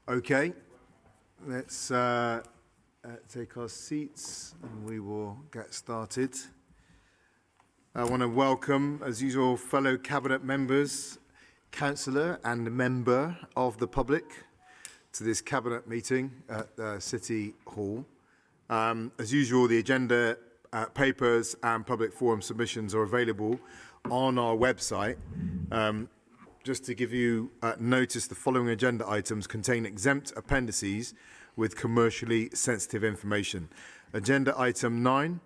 Okay, let's take our seats and we will get started. I want to welcome, as usual, fellow Cabinet members, councillor and member of the public to this Cabinet meeting at City Hall. As usual, the agenda, papers and public forum submissions are available on our website. Just to give you notice, the following agenda items contain exempt appendices with commercially sensitive information. Agenda item 9,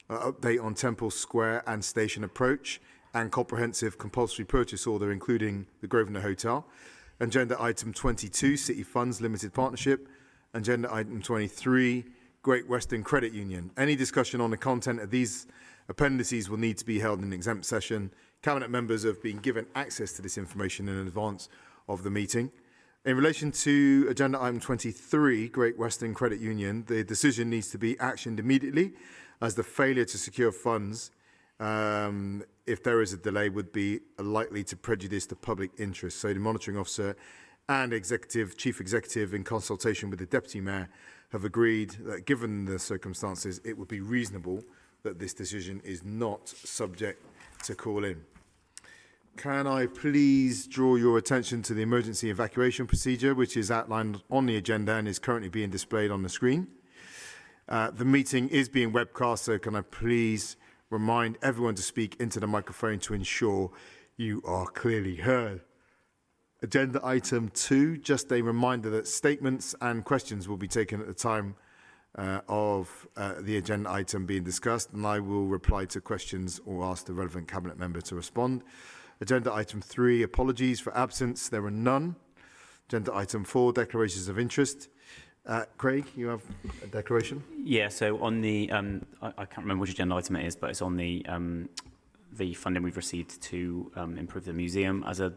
update on Temple Square and Station approach and comprehensive compulsory purchase order, including the Grosvenor Hotel. Agenda item 22, City Funds Limited Partnership. Agenda item 23, Great Western Credit Union. Any discussion on the content of these appendices will need to be held in an exempt session. Cabinet members have been given access to this information in advance of the meeting. In relation to agenda item 23, Great Western Credit Union, the decision needs to be actioned immediately, as the failure to secure funds, if there is a delay, would be likely to prejudice the public interest. So the monitoring officer and chief executive, in consultation with the deputy mayor, have agreed that given the circumstances, it would be reasonable that this decision is not subject to call in. Can I please draw your attention to the emergency evacuation procedure, which is outlined on the agenda and is currently being displayed on the screen. The meeting is being webcast, so can I please remind everyone to speak into the microphone to ensure you are clearly heard. Agenda item 2, just a reminder that statements and questions will be taken at the time of the agenda item being discussed, and I will reply to questions or ask the relevant cabinet member to respond. Agenda item 3, apologies for absence. There are none. Agenda item 4, declarations of interest. Craig, you have a declaration? Yeah, so on the, I can't remember which agenda item it is, but it's on the funding we've received to improve the museum. As a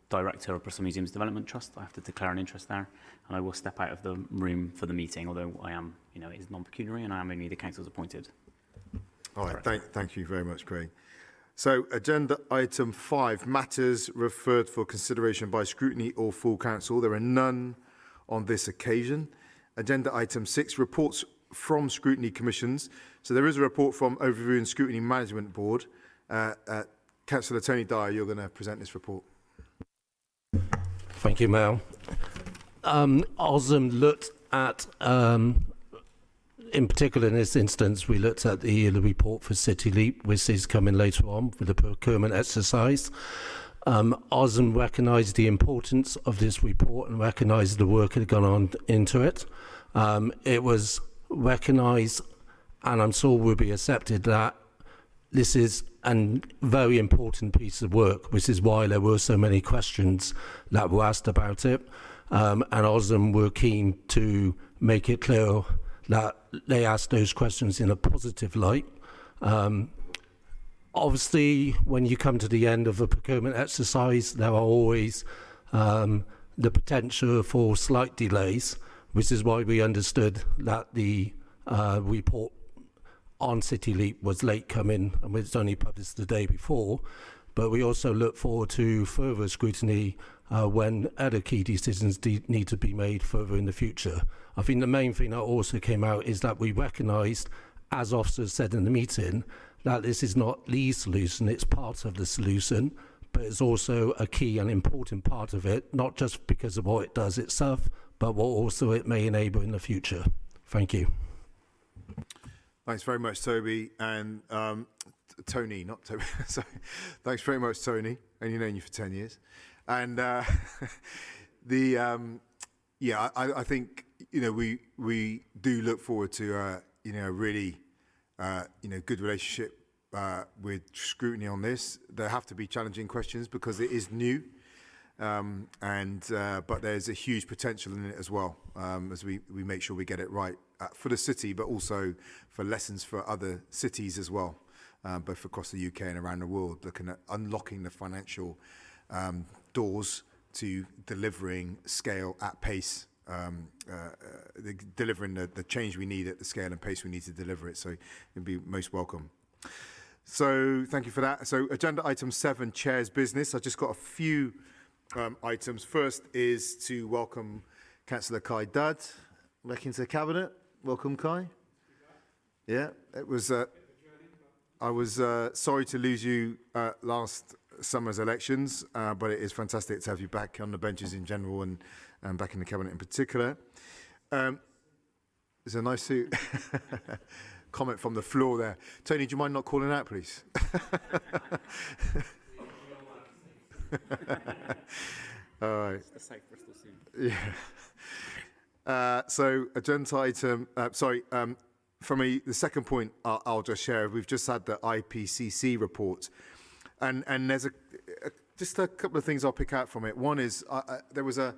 director of Bristol Museums Development Trust, I have to declare an interest there, and I will step out of the room for the meeting, although I am, it is non-pecuniary and I am only the council's appointed. All right, thank you very much, Craig. So agenda item 5, matters referred for consideration by scrutiny or full council. There are none on this occasion. Agenda item 6, reports from scrutiny commissions. So there is a report from Overview and Scrutiny Management Board. Councillor Tony Dyer, you're going to present this report. Thank you, Mel. Osm looked at, in particular in this instance, we looked at the report for City Leap, which is coming later on with the procurement exercise. Osm recognised the importance of this report and recognised the work that had gone on into it. It was recognised, and I'm sure will be accepted, that this is a very important piece of work, which is why there were so many questions that were asked about it. And Osm were keen to make it clear that they asked those questions in a positive light. Obviously, when you come to the end of a procurement exercise, there are always the potential for slight delays, which is why we understood that the report on City Leap was late coming and was only published the day before. But we also look forward to further scrutiny when other key decisions need to be made further in the future. I think the main thing that also came out is that we recognised, as officers said in the meeting, that this is not the solution, it's part of the solution, but it's also a key and important part of it, not just because of what it does itself, but what also it may enable in the future. Thank you. Thanks very much, Toby. And Tony, not Toby. So, thanks very much, Tony. Only known you for 10 years. And I think, we do look forward to, a really, good relationship with scrutiny on this. There have to be challenging questions because it is new. But there's a huge potential in it as well, as we make sure we get it right for the city, but also for lessons for other cities as well, both across the UK and around the world, looking at unlocking the financial doors to delivering scale at pace, delivering the change we need at the scale and pace we need to deliver it. So it'd be most welcome. So thank you for that. So agenda item 7, Chair's business. I just got a few items. First is to welcome Councillor Kai Dudd, back into the Cabinet. Welcome, Kai. Yeah, it was. I was sorry to lose you last summer's elections, but it is fantastic to have you back on the benches in general and back in the Cabinet in particular. There's a nice suit. Comment from the floor there. Tony, do you mind not calling out, please? All right. The safe Bristol suit. Yeah. So agenda item, from the second point I'll just share, we've just had the IPCC report, and there's just a couple of things I'll pick out from it. One is there was a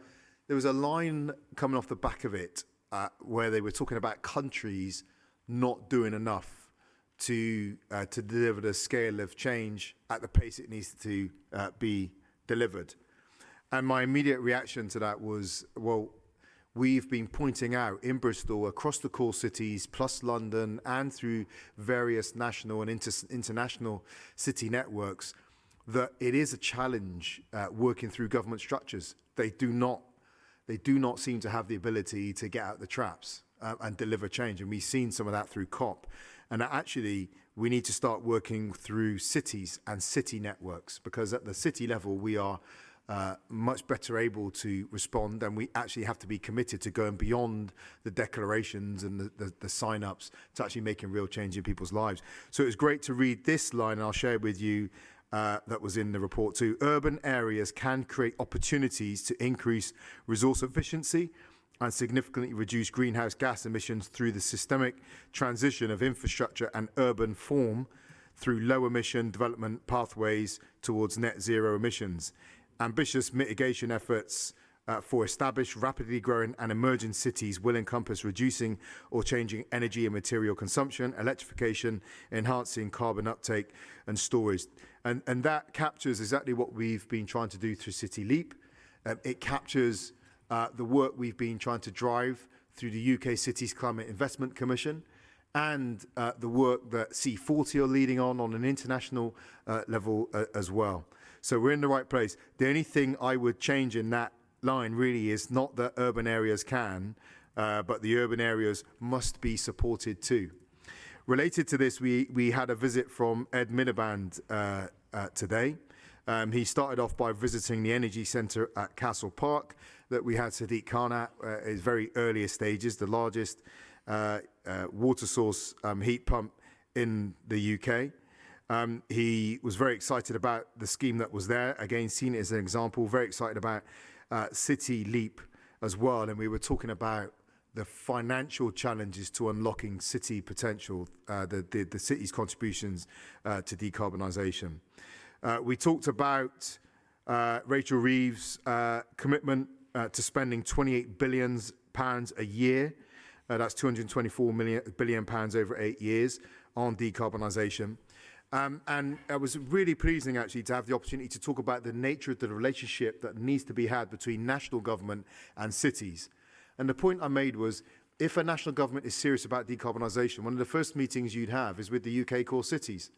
line coming off the back of it where they were talking about countries not doing enough to deliver the scale of change at the pace it needs to be delivered. And my immediate reaction to that was, well, we've been pointing out in Bristol, across the core cities, plus London, and through various national and international city networks, that it is a challenge working through government structures. They do not seem to have the ability to get out the traps and deliver change. And we've seen some of that through COP. And actually, we need to start working through cities and city networks, because at the city level, we are much better able to respond, and we actually have to be committed to going beyond the declarations and the sign-ups to actually making real change in people's lives. So it was great to read this line, and I'll share with you that was in the report too. Urban areas can create opportunities to increase resource efficiency and significantly reduce greenhouse gas emissions through the systemic transition of infrastructure and urban form through low emission development pathways towards net zero emissions. Ambitious mitigation efforts for established, rapidly growing and emerging cities will encompass reducing or changing energy and material consumption, electrification, enhancing carbon uptake and storage. And that captures exactly what we've been trying to do through City Leap. It captures the work we've been trying to drive through the UK Cities Climate Investment Commission, and the work that C40 are leading on an international level as well. So we're in the right place. The only thing I would change in that line really is not that urban areas can, but the urban areas must be supported too. Related to this, we had a visit from Ed Miliband today. He started off by visiting the energy centre at Castle Park that we had Sadiq Khan at his very earliest stages, the largest water source heat pump in the UK. He was very excited about the scheme that was there. Again, seen it as an example, very excited about City Leap as well. And we were talking about the financial challenges to unlocking city potential, the city's contributions to decarbonisation. We talked about Rachel Reeves' commitment to spending £28 billion a year. That's £224 billion over 8 years on decarbonisation. And it was really pleasing actually to have the opportunity to talk about the nature of the relationship that needs to be had between national government and cities. And the point I made was, if a national government is serious about decarbonisation, one of the first meetings you'd have is with the UK core cities.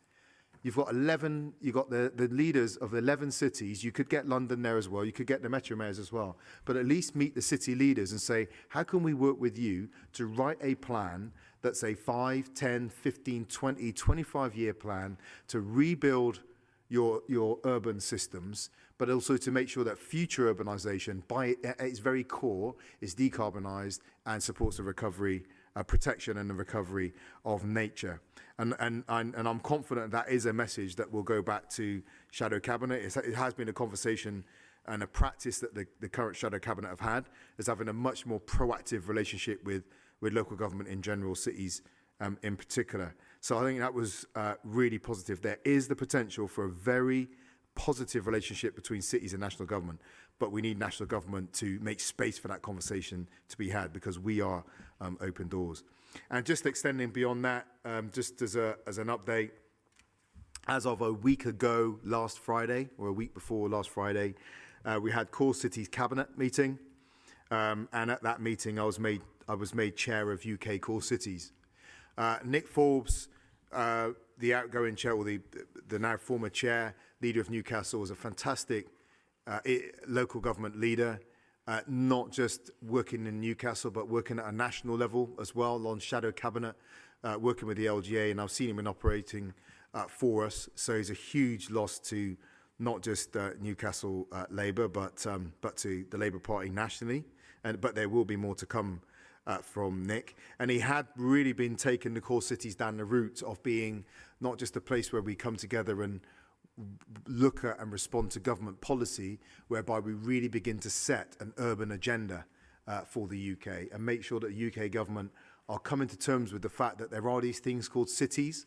You've got the leaders of 11 cities. You could get London there as well. You could get the metro mayors as well. But at least meet the city leaders and say, how can we work with you to write a plan that's a 5, 10, 15, 20, 25-year plan to rebuild your urban systems, but also to make sure that future urbanisation, by its very core, is decarbonised and supports the recovery, protection and the recovery of nature. And I'm confident that is a message that will go back to Shadow Cabinet. It has been a conversation and a practice that the current Shadow Cabinet have had, is having a much more proactive relationship with local government in general, cities in particular. So I think that was really positive. There is the potential for a very positive relationship between cities and national government, but we need national government to make space for that conversation to be had, because we are open doors. And just extending beyond that, just as an update, as of a week ago last Friday, or a week before last Friday, we had Core Cities Cabinet meeting, and at that meeting I was made chair of UK Core Cities. Nick Forbes, the outgoing chair, or the now former chair, leader of Newcastle, was a fantastic local government leader, not just working in Newcastle, but working at a national level as well on shadow cabinet, working with the LGA, and I've seen him in operating for us. So he's a huge loss to not just Newcastle Labour, but to the Labour Party nationally. But there will be more to come from Nick. And he had really been taking the core cities down the route of being not just a place where we come together and look at and respond to government policy, whereby we really begin to set an urban agenda for the UK and make sure that the UK government are coming to terms with the fact that there are these things called cities.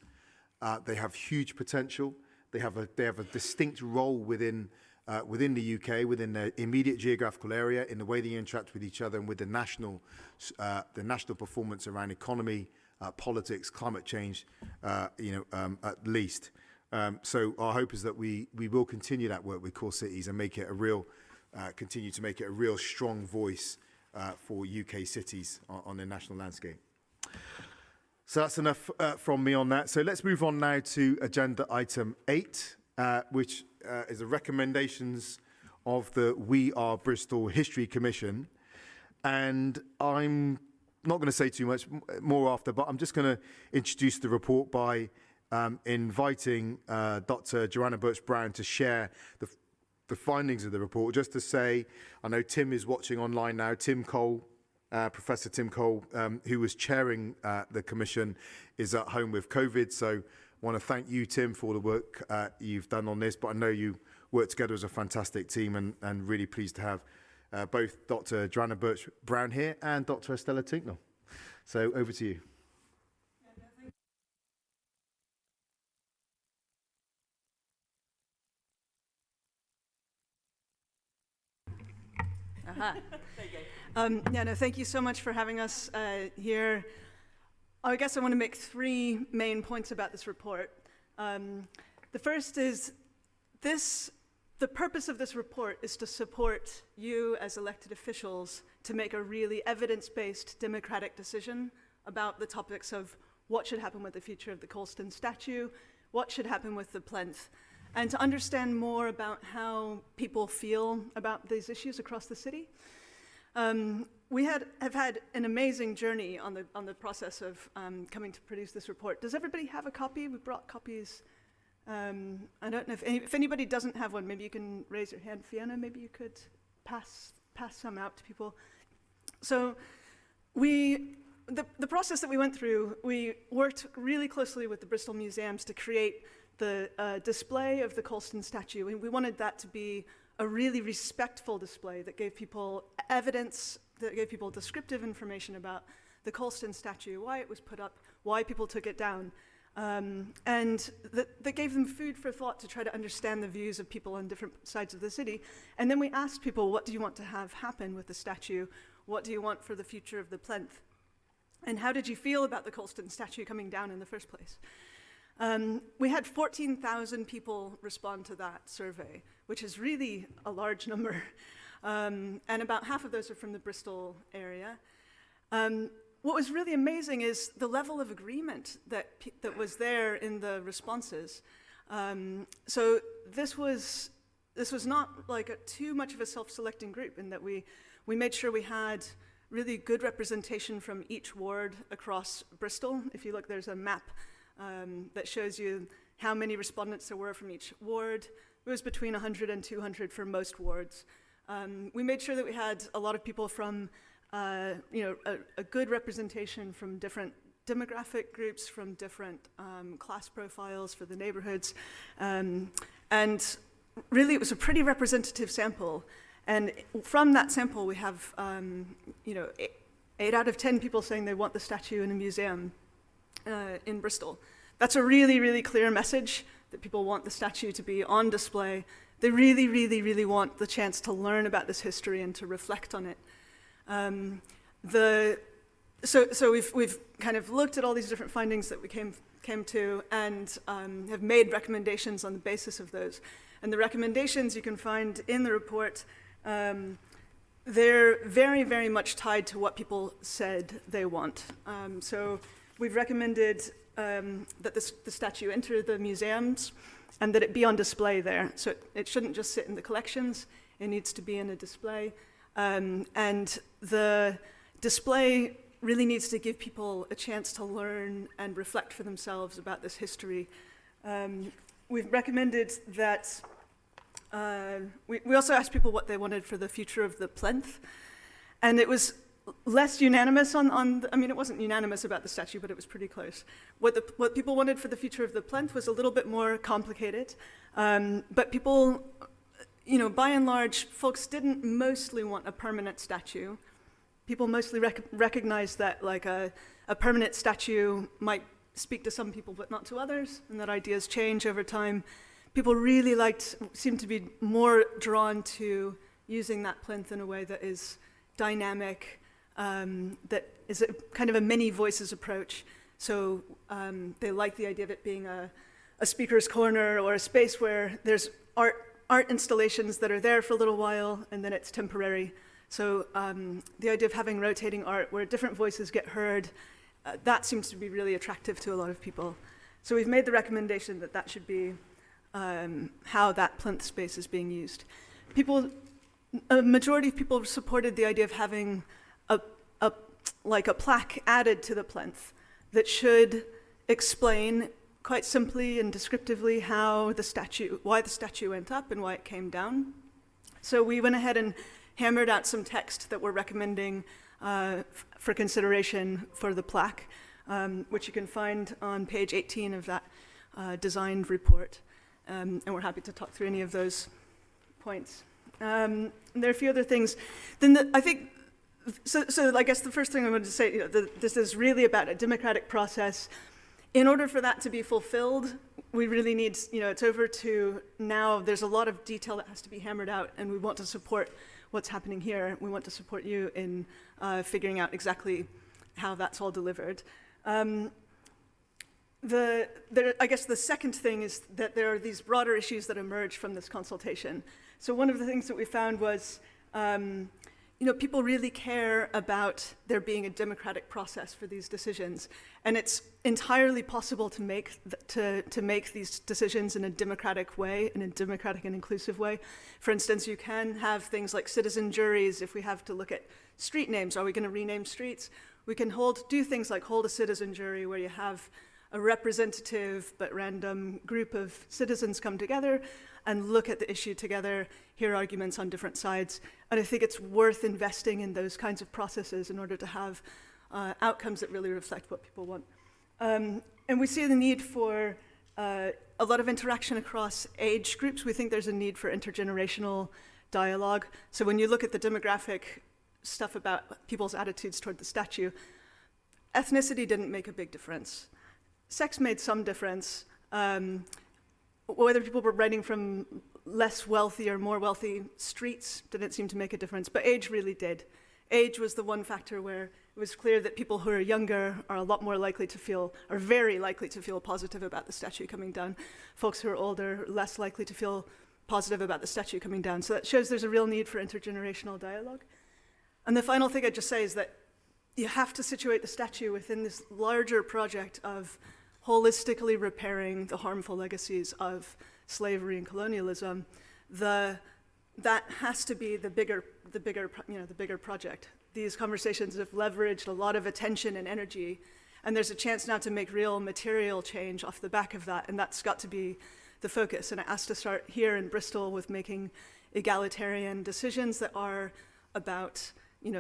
They have huge potential. They have a distinct role within the UK, within their immediate geographical area, in the way they interact with each other, and with the national performance around economy, politics, climate change, at least. So our hope is that we will continue that work with core cities and make it a real, continue to make it a real strong voice for UK cities on the national landscape. So that's enough from me on that. So let's move on now to agenda item 8, which is the recommendations of the We Are Bristol History Commission. And I'm not going to say too much more after, but I'm just going to introduce the report by inviting Dr. Joanna Birch-Brown to share the findings of the report. Just to say, I know Tim is watching online now. Tim Cole, Professor Tim Cole, who was chairing the commission, is at home with COVID. So I want to thank you, Tim, for the work you've done on this. But I know you work together as a fantastic team, and really pleased to have both Dr. Joanna Birch-Brown here and Dr. Estella Tinknell. So over to you. Thank you so much for having us here. I guess I want to make 3 main points about this report. The first is the purpose of this report is to support you as elected officials to make a really evidence-based democratic decision about the topics of what should happen with the future of the Colston statue, what should happen with the plinth, and to understand more about how people feel about these issues across the city. We have had an amazing journey on the process of coming to produce this report. Does everybody have a copy? We brought copies. I don't know if anybody doesn't have one, maybe you can raise your hand. Fiona, maybe you could pass some out to people. So the process that we went through, we worked really closely with the Bristol Museums to create the display of the Colston statue. And we wanted that to be a really respectful display that gave people evidence, that gave people descriptive information about the Colston statue, why it was put up, why people took it down, and that gave them food for thought to try to understand the views of people on different sides of the city. And then we asked people, what do you want to have happen with the statue? What do you want for the future of the plinth? And how did you feel about the Colston statue coming down in the first place? We had 14,000 people respond to that survey, which is really a large number. And about half of those are from the Bristol area. What was really amazing is the level of agreement that was there in the responses. So this was not like too much of a self-selecting group, in that we made sure we had really good representation from each ward across Bristol. If you look, there's a map that shows you how many respondents there were from each ward. It was between 100 and 200 for most wards. We made sure that we had a lot of people from, a good representation from different demographic groups, from different class profiles for the neighborhoods. And really, it was a pretty representative sample. And from that sample, we have, 8 out of 10 people saying they want the statue in a museum in Bristol. That's a really, really clear message that people want the statue to be on display. They really, really, really want the chance to learn about this history and to reflect on it. So we've kind of looked at all these different findings that we came to, and have made recommendations on the basis of those. And the recommendations you can find in the report, they're very, very much tied to what people said they want. So we've recommended that the statue enter the museums and that it be on display there. So it shouldn't just sit in the collections, it needs to be in a display. And the display really needs to give people a chance to learn and reflect for themselves about this history. We've recommended that, we also asked people what they wanted for the future of the plinth, and it was less unanimous it wasn't unanimous about the statue, but it was pretty close. What people wanted for the future of the plinth was a little bit more complicated, but people, by and large, folks didn't mostly want a permanent statue. People mostly recognized that a permanent statue might speak to some people but not to others, and that ideas change over time. People really seemed to be more drawn to using that plinth in a way that is dynamic, that is kind of a many voices approach. So they like the idea of it being a speaker's corner, or a space where there's art installations that are there for a little while and then it's temporary. So the idea of having rotating art where different voices get heard, that seems to be really attractive to a lot of people. So we've made the recommendation that that should be how that plinth space is being used. A majority of people supported the idea of having a plaque added to the plinth that should explain quite simply and descriptively why the statue went up and why it came down. So we went ahead and hammered out some text that we're recommending for consideration for the plaque, which you can find on page 18 of that designed report. And we're happy to talk through any of those points. There are a few other things. I guess the first thing I wanted to say, this is really about a democratic process. In order for that to be fulfilled, we really need, it's over to now, there's a lot of detail that has to be hammered out, and we want to support what's happening here. We want to support you in figuring out exactly how that's all delivered. I guess the second thing is that there are these broader issues that emerge from this consultation. So one of the things that we found was, people really care about there being a democratic process for these decisions, and it's entirely possible to make these decisions in a democratic way, in a democratic and inclusive way. For instance, you can have things like citizen juries. If we have to look at street names, are we going to rename streets? We can do things like hold a citizen jury, where you have a representative but random group of citizens come together and look at the issue together, hear arguments on different sides. And I think it's worth investing in those kinds of processes in order to have outcomes that really reflect what people want. And we see the need for a lot of interaction across age groups. We think there's a need for intergenerational dialogue. So when you look at the demographic stuff about people's attitudes toward the statue, ethnicity didn't make a big difference. Sex made some difference. Whether people were writing from less wealthy or more wealthy streets didn't seem to make a difference, but age really did. Age was the one factor where it was clear that people who are younger are a lot more likely to feel, or very likely to feel positive about the statue coming down. Folks who are older, less likely to feel positive about the statue coming down. So that shows there's a real need for intergenerational dialogue. And the final thing I'd just say is that you have to situate the statue within this larger project of holistically repairing the harmful legacies of slavery and colonialism. That has to be the bigger project. These conversations have leveraged a lot of attention and energy, and there's a chance now to make real material change off the back of that, and that's got to be the focus. And it has to start here in Bristol with making egalitarian decisions that are about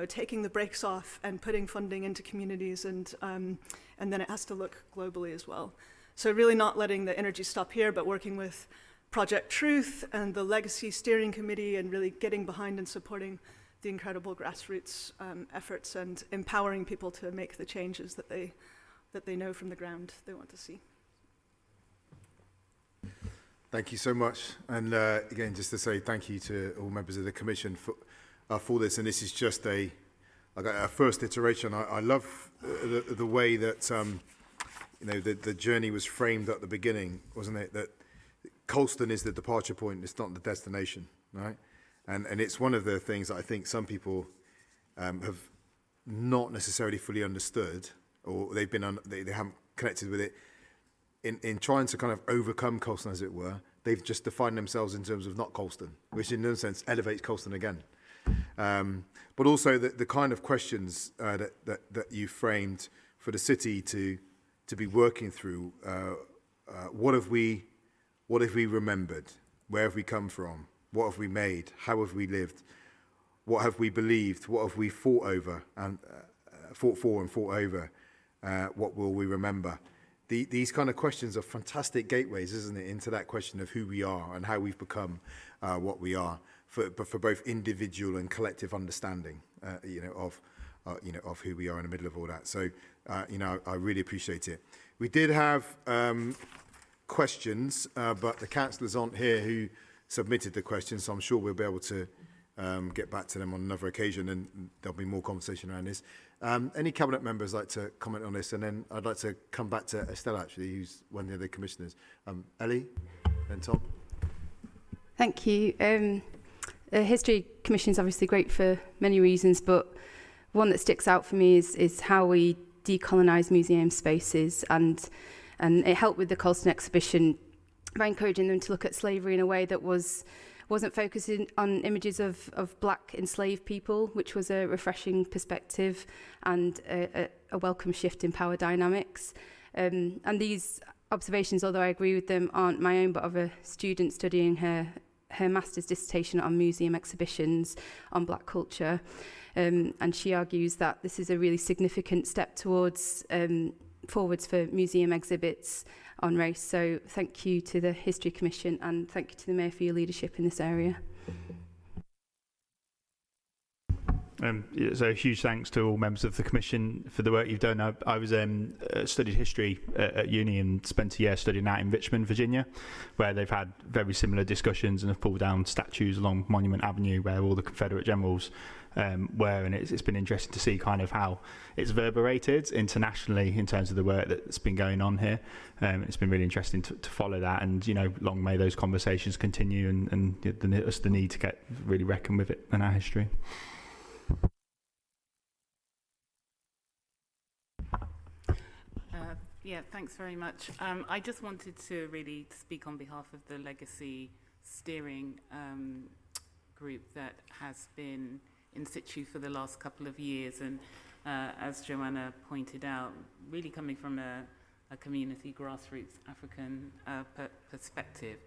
taking the brakes off and putting funding into communities, and then it has to look globally as well. So really not letting the energy stop here, but working with Project Truth and the Legacy Steering Committee, and really getting behind and supporting the incredible grassroots efforts, and empowering people to make the changes that they know from the ground they want to see. Thank you so much. And again, just to say thank you to all members of the Commission for this. And this is just a first iteration. I love the way that the journey was framed at the beginning, wasn't it? That Colston is the departure point, it's not the destination, right? And it's one of the things that I think some people have not necessarily fully understood, or they haven't connected with it. In trying to kind of overcome Colston, as it were, they've just defined themselves in terms of not Colston, which in no sense elevates Colston again. But also the kind of questions that you framed for the city to be working through. What have we remembered? Where have we come from? What have we made? How have we lived? What have we believed? What have we fought over and fought for and fought over? What will we remember? These kind of questions are fantastic gateways, isn't it, into that question of who we are and how we've become what we are, for both individual and collective understanding, of who we are in the middle of all that. So, I really appreciate it. We did have questions, but the councillors aren't here who submitted the questions, so I'm sure we'll be able to get back to them on another occasion, and there'll be more conversation around this. Any cabinet members like to comment on this? And then I'd like to come back to Estelle, actually, who's one of the other commissioners. Ellie, then Tom. Thank you. The History Commission is obviously great for many reasons, but one that sticks out for me is how we decolonise museum spaces, and it helped with the Colston exhibition by encouraging them to look at slavery in a way that wasn't focusing on images of black enslaved people, which was a refreshing perspective and a welcome shift in power dynamics. And these observations, although I agree with them, aren't my own, but of a student studying her master's dissertation on museum exhibitions on black culture. And she argues that this is a really significant step towards forwards for museum exhibits on race. So thank you to the History Commission, and thank you to the Mayor for your leadership in this area. So huge thanks to all members of the Commission for the work you've done. I was studied history at uni and spent a year studying out in Richmond, Virginia, where they've had very similar discussions and have pulled down statues along Monument Avenue where all the Confederate generals were, and it's been interesting to see kind of how it's reverberated internationally in terms of the work that's been going on here. It's been really interesting to follow that, and long may those conversations continue, and the need to get really reckon with it in our history. Yeah, thanks very much. I just wanted to really speak on behalf of the Legacy Steering group that has been in situ for the last couple of years, and as Joanna pointed out, really coming from a community grassroots African perspective,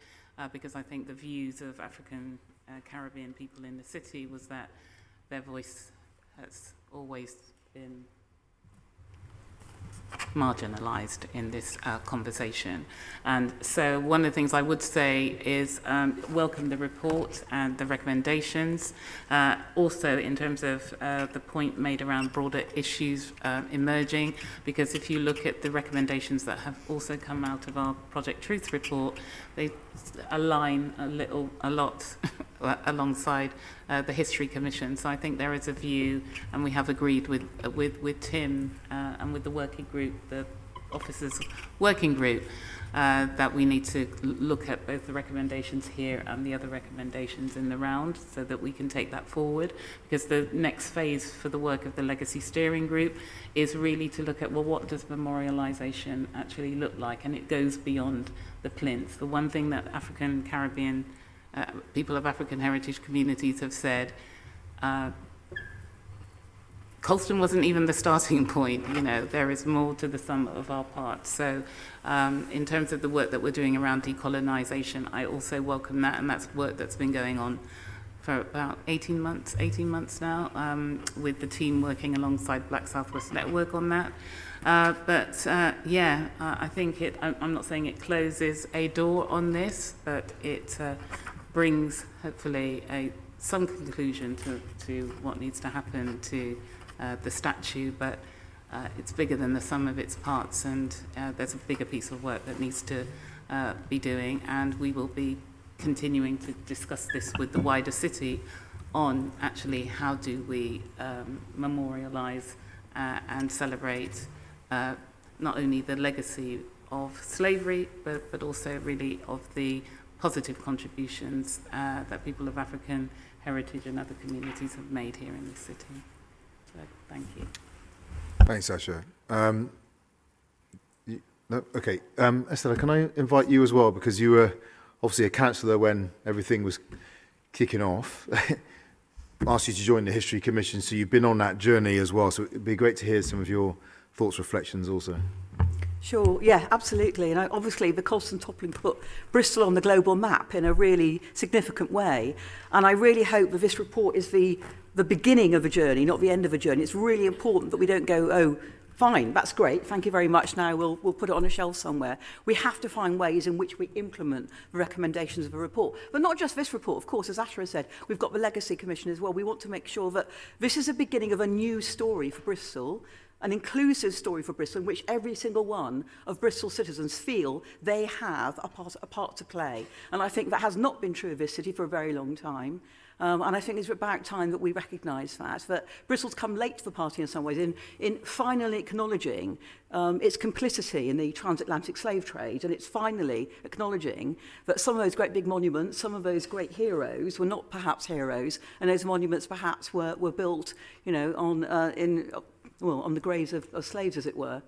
because I think the views of African Caribbean people in the city was that their voice has always been marginalised in this conversation. And so one of the things I would say is welcome the report and the recommendations. Also in terms of the point made around broader issues emerging, because if you look at the recommendations that have also come out of our Project Truth report, they align a lot alongside the History Commission. So I think there is a view, and we have agreed with Tim and with the working group, the officers working group, that we need to look at both the recommendations here and the other recommendations in the round, so that we can take that forward. Because the next phase for the work of the Legacy Steering Group is really to look at, well, what does memorialisation actually look like? And it goes beyond the plinth. The one thing that African Caribbean people of African heritage communities have said, Colston wasn't even the starting point. There is more to the sum of our parts. So in terms of the work that we're doing around decolonisation, I also welcome that, and that's work that's been going on for about 18 months now, with the team working alongside Black Southwest Network on that. I think I'm not saying it closes a door on this, but it brings hopefully some conclusion to what needs to happen to the statue, but it's bigger than the sum of its parts, and there's a bigger piece of work that needs to be doing, and we will be continuing to discuss this with the wider city on actually how do we memorialise and celebrate not only the legacy of slavery, but also really of the positive contributions that people of African heritage and other communities have made here in this city. So, thank you. Thanks, Sasha. Okay, Estella, can I invite you as well, because you were obviously a councillor when everything was kicking off. asked you to join the History Commission, so you've been on that journey as well. So it'd be great to hear some of your thoughts, reflections also. Sure, yeah, absolutely. And obviously the Colston toppling put Bristol on the global map in a really significant way. And I really hope that this report is the beginning of a journey, not the end of a journey. It's really important that we don't go, oh, fine, that's great, thank you very much, now we'll put it on a shelf somewhere. We have to find ways in which we implement the recommendations of the report. But not just this report, of course, as Ashra said, we've got the Legacy Commission as well. We want to make sure that this is the beginning of a new story for Bristol, an inclusive story for Bristol in which every single one of Bristol citizens feel they have a part to play. And I think that has not been true of this city for a very long time. And I think it's about time that we recognise that Bristol's come late to the party in some ways in finally acknowledging its complicity in the transatlantic slave trade, and it's finally acknowledging that some of those great big monuments, some of those great heroes were not perhaps heroes, and those monuments perhaps were built, you know, on the graves of slaves, as it were.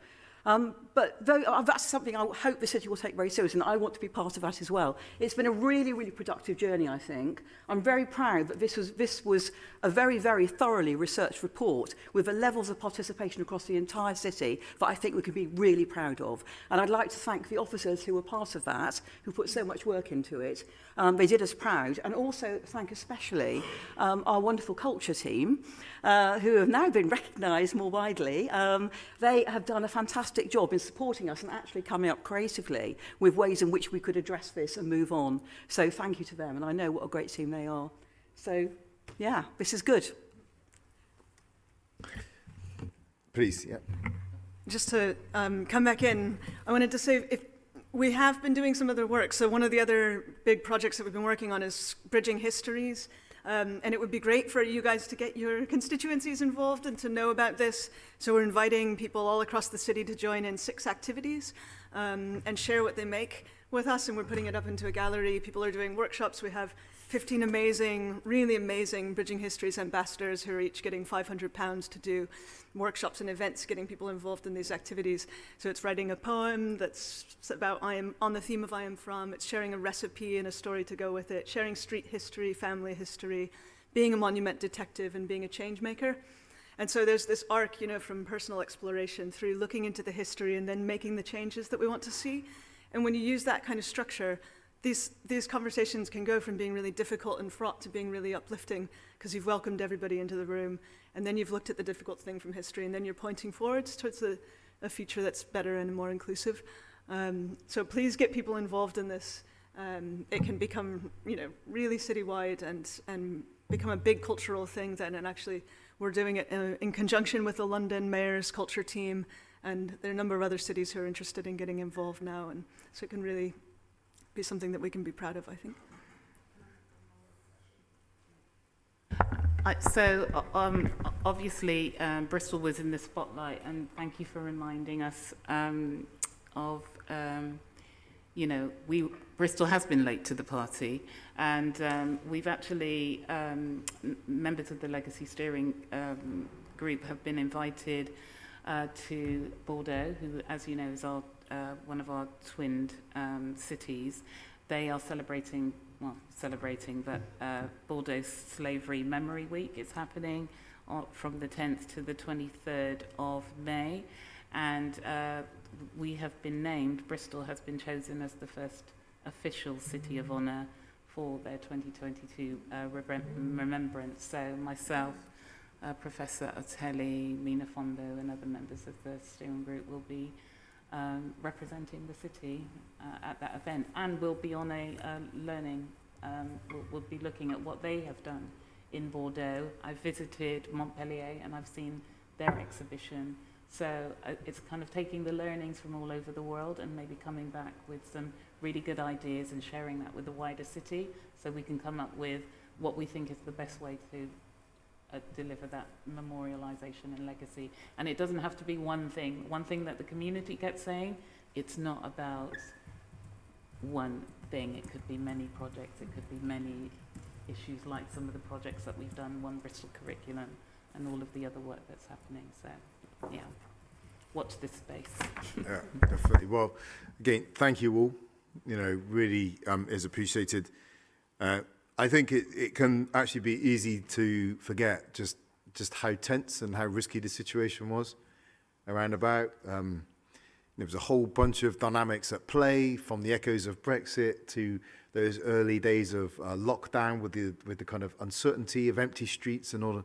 But that's something I hope the city will take very seriously, and I want to be part of that as well. It's been a really, really productive journey, I think. I'm very proud that this was a very, very thoroughly researched report with the levels of participation across the entire city that I think we can be really proud of. And I'd like to thank the officers who were part of that, who put so much work into it. They did us proud. And also thank especially our wonderful culture team, who have now been recognised more widely. They have done a fantastic job in supporting us and actually coming up creatively with ways in which we could address this and move on. So thank you to them, and I know what a great team they are. So, yeah, this is good. Please, yeah. Just to come back in, I wanted to say if we have been doing some other work. So one of the other big projects that we've been working on is bridging histories. And it would be great for you guys to get your constituencies involved and to know about this. So we're inviting people all across the city to join in 6 activities and share what they make with us. And we're putting it up into a gallery. People are doing workshops. We have 15 amazing, really amazing Bridging Histories ambassadors who are each getting £500 to do workshops and events, getting people involved in these activities. So it's writing a poem that's about on the theme of I am from. It's sharing a recipe and a story to go with it, sharing street history, family history, being a monument detective and being a change maker. And so there's this arc, you know, from personal exploration through looking into the history and then making the changes that we want to see. And when you use that kind of structure, these conversations can go from being really difficult and fraught to being really uplifting because you've welcomed everybody into the room, and then you've looked at the difficult thing from history, and then you're pointing forwards towards a future that's better and more inclusive. So please get people involved in this. It can become, you know, really citywide and become a big cultural thing then, and actually we're doing it in conjunction with the London Mayor's culture team, and there are a number of other cities who are interested in getting involved now, and so it can really be something that we can be proud of, I think. Obviously, Bristol was in the spotlight, and thank you for reminding us of, you know, Bristol has been late to the party, and we've actually, members of the Legacy Steering Group have been invited to Bordeaux, who, as you know, is one of our twinned cities. They are celebrating, but Bordeaux Slavery Memory Week is happening from the 10th to the 23rd of May. And we have been named, Bristol has been chosen as the first official City of Honour for their 2022 remembrance. So myself, Professor Otelli, Mina Fondo and other members of the steering group will be representing the city at that event, and we'll be on a learning, we'll be looking at what they have done in Bordeaux. I've visited Montpellier and I've seen their exhibition, so it's kind of taking the learnings from all over the world and maybe coming back with some really good ideas and sharing that with the wider city, so we can come up with what we think is the best way to deliver that memorialization and legacy. And it doesn't have to be one thing that the community kept saying. It's not about one thing. It could be many projects. It could be many issues, like some of the projects that we've done, One Bristol Curriculum, and all of the other work that's happening. So, yeah, watch this space. Yeah, definitely. Well, again, thank you all. You know, really is appreciated. I think it can actually be easy to forget just how tense and how risky the situation was around about. There was a whole bunch of dynamics at play, from the echoes of Brexit to those early days of lockdown with the kind of uncertainty of empty streets and all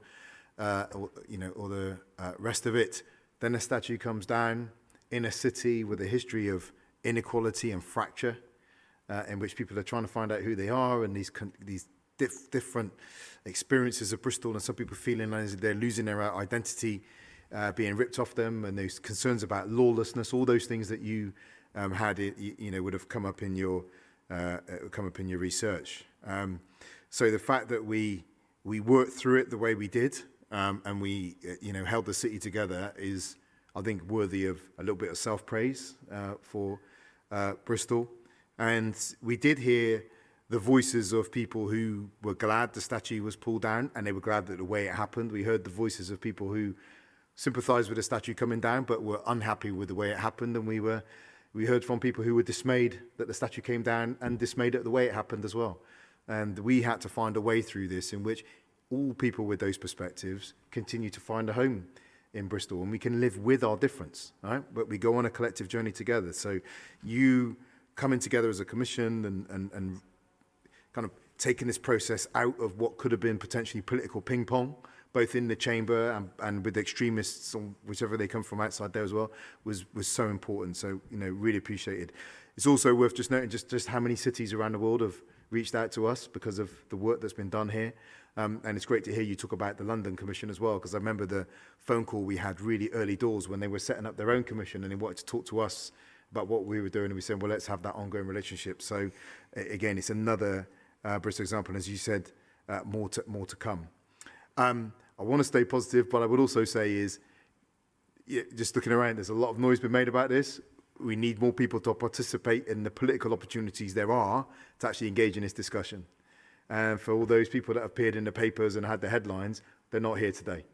the rest of it. Then a statue comes down in a city with a history of inequality and fracture, in which people are trying to find out who they are, and these different experiences of Bristol, and some people feeling as they're losing their identity, being ripped off them, and those concerns about lawlessness, all those things that you had, would have come up in your research. So the fact that we worked through it the way we did, and we held the city together is, I think, worthy of a little bit of self-praise for Bristol. And we did hear the voices of people who were glad the statue was pulled down, and they were glad that the way it happened. We heard the voices of people who sympathised with the statue coming down, but were unhappy with the way it happened. And we heard from people who were dismayed that the statue came down, and dismayed at the way it happened as well. And we had to find a way through this in which all people with those perspectives continue to find a home in Bristol, and we can live with our difference, right? But we go on a collective journey together. So you coming together as a commission and kind of taking this process out of what could have been potentially political ping pong, both in the chamber and with the extremists, or whichever they come from outside there as well, was so important. So, really appreciated. It's also worth just noting just how many cities around the world have reached out to us because of the work that's been done here. And it's great to hear you talk about the London Commission as well, because I remember the phone call we had really early doors when they were setting up their own commission, and they wanted to talk to us about what we were doing, and we said, well, let's have that ongoing relationship. So again, it's another Bristol example, and as you said, more to come. I want to stay positive, but I would also say is, just looking around, there's a lot of noise been made about this. We need more people to participate in the political opportunities there are to actually engage in this discussion. And for all those people that appeared in the papers and had the headlines, they're not here today,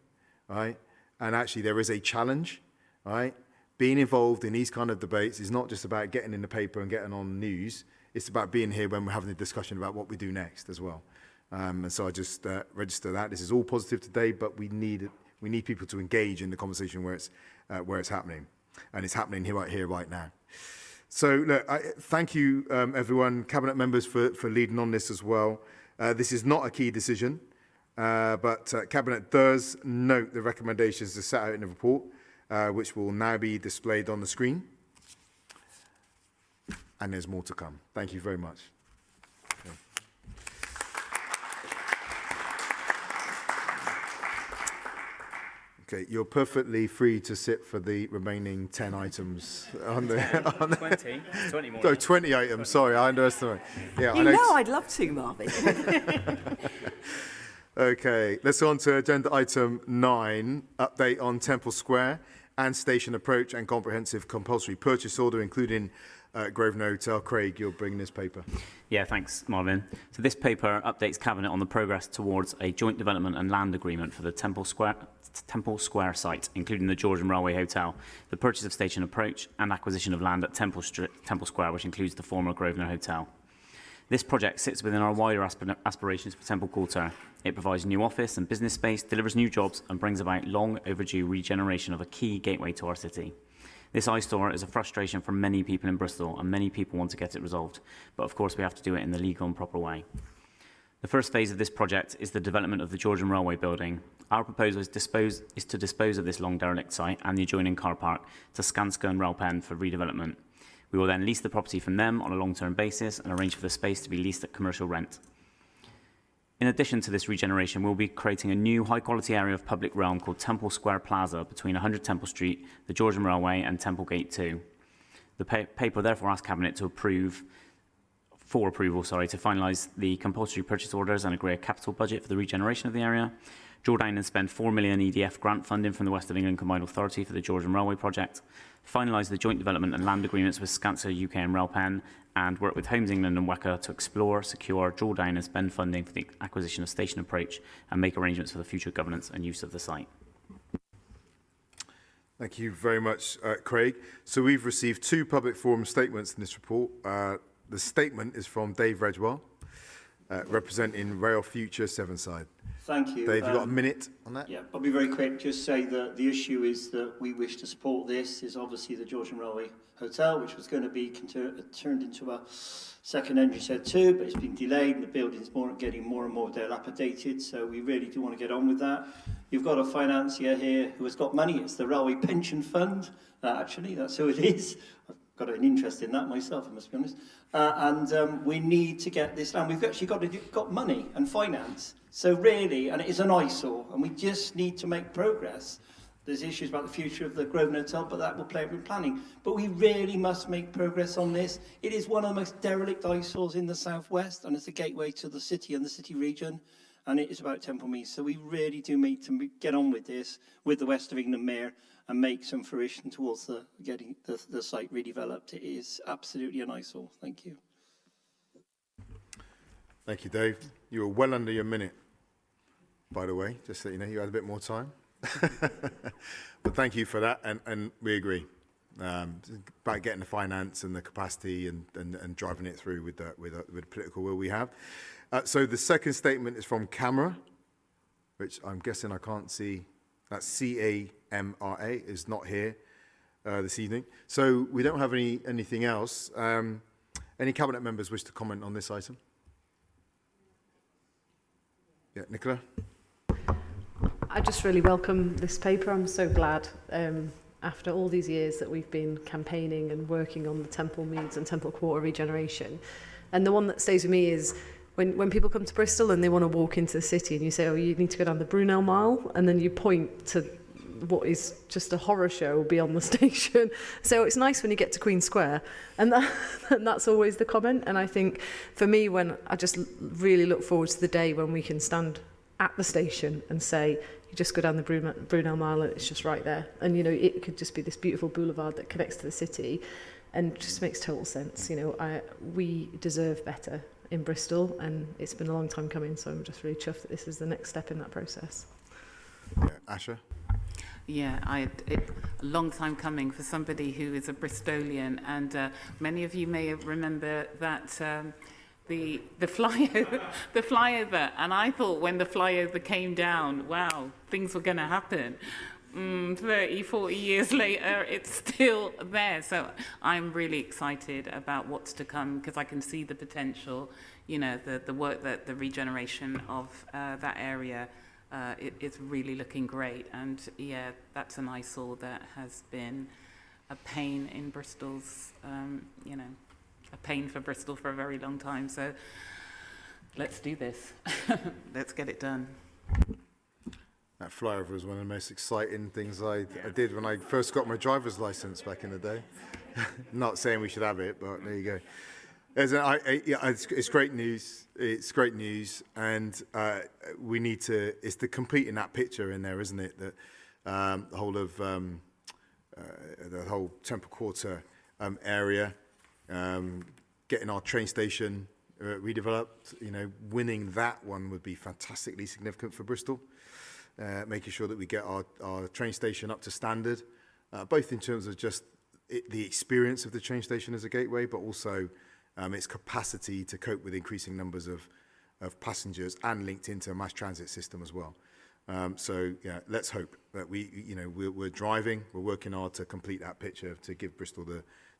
right? And actually there is a challenge, right? Being involved in these kind of debates is not just about getting in the paper and getting on the news. It's about being here when we're having a discussion about what we do next as well. And so I just register that. This is all positive today, but we need people to engage in the conversation where it's happening. And it's happening here right now. So look, thank you, everyone, Cabinet members, for leading on this as well. This is not a key decision, but Cabinet does note the recommendations that set out in the report, which will now be displayed on the screen. And there's more to come. Thank you very much. Okay, you're perfectly free to sit for the remaining 10 items on the... 20 more. No, 20 items, sorry, I underestimated. Yeah, I'd love to, Marvin. Okay, let's go on to agenda item 9, update on Temple Square and station approach and comprehensive compulsory purchase order, including Grosvenor Hotel. Craig, you're bringing this paper. Yeah, thanks, Marvin. So this paper updates Cabinet on the progress towards a joint development and land agreement for the Temple Square site, including the Georgian Railway Hotel, the purchase of station approach and acquisition of land at Temple Square, which includes the former Grosvenor Hotel. This project sits within our wider aspirations for Temple Quarter. It provides new office and business space, delivers new jobs and brings about long overdue regeneration of a key gateway to our city. This eyesore is a frustration for many people in Bristol, and many people want to get it resolved. But of course, we have to do it in the legal and proper way. The first phase of this project is the development of the Georgian Railway building. Our proposal is to dispose of this long derelict site and the adjoining car park to Skanska and Railpen for redevelopment. We will then lease the property from them on a long-term basis and arrange for the space to be leased at commercial rent. In addition to this regeneration, we'll be creating a new high-quality area of public realm called Temple Square Plaza between 100 Temple Street, the Georgian Railway and Temple Gate 2. The paper therefore asks Cabinet to finalise the compulsory purchase orders and agree a capital budget for the regeneration of the area, draw down and spend 4 million EDF grant funding from the West of England Combined Authority for the Georgian Railway project, finalise the joint development and land agreements with Skanska UK and Railpen, and work with Homes England and WECA to explore, secure, draw down and spend funding for the acquisition of station approach and make arrangements for the future governance and use of the site. Thank you very much, Craig. So we've received 2 public forum statements in this report. The statement is from Dave Redgewell, representing Rail Future Sevenside. Thank you. Dave, you've got a minute on that? Yeah, I'll be very quick. Just say that the issue is that we wish to support this is obviously the Georgian Railway Hotel, which was going to be turned into a second engine shed 2, but it's been delayed and the building's getting more and more dilapidated, so we really do want to get on with that. You've got a financier here who has got money. It's the Railway Pension Fund, actually, that's who it is. I've got an interest in that myself, I must be honest. We need to get this done. We've actually got money and finance. So really, and it is an eyesore, and we just need to make progress. There's issues about the future of the Grosvenor Hotel, but that will play out in planning. But we really must make progress on this. It is one of the most derelict eyesores in the southwest, and it's a gateway to the city and the city region, and it is about Temple Meads. So we really do need to get on with this, with the West of England Mayor, and make some fruition towards getting the site redeveloped. It is absolutely an eyesore. Thank you. Thank you, Dave. You were well under your minute, by the way, just so you know, you had a bit more time. But thank you for that, and we agree about getting the finance and the capacity and driving it through with the political will we have. So the second statement is from CAMRA, which I'm guessing I can't see. That's CAMRA, is not here this evening. So we don't have anything else. Any cabinet members wish to comment on this item? Yeah, Nicola? I just really welcome this paper. I'm so glad after all these years that we've been campaigning and working on the Temple Meads and Temple Quarter regeneration. And the one that stays with me is when people come to Bristol and they want to walk into the city and you say, oh, you need to go down the Brunel Mile, and then you point to what is just a horror show beyond the station. So it's nice when you get to Queen Square, and that's always the comment. And I think for me, when I just really look forward to the day when we can stand at the station and say, you just go down the Brunel Mile and it's just right there. And, you know, it could just be this beautiful boulevard that connects to the city and just makes total sense. You know, we deserve better in Bristol, and it's been a long time coming, so I'm just really chuffed that this is the next step in that process. Yeah, Asha? Yeah, a long time coming for somebody who is a Bristolian, and many of you may remember that the flyover, and I thought when the flyover came down, wow, things were going to happen. 30, 40 years later, it's still there. So I'm really excited about what's to come, because I can see the potential, you know, the work that the regeneration of that area it's really looking great. And yeah, that's an eyesore that has been a pain in Bristol's, you know, a pain for Bristol for a very long time. So let's do this. Let's get it done. That flyover was one of the most exciting things I did when I first got my driver's license back in the day. Not saying we should have it, but there you go. It's great news. It's great news, and we need to. It's the completing that picture in there, isn't it? That the whole of the whole Temple Quarter area, getting our train station redeveloped. You know, winning that one would be fantastically significant for Bristol. Making sure that we get our train station up to standard, both in terms of just the experience of the train station as a gateway, but also its capacity to cope with increasing numbers of passengers and linked into a mass transit system as well. So yeah, let's hope that we're driving, we're working hard to complete that picture to give Bristol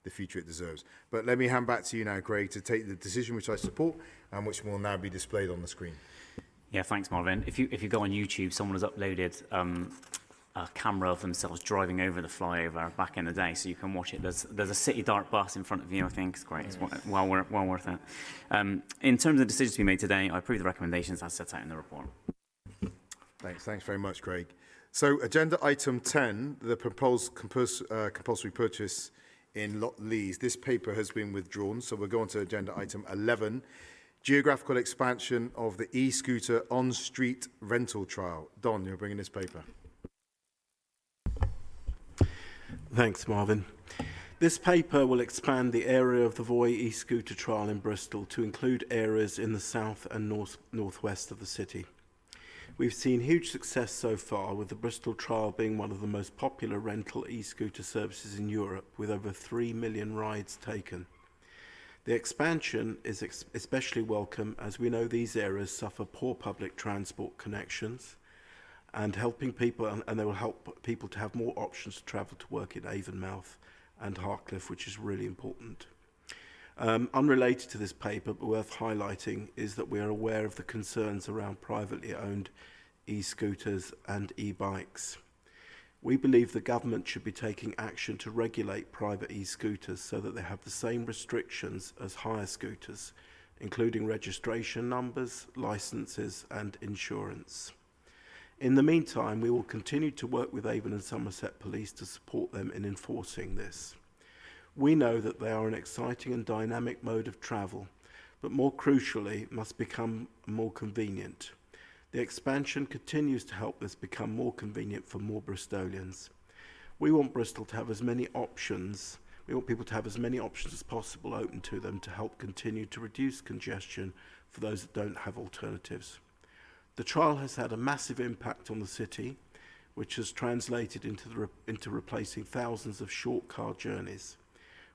the future it deserves. But let me hand back to you now, Craig, to take the decision which I support and which will now be displayed on the screen. Yeah, thanks, Marvin. If you go on YouTube, someone has uploaded a camera of themselves driving over the flyover back in the day, so you can watch it. There's a City Dart bus in front of you. I think it's great. It's well worth it. In terms of the decisions to be made today, I approve the recommendations as set out in the report. Thanks very much, Craig. So, agenda item 10, the proposed compulsory purchase in Lockleaze. This paper has been withdrawn, so we'll go on to agenda item 11. Geographical expansion of the e-scooter on-street rental trial. Don, you're bringing this paper. Thanks, Marvin. This paper will expand the area of the Voy e-scooter trial in Bristol to include areas in the south and northwest of the city. We've seen huge success so far, with the Bristol trial being one of the most popular rental e-scooter services in Europe, with over 3 million rides taken. The expansion is especially welcome as we know these areas suffer poor public transport connections and helping people, and they will help people to have more options to travel to work in Avonmouth and Harcliffe, which is really important. Unrelated to this paper, but worth highlighting, is that we are aware of the concerns around privately owned e-scooters and e-bikes. We believe the government should be taking action to regulate private e-scooters so that they have the same restrictions as hire scooters, including registration numbers, licences and insurance. In the meantime, we will continue to work with Avon and Somerset Police to support them in enforcing this. We know that they are an exciting and dynamic mode of travel, but more crucially, must become more convenient. The expansion continues to help this become more convenient for more Bristolians. We want Bristol to have as many options, we want people to have as many options as possible open to them to help continue to reduce congestion for those that don't have alternatives. The trial has had a massive impact on the city, which has translated into replacing thousands of short car journeys.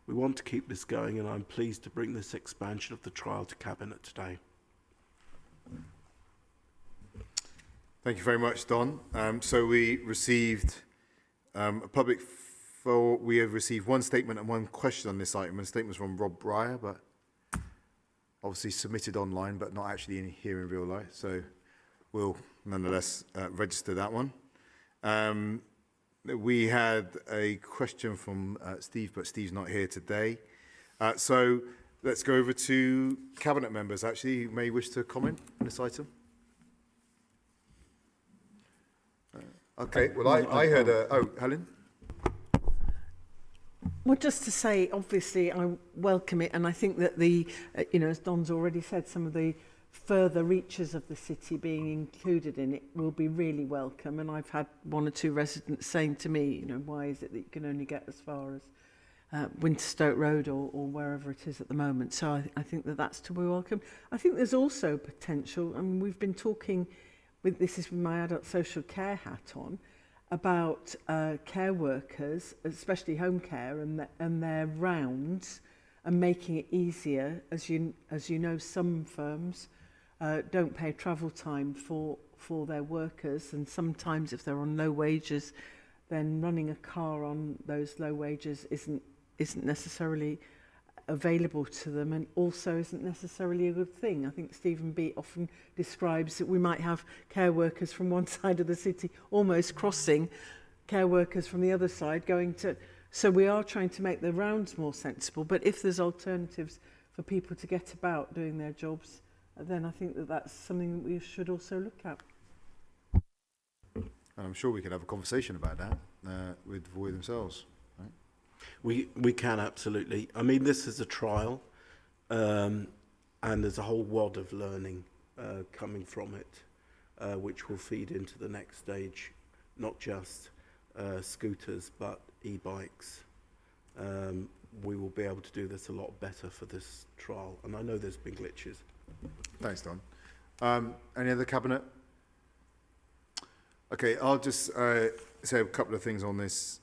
We want to keep this going, and I'm pleased to bring this expansion of the trial to Cabinet today. Thank you very much, Don. So we received we have received one statement and one question on this item. And the statement was from Rob Breyer, but obviously submitted online, but not actually here in real life. So we'll nonetheless register that one. We had a question from Steve, but Steve's not here today. So let's go over to Cabinet members, actually, who may wish to comment on this item. Okay, well, I heard Helen? Well, just to say, obviously, I welcome it, and I think that as Don's already said, some of the further reaches of the city being included in it will be really welcome. And I've had one or two residents saying to me, why is it that you can only get as far as Winterstoke Road or wherever it is at the moment? So I think that that's to be welcome. I think there's also potential. I mean, we've been talking this is with my adult social care hat on, about care workers, especially home care, and their rounds, and making it easier. As you know, some firms don't pay travel time for their workers, and sometimes if they're on low wages, then running a car on those low wages isn't necessarily available to them, and also isn't necessarily a good thing. I think Stephen B often describes that we might have care workers from one side of the city almost crossing care workers from the other side going to... So we are trying to make the rounds more sensible, but if there's alternatives for people to get about doing their jobs, then I think that that's something that we should also look at. And I'm sure we could have a conversation about that with Voy themselves. We can, absolutely. I mean, this is a trial, and there's a whole wad of learning coming from it, which will feed into the next stage, not just scooters, but e-bikes. We will be able to do this a lot better for this trial, and I know there's been glitches. Thanks, Don. Any other Cabinet? Okay, I'll just say a couple of things on this.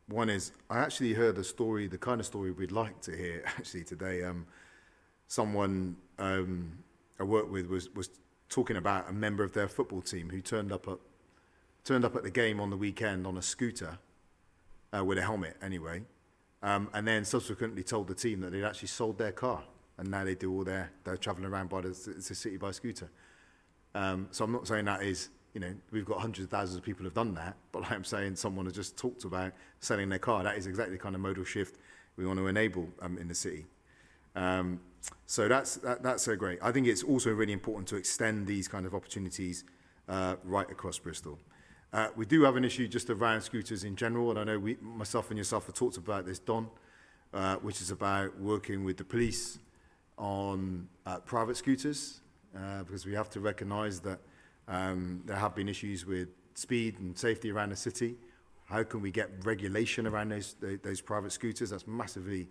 One is, I actually heard a story, the kind of story we'd like to hear actually today. Someone I worked with was talking about a member of their football team who turned up at the game on the weekend on a scooter with a helmet anyway, and then subsequently told the team that they'd actually sold their car, and now they do all they're traveling around by the city by scooter. So I'm not saying that is, we've got hundreds of thousands of people who have done that, but like I'm saying, someone has just talked about selling their car. That is exactly the kind of modal shift we want to enable in the city. So that's so great. I think it's also really important to extend these kind of opportunities right across Bristol. We do have an issue just around scooters in general, and I know myself and yourself have talked about this, Don, which is about working with the police on private scooters, because we have to recognise that there have been issues with speed and safety around the city. How can we get regulation around those private scooters? That's massively,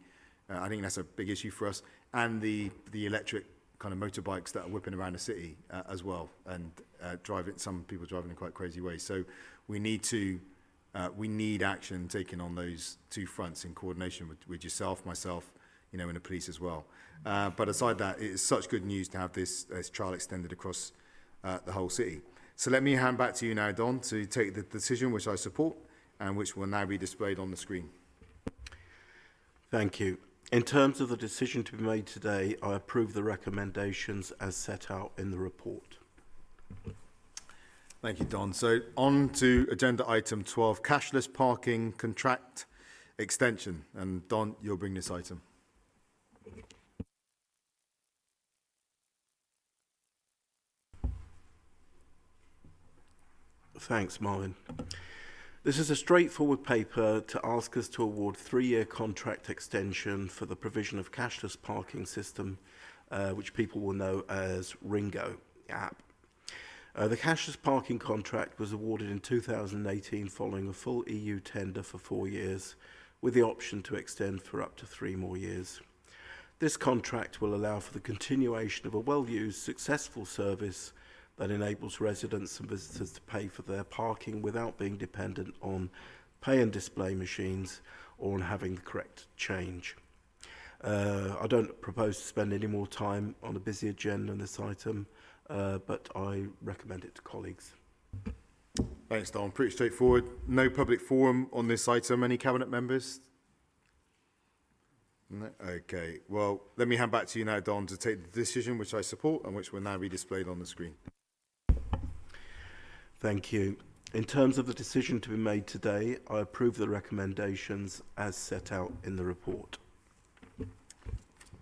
I think that's a big issue for us. And the electric kind of motorbikes that are whipping around the city as well, and some people driving in quite crazy ways. So we need to we need action taken on those two fronts in coordination with yourself, myself, you know, and the police as well. But aside that, it is such good news to have this trial extended across the whole city. So let me hand back to you now, Don, to take the decision which I support and which will now be displayed on the screen. Thank you. In terms of the decision to be made today, I approve the recommendations as set out in the report. Thank you, Don. So on to agenda item 12, cashless parking contract extension. And Don, you'll bring this item. Thanks, Marvin. This is a straightforward paper to ask us to award 3-year contract extension for the provision of cashless parking system, which people will know as Ringo app. The cashless parking contract was awarded in 2018 following a full EU tender for 4 years, with the option to extend for up to 3 more years. This contract will allow for the continuation of a well-used, successful service that enables residents and visitors to pay for their parking without being dependent on pay and display machines or on having the correct change. I don't propose to spend any more time on a busy agenda on this item, but I recommend it to colleagues. Thanks, Don. Pretty straightforward. No public forum on this item. Any Cabinet members? No? Okay. Well, let me hand back to you now, Don, to take the decision which I support and which will now be displayed on the screen. Thank you. In terms of the decision to be made today, I approve the recommendations as set out in the report.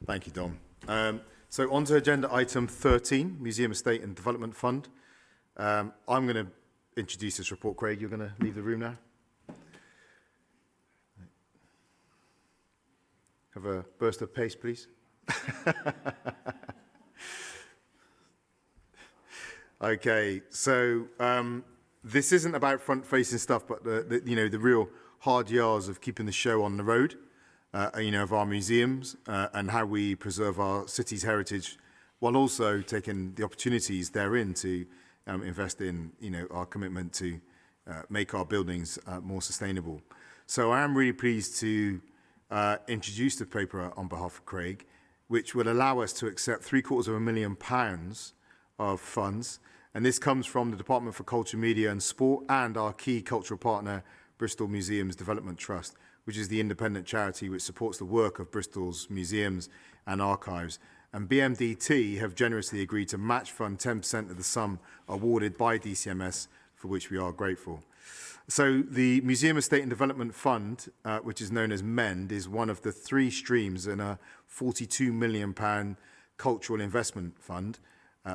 Thank you, Don. So on to agenda item 13, Museum Estate and Development Fund. I'm going to introduce this report. Craig, you're going to leave the room now. Have a burst of pace, please. Okay, so this isn't about front-facing stuff, but the real hard yards of keeping the show on the road, of our museums and how we preserve our city's heritage, while also taking the opportunities therein to invest in, our commitment to make our buildings more sustainable. So I am really pleased to introduce the paper on behalf of Craig, which will allow us to accept £750,000 of funds. And this comes from the Department for Culture, Media and Sport and our key cultural partner, Bristol Museums Development Trust, which is the independent charity which supports the work of Bristol's museums and archives. And BMDT have generously agreed to match fund 10% of the sum awarded by DCMS, for which we are grateful. So the Museum Estate and Development Fund, which is known as MEND, is one of the 3 streams in a £42 million cultural investment fund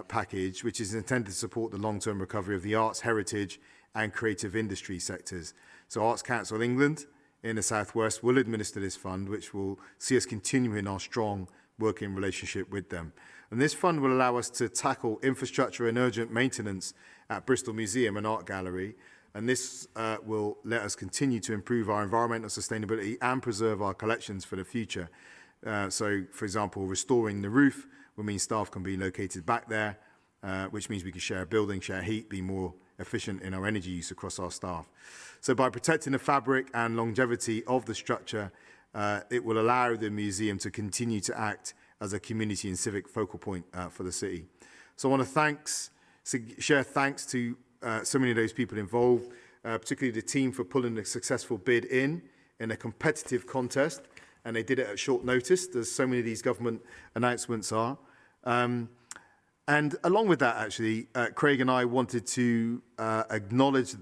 package, which is intended to support the long-term recovery of the arts, heritage and creative industry sectors. So Arts Council England in the South West will administer this fund, which will see us continuing our strong working relationship with them. And this fund will allow us to tackle infrastructure and urgent maintenance at Bristol Museum and Art Gallery. And this will let us continue to improve our environmental sustainability and preserve our collections for the future. So, for example, restoring the roof will mean staff can be located back there, which means we can share a building, share heat, be more efficient in our energy use across our staff. So by protecting the fabric and longevity of the structure, it will allow the museum to continue to act as a community and civic focal point for the city. So I want to share thanks to so many of those people involved, particularly the team for pulling a successful bid in a competitive contest, and they did it at short notice, as so many of these government announcements are. And along with that, actually, Craig and I wanted to acknowledge the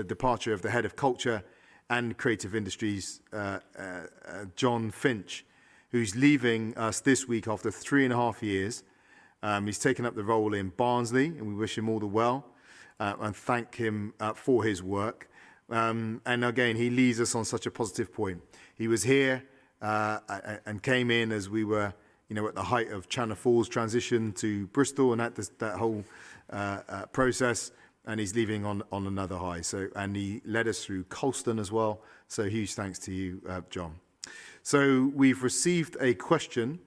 departure of the head of culture and creative industries, John Finch, who's leaving us this week after 3.5 years. He's taken up the role in Barnsley, and we wish him all the well and thank him for his work. And again, he leaves us on such a positive point. He was here and came in as we were at the height of Channel 4's transition to Bristol and that whole process, and he's leaving on another high. So, and he led us through Colston as well. So huge thanks to you, John. So we've received a question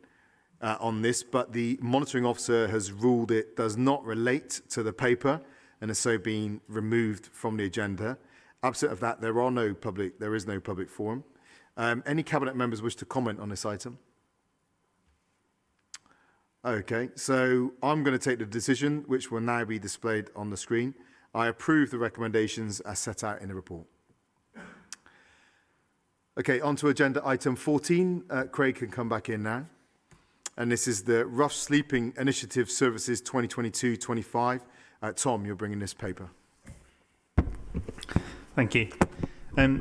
on this, but the monitoring officer has ruled it does not relate to the paper and has so been removed from the agenda. Absent of that, there is no public forum. Any Cabinet members wish to comment on this item? Okay, so I'm going to take the decision, which will now be displayed on the screen. I approve the recommendations as set out in the report. Okay, on to agenda item 14. Craig can come back in now. And this is the Rough Sleeping Initiative Services 2022-25. Tom, you're bringing this paper. Thank you.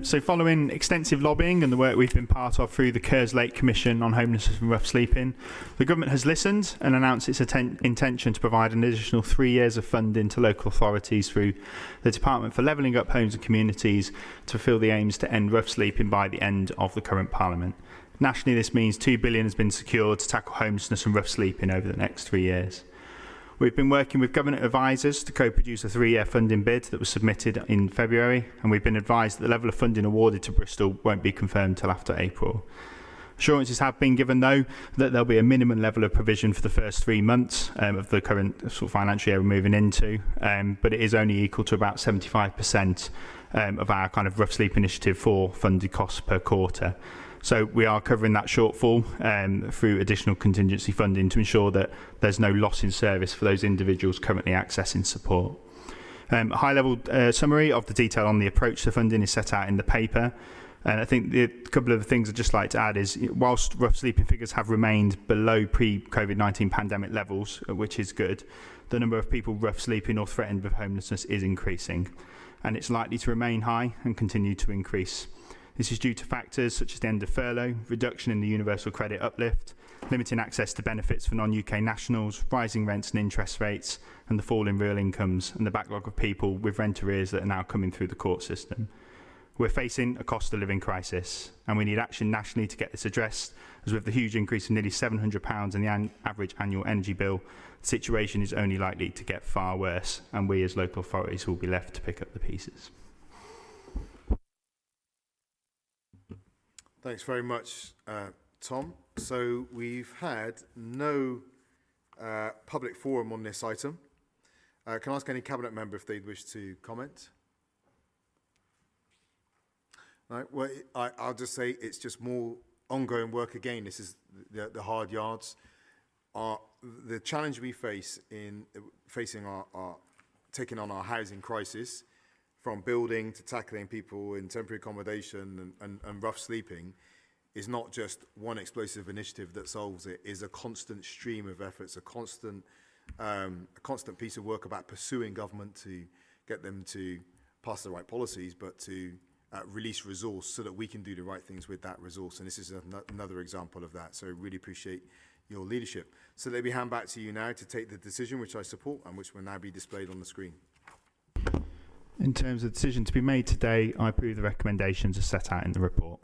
So following extensive lobbying and the work we've been part of through the Kerslake Commission on Homelessness and Rough Sleeping, the government has listened and announced its intention to provide an additional 3 years of funding to local authorities through the Department for Levelling Up Homes and Communities to fulfil the aims to end rough sleeping by the end of the current Parliament. Nationally, this means £2 billion has been secured to tackle homelessness and rough sleeping over the next 3 years. We've been working with government advisors to co-produce a 3-year funding bid that was submitted in February, and we've been advised that the level of funding awarded to Bristol won't be confirmed till after April. Assurances have been given, though, that there'll be a minimum level of provision for the first 3 months of the current sort of financial year we're moving into, but it is only equal to about 75% of our kind of rough sleep initiative for funded costs per quarter. So we are covering that shortfall through additional contingency funding to ensure that there's no loss in service for those individuals currently accessing support. A high-level summary of the detail on the approach to funding is set out in the paper. And I think a couple of the things I'd just like to add is, whilst rough sleeping figures have remained below pre-COVID-19 pandemic levels, which is good, the number of people rough sleeping or threatened with homelessness is increasing. And it's likely to remain high and continue to increase. This is due to factors such as the end of furlough, reduction in the universal credit uplift, limiting access to benefits for non-UK nationals, rising rents and interest rates, and the fall in real incomes, and the backlog of people with rent arrears that are now coming through the court system. We're facing a cost of living crisis, and we need action nationally to get this addressed, as with the huge increase of nearly £700 in the average annual energy bill, the situation is only likely to get far worse, and we as local authorities will be left to pick up the pieces. Thanks very much, Tom. So we've had no public forum on this item. Can I ask any Cabinet member if they'd wish to comment? Right, well, I'll just say it's just more ongoing work again. This is the hard yards. The challenge we face in facing our taking on our housing crisis, from building to tackling people in temporary accommodation and rough sleeping, is not just one explosive initiative that solves it. Is a constant stream of efforts, a constant piece of work about pursuing government to get them to pass the right policies, but to release resource so that we can do the right things with that resource. And this is another example of that. So really appreciate your leadership. So let me hand back to you now to take the decision, which I support and which will now be displayed on the screen. In terms of the decision to be made today, I approve the recommendations as set out in the report.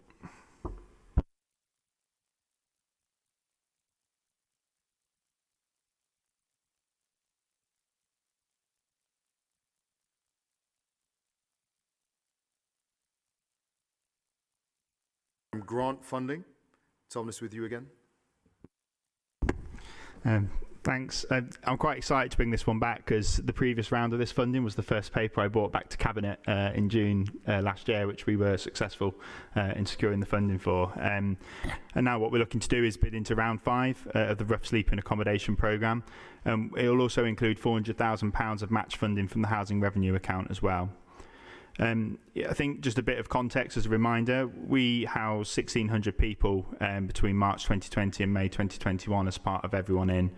Grant funding. Tom, this with you again. Thanks. I'm quite excited to bring this one back because the previous round of this funding was the first paper I brought back to Cabinet in June last year, which we were successful in securing the funding for. And now what we're looking to do is bid into round 5 of the Rough Sleep and Accommodation programme. It will also include £400,000 of match funding from the Housing Revenue account as well. I think just a bit of context as a reminder, we housed 1,600 people between March 2020 and May 2021 as part of Everyone In,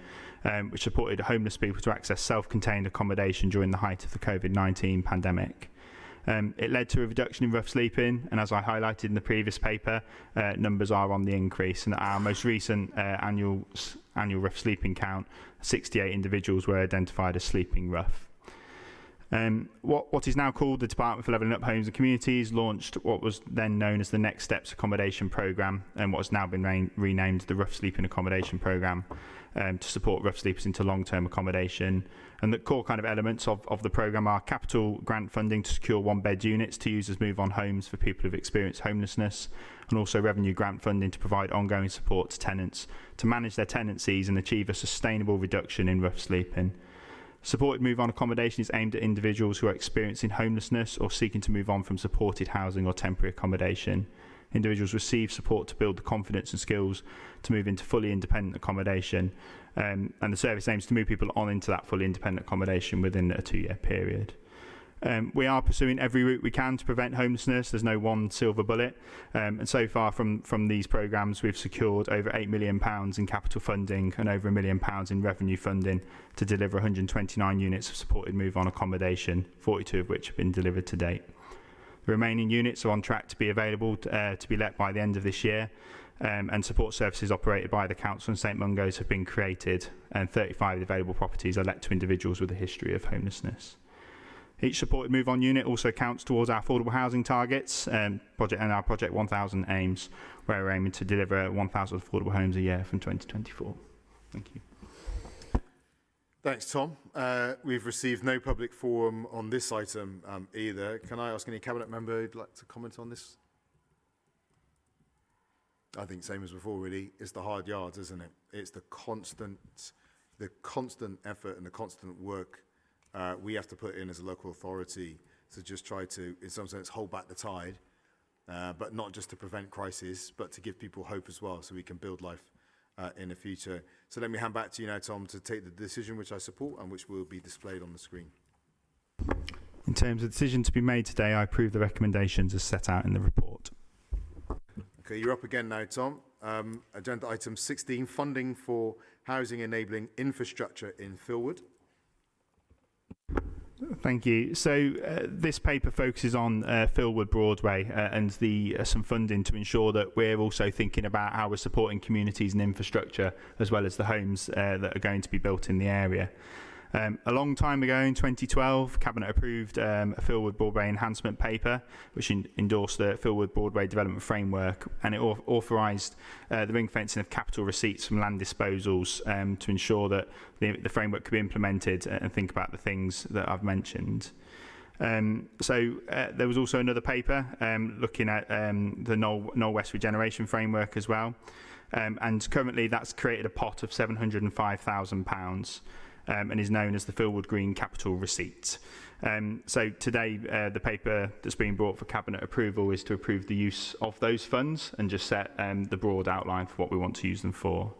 which supported homeless people to access self-contained accommodation during the height of the COVID-19 pandemic. It led to a reduction in rough sleeping, and as I highlighted in the previous paper, numbers are on the increase, and at our most recent annual rough sleeping count, 68 individuals were identified as sleeping rough. What is now called the Department for Levelling Up Homes and Communities launched what was then known as the Next Steps Accommodation Programme, and what has now been renamed the Rough Sleeping Accommodation Programme, to support rough sleepers into long-term accommodation. And the core kind of elements of the programme are capital grant funding to secure one-bed units to use as move-on homes for people who've experienced homelessness, and also revenue grant funding to provide ongoing support to tenants to manage their tenancies and achieve a sustainable reduction in rough sleeping. Supported move-on accommodation is aimed at individuals who are experiencing homelessness or seeking to move on from supported housing or temporary accommodation. Individuals receive support to build the confidence and skills to move into fully independent accommodation, and the service aims to move people on into that fully independent accommodation within a 2-year period. We are pursuing every route we can to prevent homelessness. There's no one silver bullet. And so far from these programmes, we've secured over £8 million in capital funding and over £1 million in revenue funding to deliver 129 units of supported move-on accommodation, 42 of which have been delivered to date. The remaining units are on track to be available to be let by the end of this year, and support services operated by the council and St Mungo's have been created, and 35 of the available properties are let to individuals with a history of homelessness. Each supported move-on unit also counts towards our affordable housing targets and our Project 1000 aims, where we're aiming to deliver 1,000 affordable homes a year from 2024. Thank you. Thanks, Tom. We've received no public forum on this item either. Can I ask any Cabinet member who'd like to comment on this? I think same as before, really. It's the hard yards, isn't it? It's the constant effort and the constant work we have to put in as a local authority to just try to, in some sense, hold back the tide, but not just to prevent crisis, but to give people hope as well, so we can build life in the future. So let me hand back to you now, Tom, to take the decision which I support and which will be displayed on the screen. In terms of the decision to be made today, I approve the recommendations as set out in the report. Okay, you're up again now, Tom. Agenda item 16, funding for housing enabling infrastructure in Filwood. Thank you. So this paper focuses on Filwood Broadway and some funding to ensure that we're also thinking about how we're supporting communities and infrastructure as well as the homes that are going to be built in the area. A long time ago in 2012, Cabinet approved a Filwood Broadway enhancement paper which endorsed the Filwood Broadway development framework, and it authorised the ring fencing of capital receipts from land disposals to ensure that the framework could be implemented and think about the things that I've mentioned. So there was also another paper looking at the Knoll West regeneration framework as well, and currently that's created a pot of £705,000 and is known as the Filwood Green Capital Receipt. So today the paper that's being brought for Cabinet approval is to approve the use of those funds and just set the broad outline for what we want to use them for.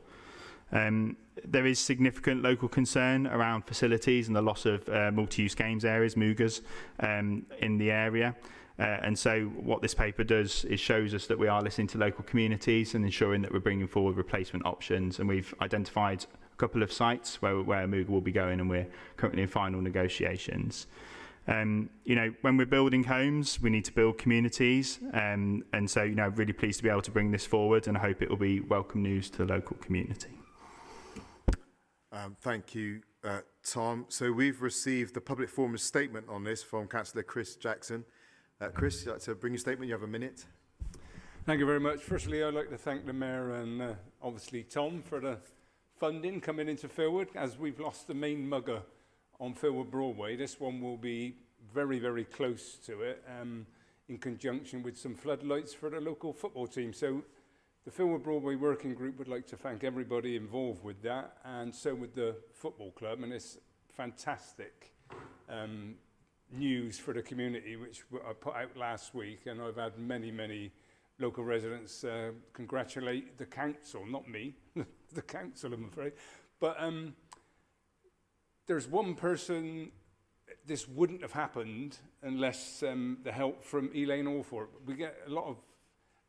There is significant local concern around facilities and the loss of multi-use games areas, MUGAs, in the area. And so what this paper does is shows us that we are listening to local communities and ensuring that we're bringing forward replacement options. And we've identified a couple of sites where MUGA will be going, and we're currently in final negotiations. You know, when we're building homes, we need to build communities. And so, you know, I'm really pleased to be able to bring this forward, and I hope it will be welcome news to the local community. Thank you, Tom. So we've received the public forum statement on this from Councillor Chris Jackson. Chris, you'd like to bring your statement? You have a minute. Thank you very much. Firstly, I'd like to thank the Mayor and obviously Tom for the funding coming into Filwood. As we've lost the main mugger on Filwood Broadway, this one will be very, very close to it in conjunction with some floodlights for the local football team. So the Filwood Broadway Working Group would like to thank everybody involved with that, and so with the football club, and it's fantastic news for the community, which I put out last week, and I've had many local residents congratulate the council, not me, the council, I'm afraid. But there's one person, this wouldn't have happened unless the help from Elaine Althorpe. We get a lot of,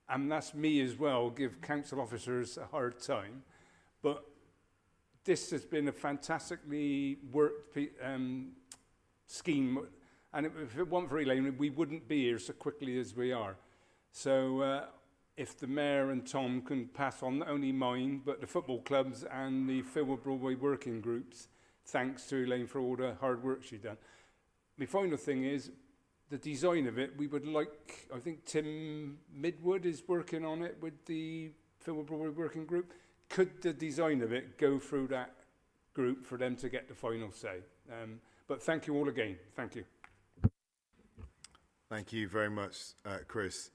and that's me as well, give council officers a hard time. But this has been a fantastically worked scheme. And if it weren't for Elaine, we wouldn't be here so quickly as we are. So if the Mayor and Tom can pass on not only mine, but the football clubs and the Filwood Broadway working groups, thanks to Elaine for all the hard work she's done. The final thing is, the design of it, we would like, I think Tim Midwood is working on it with the Filwood Broadway working group. Could the design of it go through that group for them to get the final say? But thank you all again. Thank you. Thank you very much, Chris.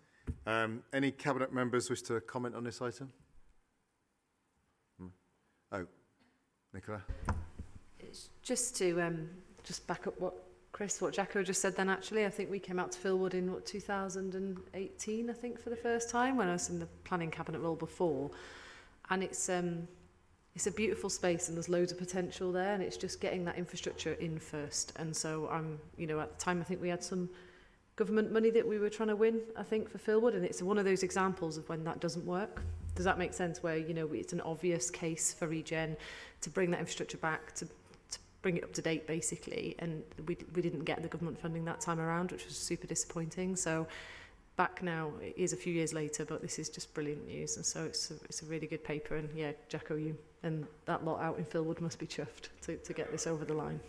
Any Cabinet members wish to comment on this item? Oh, Nicola. It's Just to just back up what Jacko just said then, actually, I think we came out to Filwood in 2018, I think, for the first time, when I was in the planning cabinet role before. And it's a beautiful space and there's loads of potential there, and it's just getting that infrastructure in first. And so you know, at the time I think we had some government money that we were trying to win, I think, for Filwood, and it's one of those examples of when that doesn't work. Does that make sense? Where, you know, it's an obvious case for regen to bring that infrastructure back, to bring it up to date, basically, and we didn't get the government funding that time around, which was super disappointing. So back now, it is a few years later, but this is just brilliant news, and so it's a really good paper. And yeah, Jacko, you and that lot out in Filwood must be chuffed to get this over the line.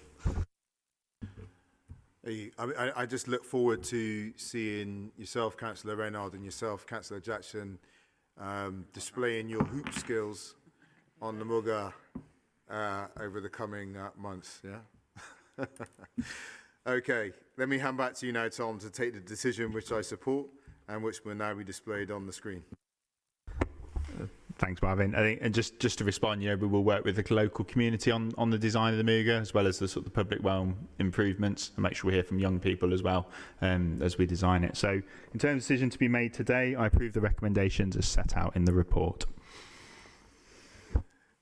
I just look forward to seeing yourself, Councillor Reynard, and yourself, Councillor Jackson, displaying your hoop skills on the Mugga over the coming months. Yeah. Okay, let me hand back to you now, Tom, to take the decision which I support and which will now be displayed on the screen. Thanks, Marvin. I think, and just to respond, you know, we will work with the local community on the design of the Muga, as well as the sort of public realm improvements, and make sure we hear from young people as well as we design it. So, in terms of decision to be made today, I approve the recommendations as set out in the report.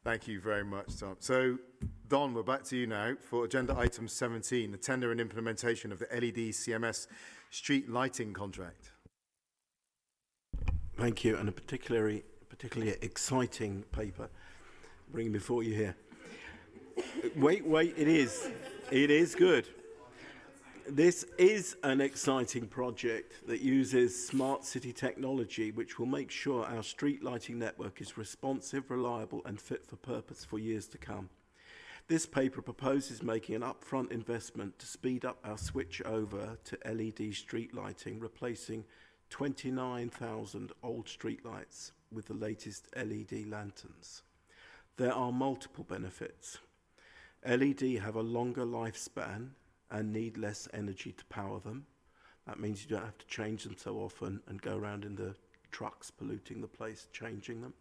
Thank you very much, Tom. So, Don, we're back to you now for agenda item 17, the tender and implementation of the LED CMS street lighting contract. Thank you, and a particularly exciting paper bringing before you here. Wait, it is good. This is an exciting project that uses smart city technology, which will make sure our street lighting network is responsive, reliable and fit for purpose for years to come. This paper proposes making an upfront investment to speed up our switch over to LED street lighting, replacing 29,000 old street lights with the latest LED lanterns. There are multiple benefits. LED have a longer lifespan and need less energy to power them. That means you don't have to change them so often and go around in the trucks polluting the place, changing them.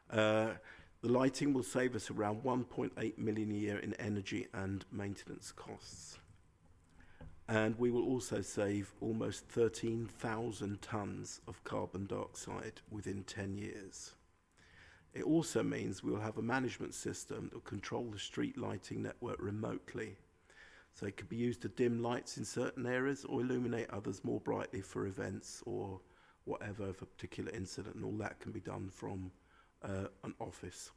The lighting will save us around 1.8 million a year in energy and maintenance costs. And we will also save almost 13,000 tonnes of carbon dioxide within 10 years. It also means we will have a management system that will control the street lighting network remotely. So it could be used to dim lights in certain areas or illuminate others more brightly for events or whatever of a particular incident, and all that can be done from an office.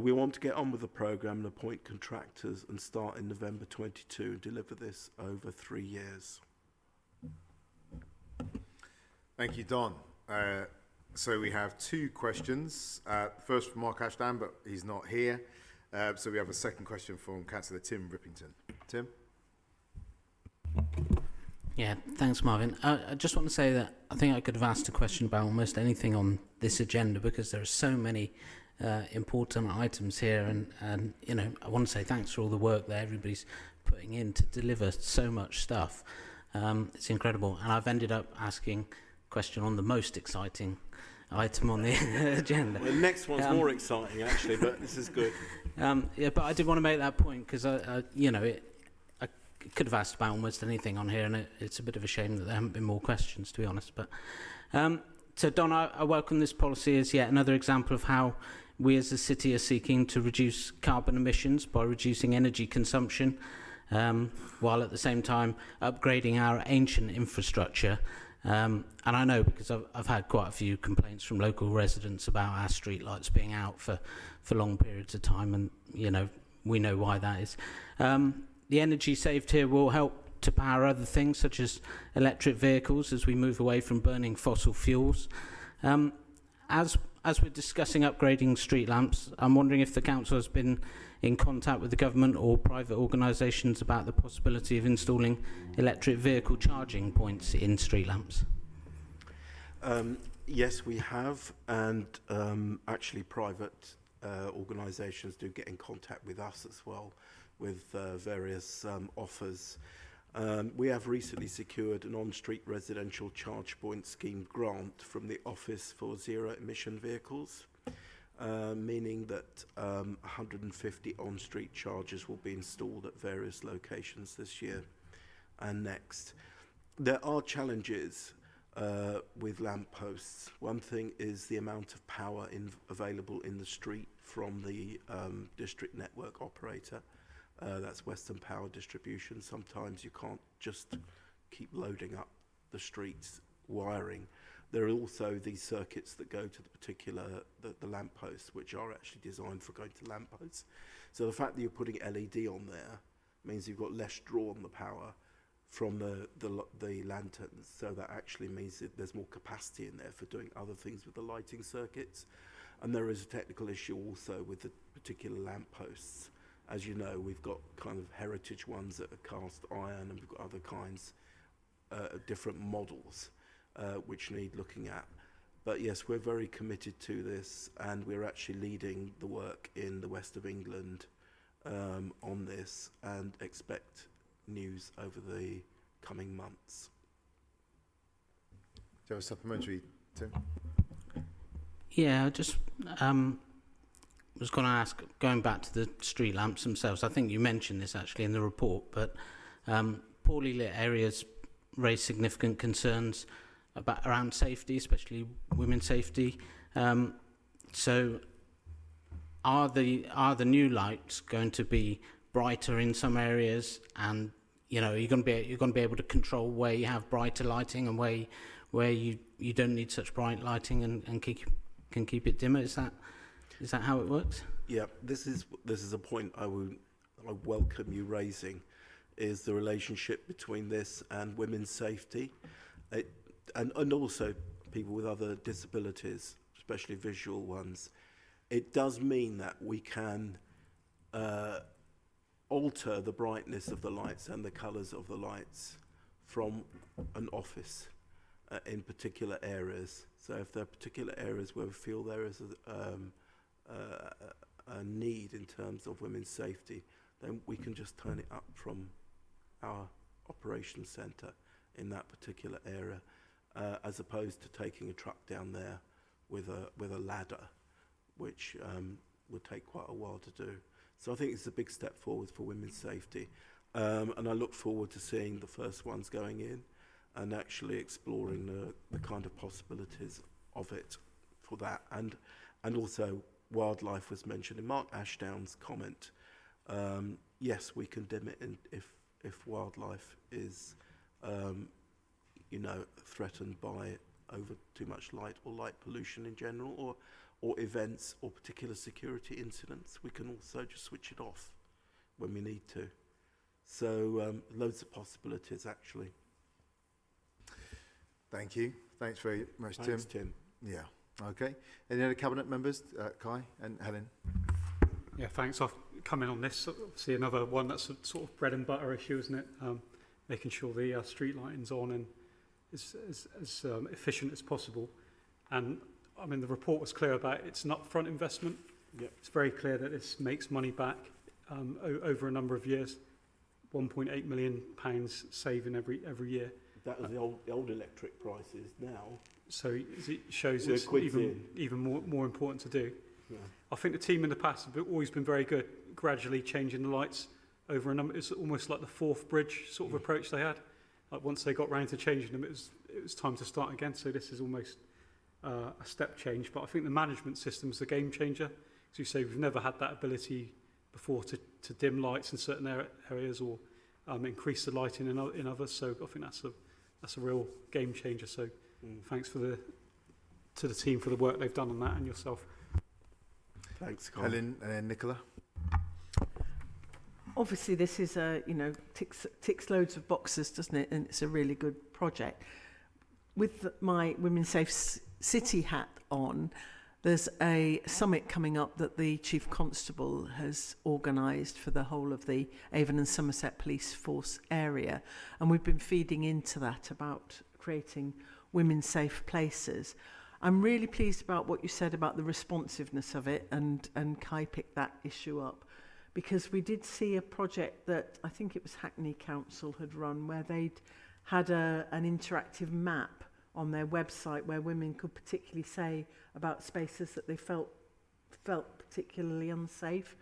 We want to get on with the programme and appoint contractors and start in November 22 and deliver this over 3 years. Thank you, Don. So we have two questions. First from Mark Ashdown, but he's not here. So we have a second question from Councillor Tim Rippington. Tim? Yeah, thanks, Marvin. I just want to say that I think I could have asked a question about almost anything on this agenda, because there are so many important items here, and you know, I want to say thanks for all the work that everybody's putting in to deliver so much stuff. It's incredible, and I've ended up asking a question on the most exciting item on the agenda. Well, the next one's more exciting, actually, but this is good. Yeah, but I did want to make that point because you know, I could have asked about almost anything on here, and it's a bit of a shame that there haven't been more questions, to be honest. But so, Don, I welcome this policy as yet another example of how we as a city are seeking to reduce carbon emissions by reducing energy consumption, while at the same time upgrading our ancient infrastructure. And I know, because I've had quite a few complaints from local residents about our streetlights being out for long periods of time, and you know, we know why that is. The energy saved here will help to power other things, such as electric vehicles, as we move away from burning fossil fuels. As we're discussing upgrading street lamps, I'm wondering if the council has been in contact with the government or private organisations about the possibility of installing electric vehicle charging points in street lamps. Yes, we have, and actually private organisations do get in contact with us as well with various offers. We have recently secured an on-street residential charge point scheme grant from the Office for Zero Emission Vehicles. meaning that 150 on-street chargers will be installed at various locations this year and next. There are challenges with lampposts. One thing is the amount of power available in the street from the district network operator. That's Western Power Distribution. Sometimes you can't just keep loading up the streets wiring. There are also these circuits that go to the particular the lampposts, which are actually designed for going to lampposts. So the fact that you're putting LED on there means you've got less draw on the power from the lanterns. So that actually means that there's more capacity in there for doing other things with the lighting circuits. And there is a technical issue also with the particular lampposts. As you know, we've got kind of heritage ones that are cast iron, and we've got other kinds, different models, which need looking at. But yes, we're very committed to this, and we're actually leading the work in the west of England on this, and expect news over the coming months. Do you have a supplementary, Tim? Yeah, I just was going to ask, going back to the street lamps themselves, I think you mentioned this actually in the report, but poorly lit areas raise significant concerns around safety, especially women's safety. So are the new lights going to be brighter in some areas, and you're going to be able to control where you have brighter lighting and where you don't need such bright lighting and can keep it dimmer? Is that how it works? Yeah, this is a point I welcome you raising, is the relationship between this and women's safety, and also people with other disabilities, especially visual ones. It does mean that we can alter the brightness of the lights and the colours of the lights from an office in particular areas. So if there are particular areas where we feel there is a need in terms of women's safety, then we can just turn it up from our operations centre in that particular area, as opposed to taking a truck down there with a ladder, which would take quite a while to do. So I think it's a big step forward for women's safety, and I look forward to seeing the first ones going in and actually exploring the kind of possibilities of it for that. And also wildlife was mentioned in Mark Ashdown's comment. Yes, we can dim it if wildlife is threatened by over too much light or light pollution in general, or events or particular security incidents. We can also just switch it off when we need to. So loads of possibilities, actually. Thank you. Thanks very much, Tim. Thanks, Tim. Yeah. Okay. Any other cabinet members? Kai and Helen. Yeah, thanks. I've come in on this. Obviously, another one that's a sort of bread and butter issue, isn't it? Making sure the street lighting's on and as efficient as possible. And I mean, the report was clear about it's an upfront investment. Yep. It's very clear that this makes money back over a number of years. £1.8 million saving every year. That was the old electric prices now. So it shows it's even more important to do. Yeah. I think the team in the past have always been very good, gradually changing the lights over a number. It's almost like the Forth Bridge sort of approach they had. Like once they got round to changing them, it was time to start again. So this is almost a step change. But I think the management system is a game changer. As you say, we've never had that ability before to dim lights in certain areas or increase the lighting in others. So I think that's a real game changer. So thanks to the team for the work they've done on that, and yourself. Thanks, Colin. Helen and then Nicola. Obviously, this is ticks loads of boxes, doesn't it? And it's a really good project. With my Women's Safe City hat on, there's a summit coming up that the Chief Constable has organised for the whole of the Avon and Somerset Police Force area. And we've been feeding into that about creating women's safe places. I'm really pleased about what you said about the responsiveness of it, and Kai picked that issue up, because we did see a project that I think it was Hackney Council had run, where they'd had an interactive map on their website where women could particularly say about spaces that they felt felt particularly unsafe.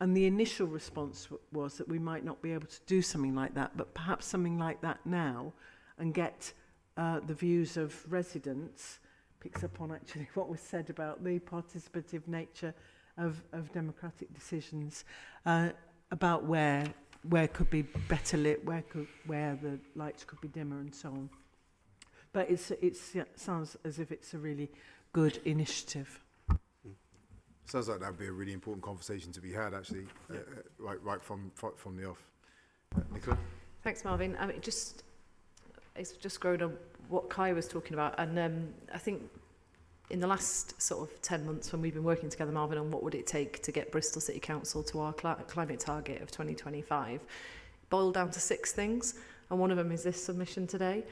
And the initial response was that we might not be able to do something like that, but perhaps something like that now, and get the views of residents, picks up on actually what was said about the participative nature of democratic decisions, about where could be better lit, where the lights could be dimmer and so on. But it sounds as if it's a really good initiative. Sounds like that would be a really important conversation to be had, actually, right from the off. Nicola? Thanks, Marvin. I mean, it's just grown on what Kai was talking about, and I think in the last sort of 10 months when we've been working together, Marvin, on what would it take to get Bristol City Council to our climate target of 2025, boiled down to 6 things, and one of them is this submission today.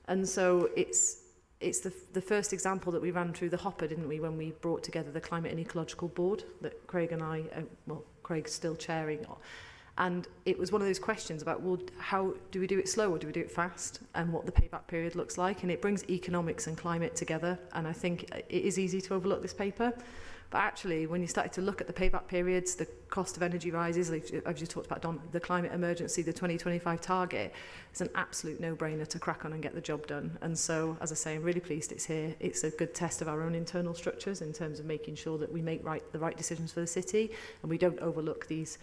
And so it's the first example that we ran through the hopper, didn't we, when we brought together the Climate and Ecological Board that Craig and I, Craig's still chairing. And it was one of those questions about, well, how do we do it slow or do we do it fast, and what the payback period looks like. And it brings economics and climate together. And I think it is easy to overlook this paper. But actually, when you started to look at the payback periods, the cost of energy rises, I've just talked about the climate emergency, the 2025 target, it's an absolute no-brainer to crack on and get the job done. And so, as I say, I'm really pleased it's here. It's a good test of our own internal structures in terms of making sure that we make the right decisions for the city, and we don't overlook these,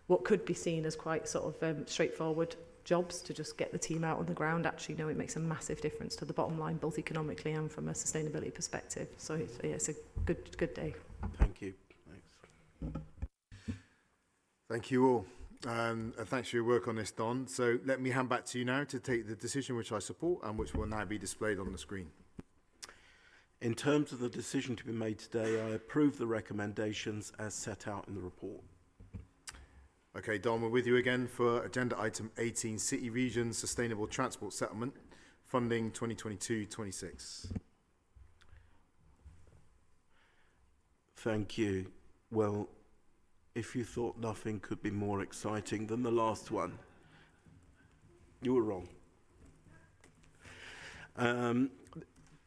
what could be seen as quite sort of straightforward jobs to just get the team out on the ground. Actually, no, it makes a massive difference to the bottom line, both economically and from a sustainability perspective. So it's a good day. Thank you. Thanks. Thank you all. And thanks for your work on this, Don. So let me hand back to you now to take the decision which I support and which will now be displayed on the screen. In terms of the decision to be made today, I approve the recommendations as set out in the report. Okay, Don, we're with you again for agenda item 18, City Region Sustainable Transport Settlement, funding 2022-26. Thank you. Well, if you thought nothing could be more exciting than the last one, you were wrong.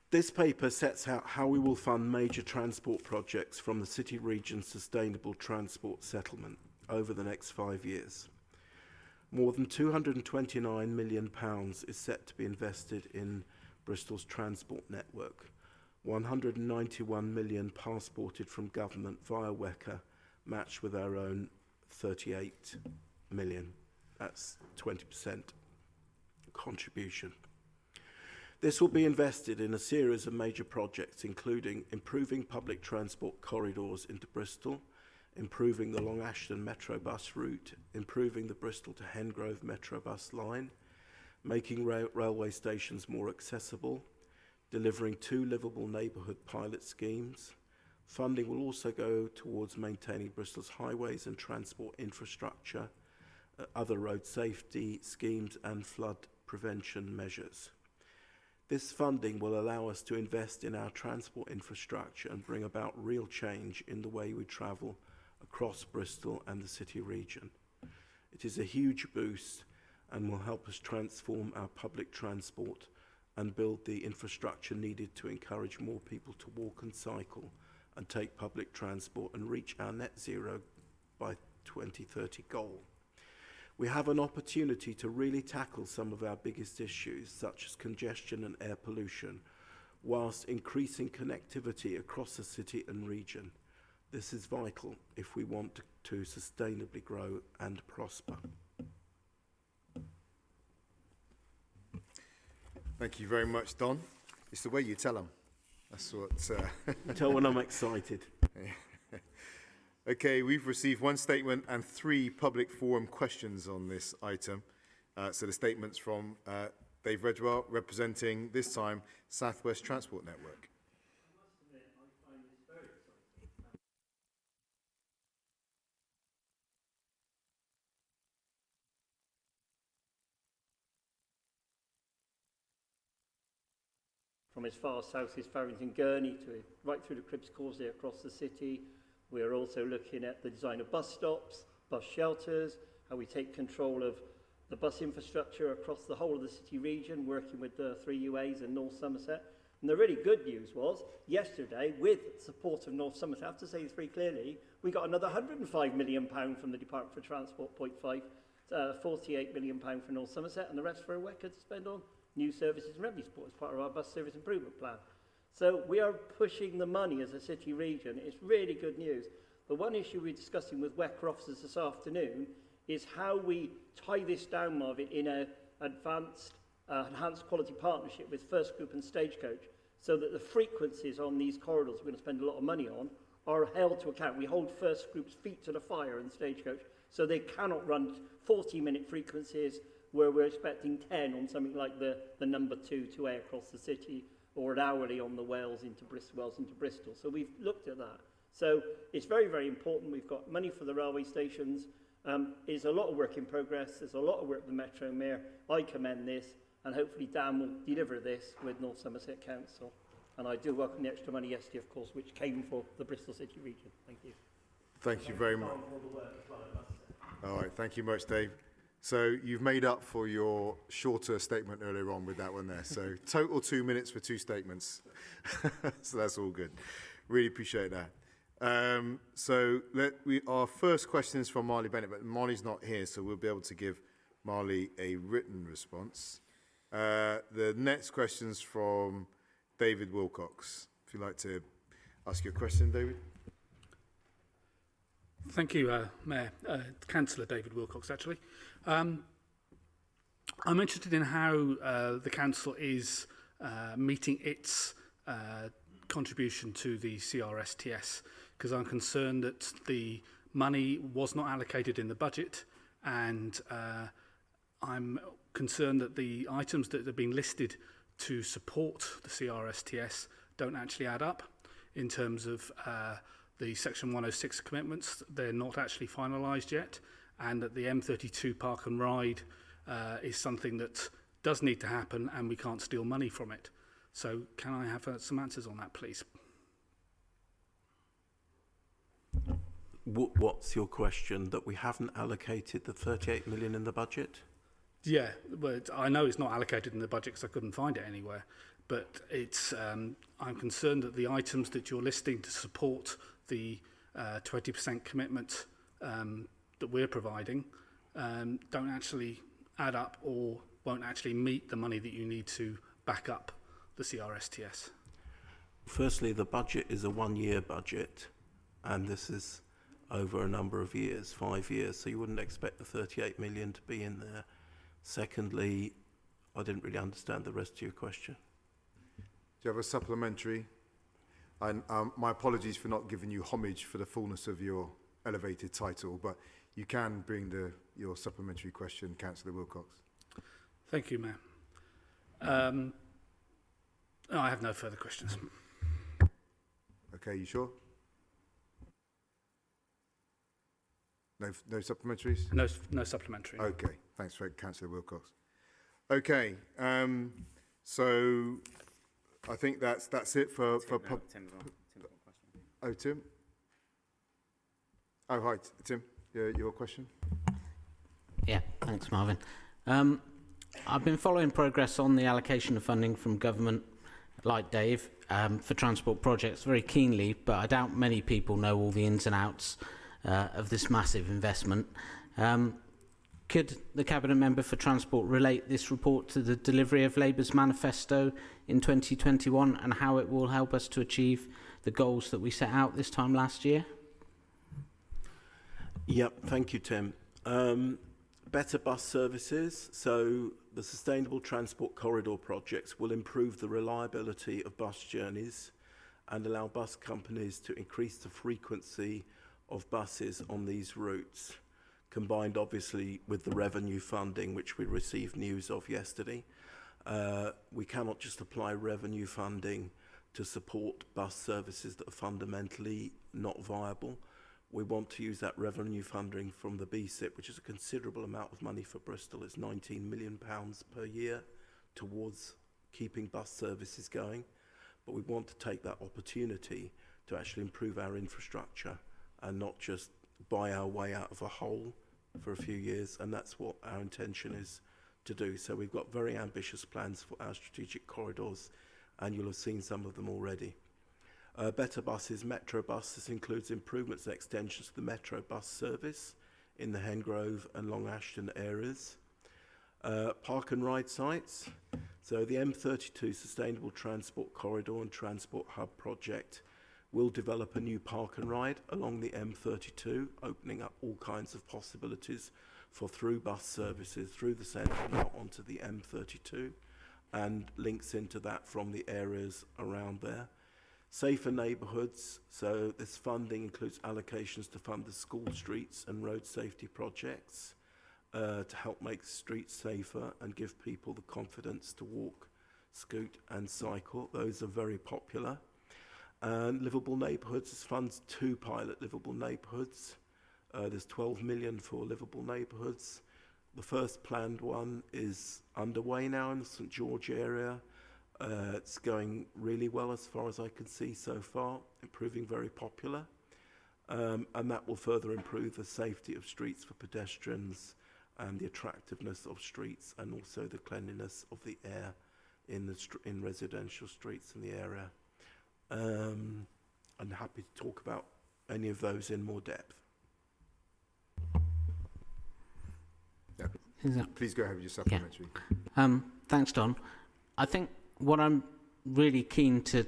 This paper sets out how we will fund major transport projects from the City Region Sustainable Transport Settlement over the next 5 years. More than £229 million is set to be invested in Bristol's transport network. 191 million passported from government via WECA, matched with our own 38 million. That's 20% contribution. This will be invested in a series of major projects, including improving public transport corridors into Bristol, improving the Long Ashton Metro bus route, improving the Bristol to Hengrove Metro bus line, making railway stations more accessible, delivering 2 livable neighbourhood pilot schemes. Funding will also go towards maintaining Bristol's highways and transport infrastructure, other road safety schemes and flood prevention measures. This funding will allow us to invest in our transport infrastructure and bring about real change in the way we travel across Bristol and the city region. It is a huge boost and will help us transform our public transport and build the infrastructure needed to encourage more people to walk and cycle and take public transport and reach our net zero by 2030 goal. We have an opportunity to really tackle some of our biggest issues, such as congestion and air pollution, whilst increasing connectivity across the city and region. This is vital if we want to sustainably grow and prosper. Thank you very much, Don. It's the way you tell them. That's what... Tell when I'm excited. Okay, we've received 1 statement and 3 public forum questions on this item. So the statements from Dave Redwell, representing, this time, South West Transport Network. From as far south as Farrington Gurney to right through the Cribs Causeway across the city. We are also looking at the design of bus stops, bus shelters, how we take control of the bus infrastructure across the whole of the city region, working with the 3 UAs and North Somerset, And the really good news was, yesterday, with support of North Somerset, I have to say this very clearly, we got another £105 million from the Department for Transport, 0.5, £48 million for North Somerset, and the rest for WECA to spend on new services and revenue support as part of our bus service improvement plan. So we are pushing the money as a city region. It's really good news. The one issue we're discussing with WECA officers this afternoon is how we tie this down, Marvin, in an enhanced quality partnership with First Group and Stagecoach, so that the frequencies on these corridors we're going to spend a lot of money on are held to account. We hold First Group's feet to the fire in Stagecoach, so they cannot run 40-minute frequencies where we're expecting 10 on something like the number 2 to A across the city, or an hourly on the Wales into Bristol. So we've looked at that. So it's very, very important. We've got money for the railway stations. There's a lot of work in progress. There's a lot of work with the Metro Mayor. I commend this, and hopefully Dan will deliver this with North Somerset Council. And I do welcome the extra money yesterday, of course, which came for the Bristol City region. Thank you. Thank you very much. All right, thank you much, Dave. So you've made up for your shorter statement earlier on with that one there. So total 2 minutes for 2 statements. So that's all good. Really appreciate that. Our first question is from Marley Bennett, but Marley's not here, so we'll be able to give Marley a written response. The next question's from David Wilcox. If you'd like to ask your question, David. Thank you, Mayor. Councillor David Wilcox, actually. I'm interested in how the council is meeting its contribution to the CRSTS, because I'm concerned that the money was not allocated in the budget, and I'm concerned that the items that have been listed to support the CRSTS don't actually add up in terms of the Section 106 commitments. They're not actually finalised yet, and that the M32 Park and Ride is something that does need to happen, and we can't steal money from it. So can I have some answers on that, please? What's your question? That we haven't allocated the 38 million in the budget? Yeah, but I know it's not allocated in the budget because I couldn't find it anywhere. But it's I'm concerned that the items that you're listing to support the 20% commitment that we're providing don't actually add up, or won't actually meet the money that you need to back up the CRSTS. Firstly, the budget is a one-year budget, and this is over a number of years, 5 years, so you wouldn't expect the 38 million to be in there. Secondly, I didn't really understand the rest of your question. Do you have a supplementary? And my apologies for not giving you homage for the fullness of your elevated title, but you can bring your supplementary question, Councillor Wilcox. Thank you, Mayor. No, I have no further questions. Okay, you sure? No supplementaries? No supplementary. Okay, thanks for Councillor Wilcox. Okay, so I think that's it for Tim's got a question. Oh, Tim? Oh, hi, Tim. Your question? Yeah, thanks, Marvin. I've been following progress on the allocation of funding from government, like Dave, for transport projects very keenly, but I doubt many people know all the ins and outs of this massive investment. Could the Cabinet Member for Transport relate this report to the delivery of Labour's manifesto in 2021 and how it will help us to achieve the goals that we set out this time last year? Yep, thank you, Tim. Better bus services. So the Sustainable Transport Corridor projects will improve the reliability of bus journeys and allow bus companies to increase the frequency of buses on these routes, combined obviously with the revenue funding, which we received news of yesterday. We cannot just apply revenue funding to support bus services that are fundamentally not viable. We want to use that revenue funding from the BSIP, which is a considerable amount of money for Bristol. It's £19 million per year towards keeping bus services going. But we want to take that opportunity to actually improve our infrastructure and not just buy our way out of a hole for a few years. And that's what our intention is to do. So we've got very ambitious plans for our strategic corridors, and you'll have seen some of them already. Better buses, metro bus. This includes improvements and extensions to the metro bus service in the Hengrove and Long Ashton areas. Park and ride sites. So the M32 Sustainable Transport Corridor and Transport Hub project will develop a new park and ride along the M32, opening up all kinds of possibilities for through bus services through the centre and out onto the M32, and links into that from the areas around there. Safer neighbourhoods, so this funding includes allocations to fund the school streets and road safety projects to help make streets safer and give people the confidence to walk, scoot and cycle. Those are very popular. And livable neighbourhoods, this funds 2 pilot livable neighbourhoods. There's 12 million for livable neighbourhoods. The first planned one is underway now in the St George area. It's going really well as far as I can see so far, proving very popular. And that will further improve the safety of streets for pedestrians and the attractiveness of streets, and also the cleanliness of the air in residential streets in the area. I'm happy to talk about any of those in more depth. Yeah. Please go ahead with your supplementary. Yeah. Thanks, Don. I think what I'm really keen to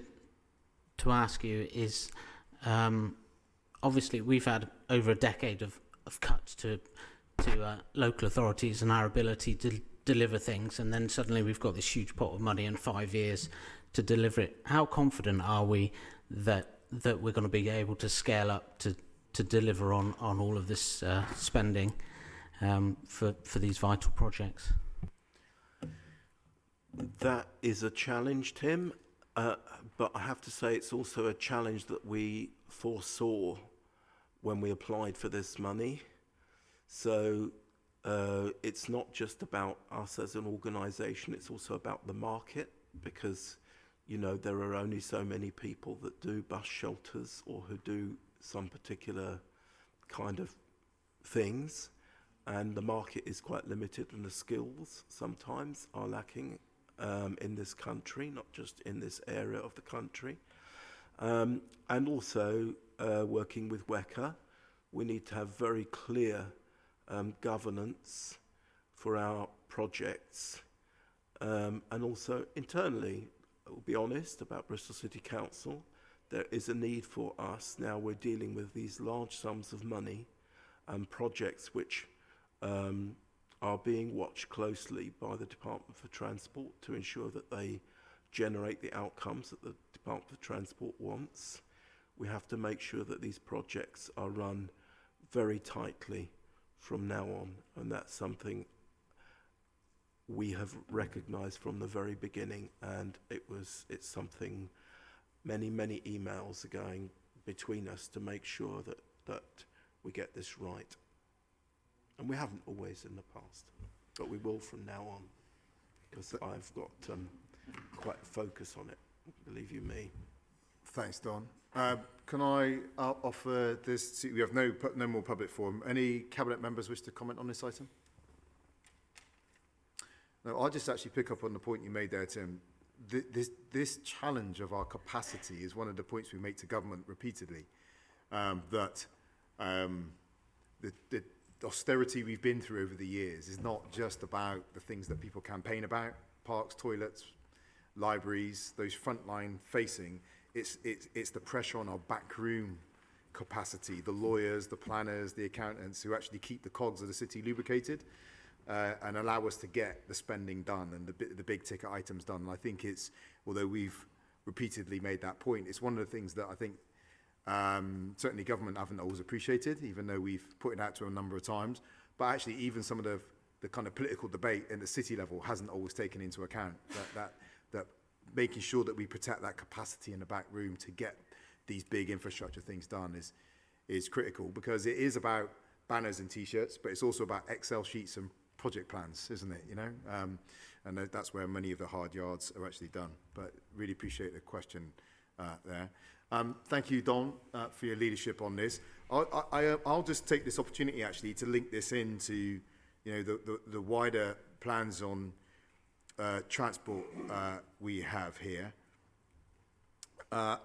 ask you is, obviously we've had over a decade of cuts to local authorities and our ability to deliver things, and then suddenly we've got this huge pot of money in 5 years to deliver it. How confident are we that we're going to be able to scale up to deliver on all of this spending for these vital projects? That is a challenge, Tim, but I have to say it's also a challenge that we foresaw when we applied for this money. So it's not just about us as an organisation, it's also about the market, because you know there are only so many people that do bus shelters or who do some particular kind of things, and the market is quite limited, and the skills sometimes are lacking in this country, not just in this area of the country. And also working with WECA, we need to have very clear governance for our projects, and also internally, I'll be honest about Bristol City Council, there is a need for us. Now we're dealing with these large sums of money and projects which are being watched closely by the Department for Transport to ensure that they generate the outcomes that the Department for Transport wants. We have to make sure that these projects are run very tightly from now on, and that's something we have recognised from the very beginning, and it's something many emails are going between us to make sure that we get this right. And we haven't always in the past, but we will from now on, because I've got quite a focus on it, believe you me. Thanks, Don. Can I offer this? We have no more public forum. Any Cabinet members wish to comment on this item? No, I'll just actually pick up on the point you made there, Tim. This challenge of our capacity is one of the points we make to government repeatedly, that the austerity we've been through over the years is not just about the things that people campaign about, parks, toilets, libraries, those frontline facing. It's the pressure on our backroom capacity, the lawyers, the planners, the accountants who actually keep the cogs of the city lubricated and allow us to get the spending done and the big ticket items done. And I think it's, although we've repeatedly made that point, it's one of the things that I think certainly government haven't always appreciated, even though we've put it out to a number of times. But actually even some of the kind of political debate at the city level hasn't always taken into account that making sure that we protect that capacity in the back room to get these big infrastructure things done is critical, because it is about banners and t-shirts, but it's also about Excel sheets and project plans, isn't it? You know, and that's where many of the hard yards are actually done. But really appreciate the question there. Thank you, Don, for your leadership on this. I'll just take this opportunity actually to link this into, you know, the wider plans on transport we have here.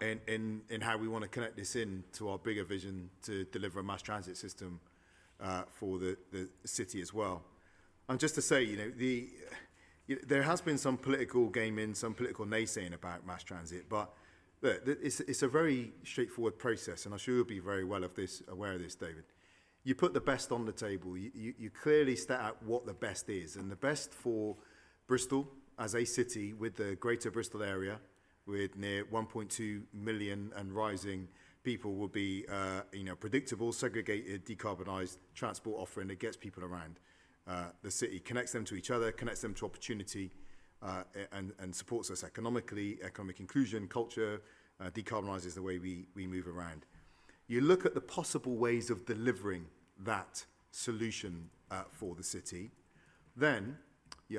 in how we want to connect this in to our bigger vision to deliver a mass transit system for the city as well. And just to say, there has been some political gaming, some political naysaying about mass transit, but look, it's a very straightforward process, and I'm sure you'll be very well aware of this, David. You put the best on the table. You clearly set out what the best is, and the best for Bristol as a city with the greater Bristol area, with near 1.2 million and rising people, will be predictable, segregated, decarbonised transport offering that gets people around the city, connects them to each other, connects them to opportunity, and supports us economically, economic inclusion, culture, decarbonises the way we move around. You look at the possible ways of delivering that solution for the city, then,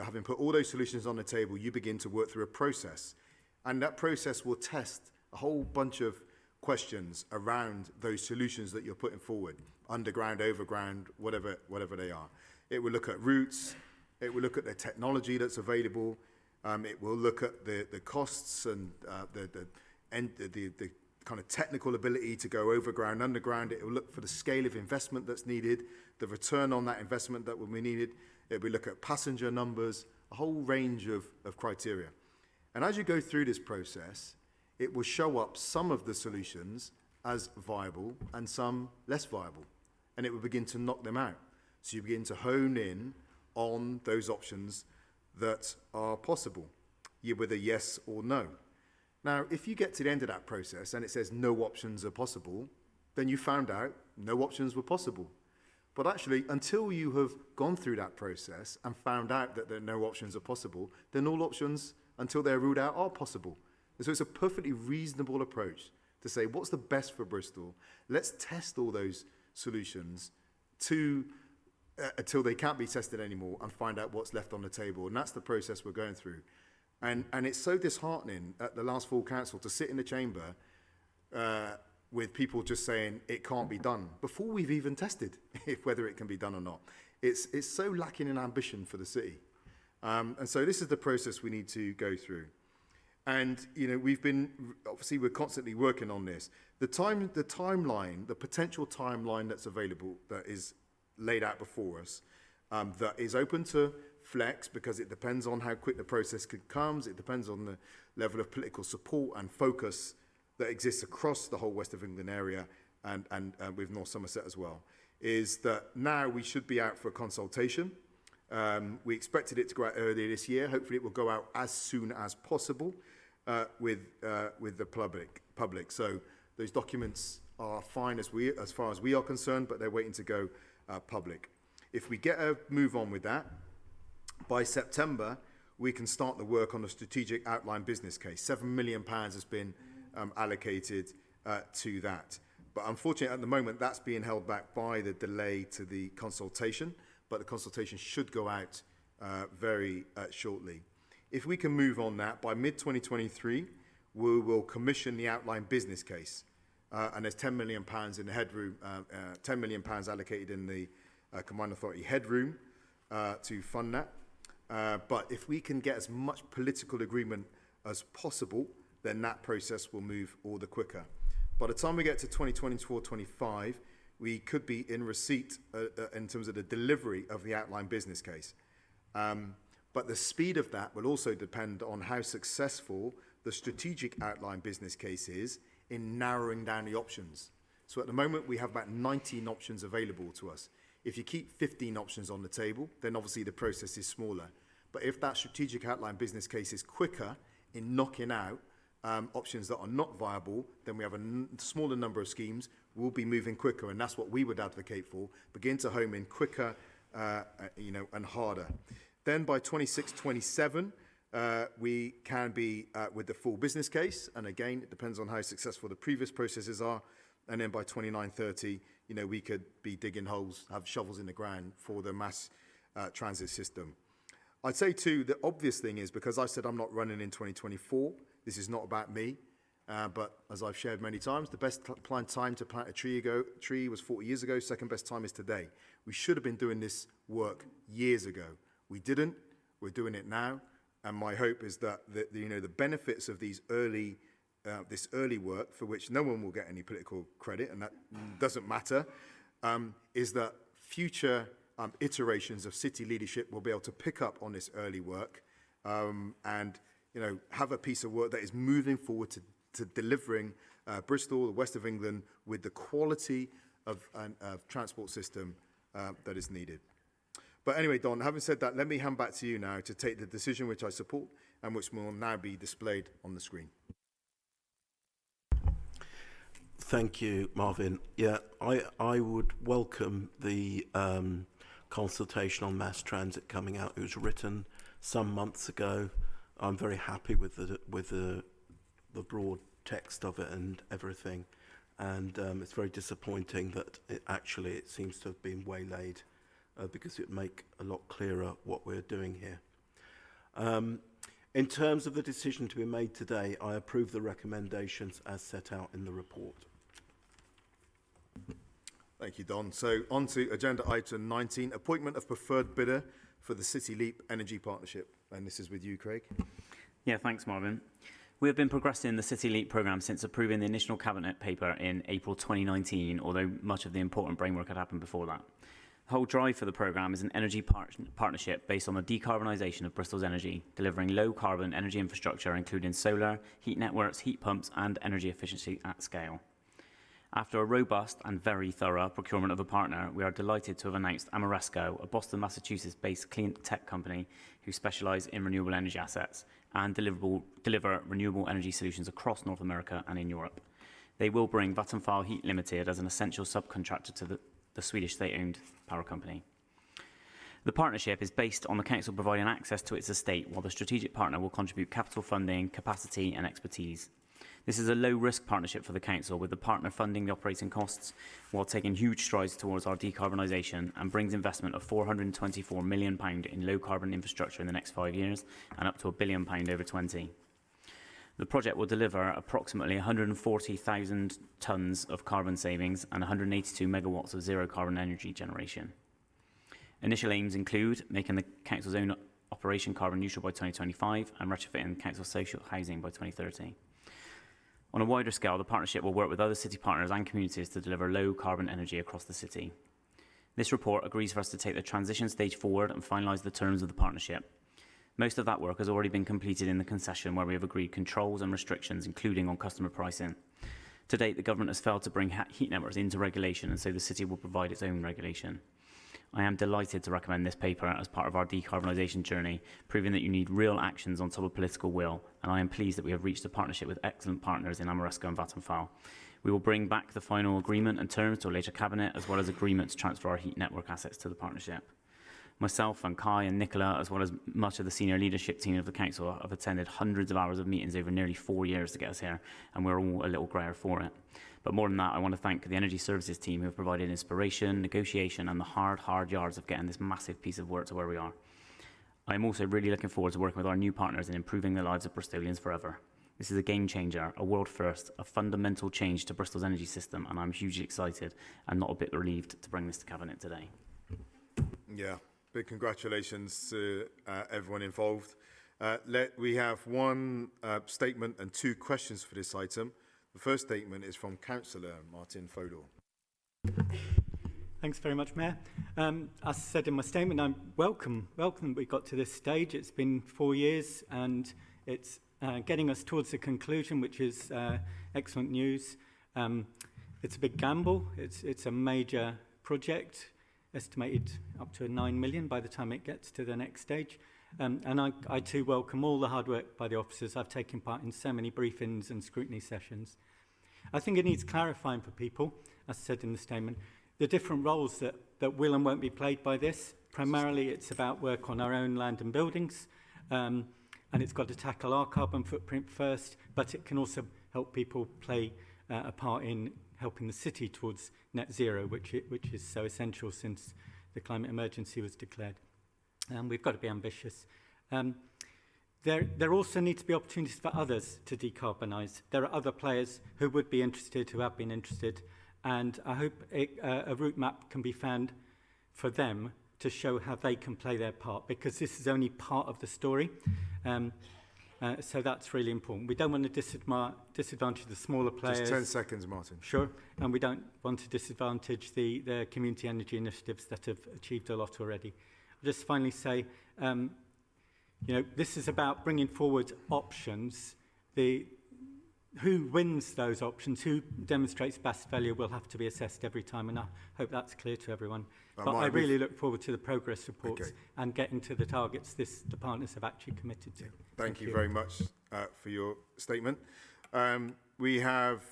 having put all those solutions on the table, you begin to work through a process. And that process will test a whole bunch of questions around those solutions that you're putting forward, underground, overground, whatever they are. It will look at routes, it will look at the technology that's available, it will look at the costs and the kind of technical ability to go overground, underground. It will look for the scale of investment that's needed, the return on that investment that will be needed. It will look at passenger numbers, a whole range of criteria. And as you go through this process, it will show up some of the solutions as viable and some less viable. And it will begin to knock them out. So you begin to hone in on those options that are possible, with a yes or no. Now, if you get to the end of that process and it says no options are possible, then you found out no options were possible. But actually, until you have gone through that process and found out that there are no options are possible, then all options, until they're ruled out, are possible. And so it's a perfectly reasonable approach to say, what's the best for Bristol? Let's test all those solutions until they can't be tested anymore and find out what's left on the table. And that's the process we're going through. And it's so disheartening at the last full council to sit in the chamber with people just saying it can't be done before we've even tested whether it can be done or not. It's so lacking in ambition for the city. And so this is the process we need to go through. And, we're constantly working on this. The timeline, the potential timeline that's available, that is laid out before us, that is open to flex because it depends on how quick the process comes. It depends on the level of political support and focus that exists across the whole West of England area and with North Somerset as well, is that now we should be out for a consultation. We expected it to go out earlier this year. Hopefully it will go out as soon as possible with the public. So those documents are fine as far as we are concerned, but they're waiting to go public. If we get a move on with that, by September, we can start the work on the strategic outline business case. £7 million has been allocated to that. But unfortunately, at the moment, that's being held back by the delay to the consultation. But the consultation should go out very shortly. If we can move on that, by mid-2023, we will commission the outline business case. And there's £10 million in the headroom, £10 million allocated in the Combined Authority headroom to fund that. But if we can get as much political agreement as possible, then that process will move all the quicker. By the time we get to 2024-25, we could be in receipt in terms of the delivery of the outline business case. But the speed of that will also depend on how successful the strategic outline business case is in narrowing down the options. So at the moment, we have about 19 options available to us. If you keep 15 options on the table, then obviously the process is smaller. But if that strategic outline business case is quicker in knocking out options that are not viable, then we have a smaller number of schemes. We'll be moving quicker, and that's what we would advocate for. Begin to home in quicker, and harder. Then by 26-27, we can be with the full business case, and again, it depends on how successful the previous processes are. And then by 29-30, we could be digging holes, have shovels in the ground for the mass transit system. I'd say too, the obvious thing is, because I said I'm not running in 2024, this is not about me, but as I've shared many times, the best time to plant a tree was 40 years ago, second best time is today. We should have been doing this work years ago. We didn't, we're doing it now, and my hope is that the benefits of these early this early work, for which no one will get any political credit, and that doesn't matter, is that future iterations of city leadership will be able to pick up on this early work and have a piece of work that is moving forward to delivering Bristol, the west of England, with the quality of transport system that is needed. But anyway, Don, having said that, let me hand back to you now to take the decision which I support and which will now be displayed on the screen. Thank you, Marvin. Yeah, I would welcome the consultation on mass transit coming out. It was written some months ago. I'm very happy with the broad text of it and everything, and it's very disappointing that it seems to have been waylaid, because it would make a lot clearer what we're doing here. In terms of the decision to be made today, I approve the recommendations as set out in the report. Thank you, Don. So on to agenda item 19, appointment of preferred bidder for the City Leap Energy Partnership. And this is with you, Craig. Yeah, thanks, Marvin. We have been progressing the City Leap programme since approving the initial Cabinet paper in April 2019, although much of the important brainwork had happened before that. The whole drive for the programme is an energy partnership based on the decarbonisation of Bristol's energy, delivering low-carbon energy infrastructure, including solar, heat networks, heat pumps and energy efficiency at scale. After a robust and very thorough procurement of a partner, we are delighted to have announced Amoresco, a Boston, Massachusetts-based clean tech company who specialise in renewable energy assets and deliver renewable energy solutions across North America and in Europe. They will bring Vattenfall Heat Limited as an essential subcontractor to the Swedish state-owned power company. The partnership is based on the council providing access to its estate, while the strategic partner will contribute capital funding, capacity and expertise. This is a low-risk partnership for the council, with the partner funding the operating costs while taking huge strides towards our decarbonisation, and brings investment of £424 million in low-carbon infrastructure in the next 5 years and up to £1 billion over 20. The project will deliver approximately 140,000 tonnes of carbon savings and 182 megawatts of zero-carbon energy generation. Initial aims include making the council's own operation carbon neutral by 2025 and retrofitting council social housing by 2030. On a wider scale, the partnership will work with other city partners and communities to deliver low-carbon energy across the city. This report agrees for us to take the transition stage forward and finalise the terms of the partnership. Most of that work has already been completed in the concession, where we have agreed controls and restrictions, including on customer pricing. To date, the government has failed to bring heat networks into regulation, and so the city will provide its own regulation. I am delighted to recommend this paper as part of our decarbonisation journey, proving that you need real actions on top of political will, and I am pleased that we have reached a partnership with excellent partners in Amoresco and Vattenfall. We will bring back the final agreement and terms to a later cabinet, as well as agreement to transfer our heat network assets to the partnership. Myself and Kai and Nicola, as well as much of the senior leadership team of the council, have attended hundreds of hours of meetings over nearly 4 years to get us here, and we're all a little grayer for it. But more than that, I want to thank the Energy Services team who have provided inspiration, negotiation and the hard yards of getting this massive piece of work to where we are. I am also really looking forward to working with our new partners in improving the lives of Bristolians forever. This is a game changer, a world first, a fundamental change to Bristol's energy system, and I'm hugely excited and not a bit relieved to bring this to Cabinet today. Yeah, big congratulations to everyone involved. We have one statement and 2 questions for this item. The first statement is from Councillor Martin Fodor. Thanks very much, Mayor. As I said in my statement, I'm welcome we got to this stage. It's been 4 years and it's getting us towards the conclusion, which is excellent news. It's a big gamble. It's a major project, estimated up to 9 million by the time it gets to the next stage. And I too welcome all the hard work by the officers. I've taken part in so many briefings and scrutiny sessions. I think it needs clarifying for people, as I said in the statement, the different roles that will and won't be played by this. Primarily, it's about work on our own land and buildings, and it's got to tackle our carbon footprint first, but it can also help people play a part in helping the city towards net zero, which is so essential since the climate emergency was declared. We've got to be ambitious. There also need to be opportunities for others to decarbonise. There are other players who would be interested, who have been interested, and I hope a route map can be found for them to show how they can play their part, because this is only part of the story. So that's really important. We don't want to disadvantage the smaller players. Just 10 seconds, Martin. Sure. And we don't want to disadvantage the community energy initiatives that have achieved a lot already. I'll just finally say, you know, this is about bringing forward options. Who wins those options, who demonstrates best value will have to be assessed every time, and I hope that's clear to everyone. But I really look forward to the progress reports and getting to the targets the partners have actually committed to. Thank you very much for your statement. We have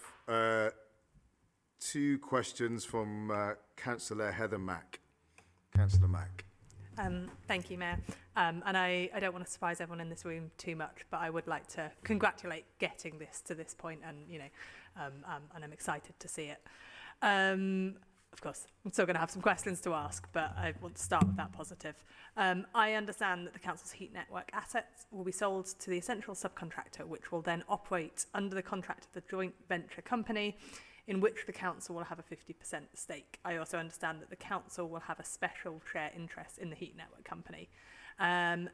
2 questions from Councillor Heather Mack. Councillor Mack. Thank you, Mayor. And I don't want to surprise everyone in this room too much, but I would like to congratulate getting this to this point, and you know, and I'm excited to see it. Of course, I'm still going to have some questions to ask, but I want to start with that positive. I understand that the council's heat network assets will be sold to the essential subcontractor, which will then operate under the contract of the joint venture company, in which the council will have a 50% stake. I also understand that the council will have a special share interest in the heat network company. Can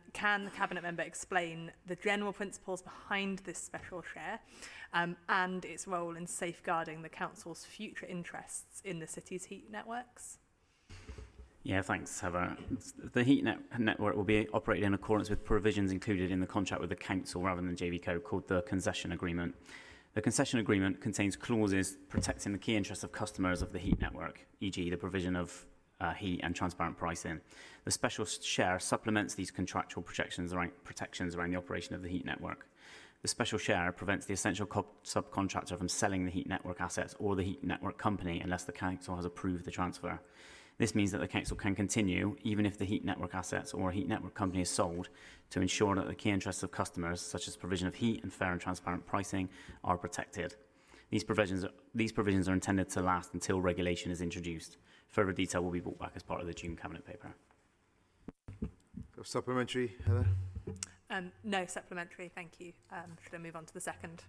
the Cabinet member explain the general principles behind this special share and its role in safeguarding the council's future interests in the city's heat networks? Yeah, thanks, Heather. The heat network will be operated in accordance with provisions included in the contract with the council rather than JVCO, called the concession agreement. The concession agreement contains clauses protecting the key interests of customers of the heat network, e.g. the provision of heat and transparent pricing. The special share supplements these contractual protections around the operation of the heat network. The special share prevents the essential subcontractor from selling the heat network assets or the heat network company unless the council has approved the transfer. This means that the council can continue, even if the heat network assets or a heat network company is sold, to ensure that the key interests of customers, such as provision of heat and fair and transparent pricing, are protected. These provisions are intended to last until regulation is introduced. Further detail will be brought back as part of the June Cabinet paper. Supplementary, Heather? No supplementary, thank you. Should I move on to the second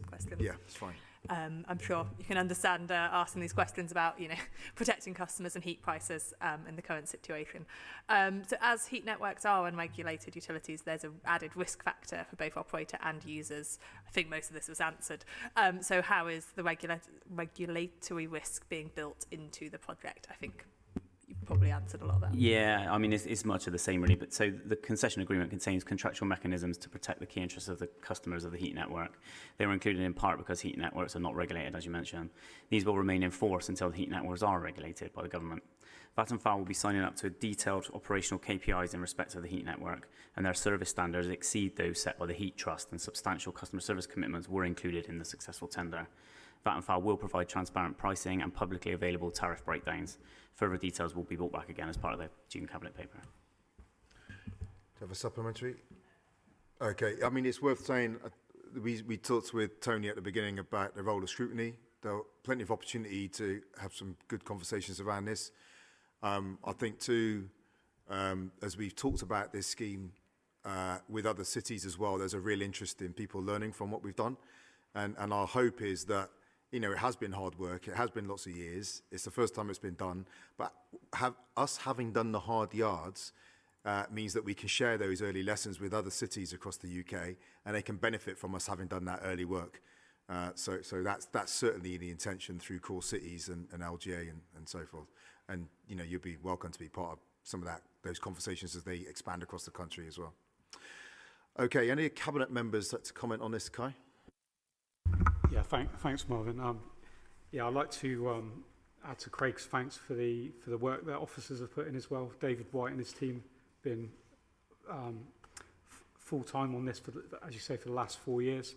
question? Yeah, it's fine. I'm sure you can understand asking these questions about, you know, protecting customers and heat prices in the current situation. So as heat networks are unregulated utilities, there's an added risk factor for both operator and users. I think most of this was answered. So how is the regulatory risk being built into the project? I think you've probably answered a lot of that. Yeah, I mean, it's much of the same, really. But so the concession agreement contains contractual mechanisms to protect the key interests of the customers of the heat network. They were included in part because heat networks are not regulated, as you mentioned. These will remain in force until the heat networks are regulated by the government. Vattenfall will be signing up to detailed operational KPIs in respect of the heat network, and their service standards exceed those set by the Heat Trust, and substantial customer service commitments were included in the successful tender. Vattenfall will provide transparent pricing and publicly available tariff breakdowns. Further details will be brought back again as part of the June Cabinet paper. Do you have a supplementary? Okay, I mean, it's worth saying, we talked with Tony at the beginning about the role of scrutiny. There are plenty of opportunity to have some good conversations around this. I think too, as we've talked about this scheme with other cities as well, there's a real interest in people learning from what we've done. And our hope is that, you know, it has been hard work. It has been lots of years. It's the first time it's been done. But having done the hard yards means that we can share those early lessons with other cities across the UK, and they can benefit from us having done that early work. So that's certainly the intention through core cities and LGA and so forth. And, you know, you'll be welcome to be part of some of those conversations as they expand across the country as well. Okay, any Cabinet members that to comment on this, Kai? Yeah, thanks, Marvin. Yeah, I'd like to add to Craig's thanks for the work that officers have put in as well. David White and his team been full time on this for, as you say, for the last 4 years.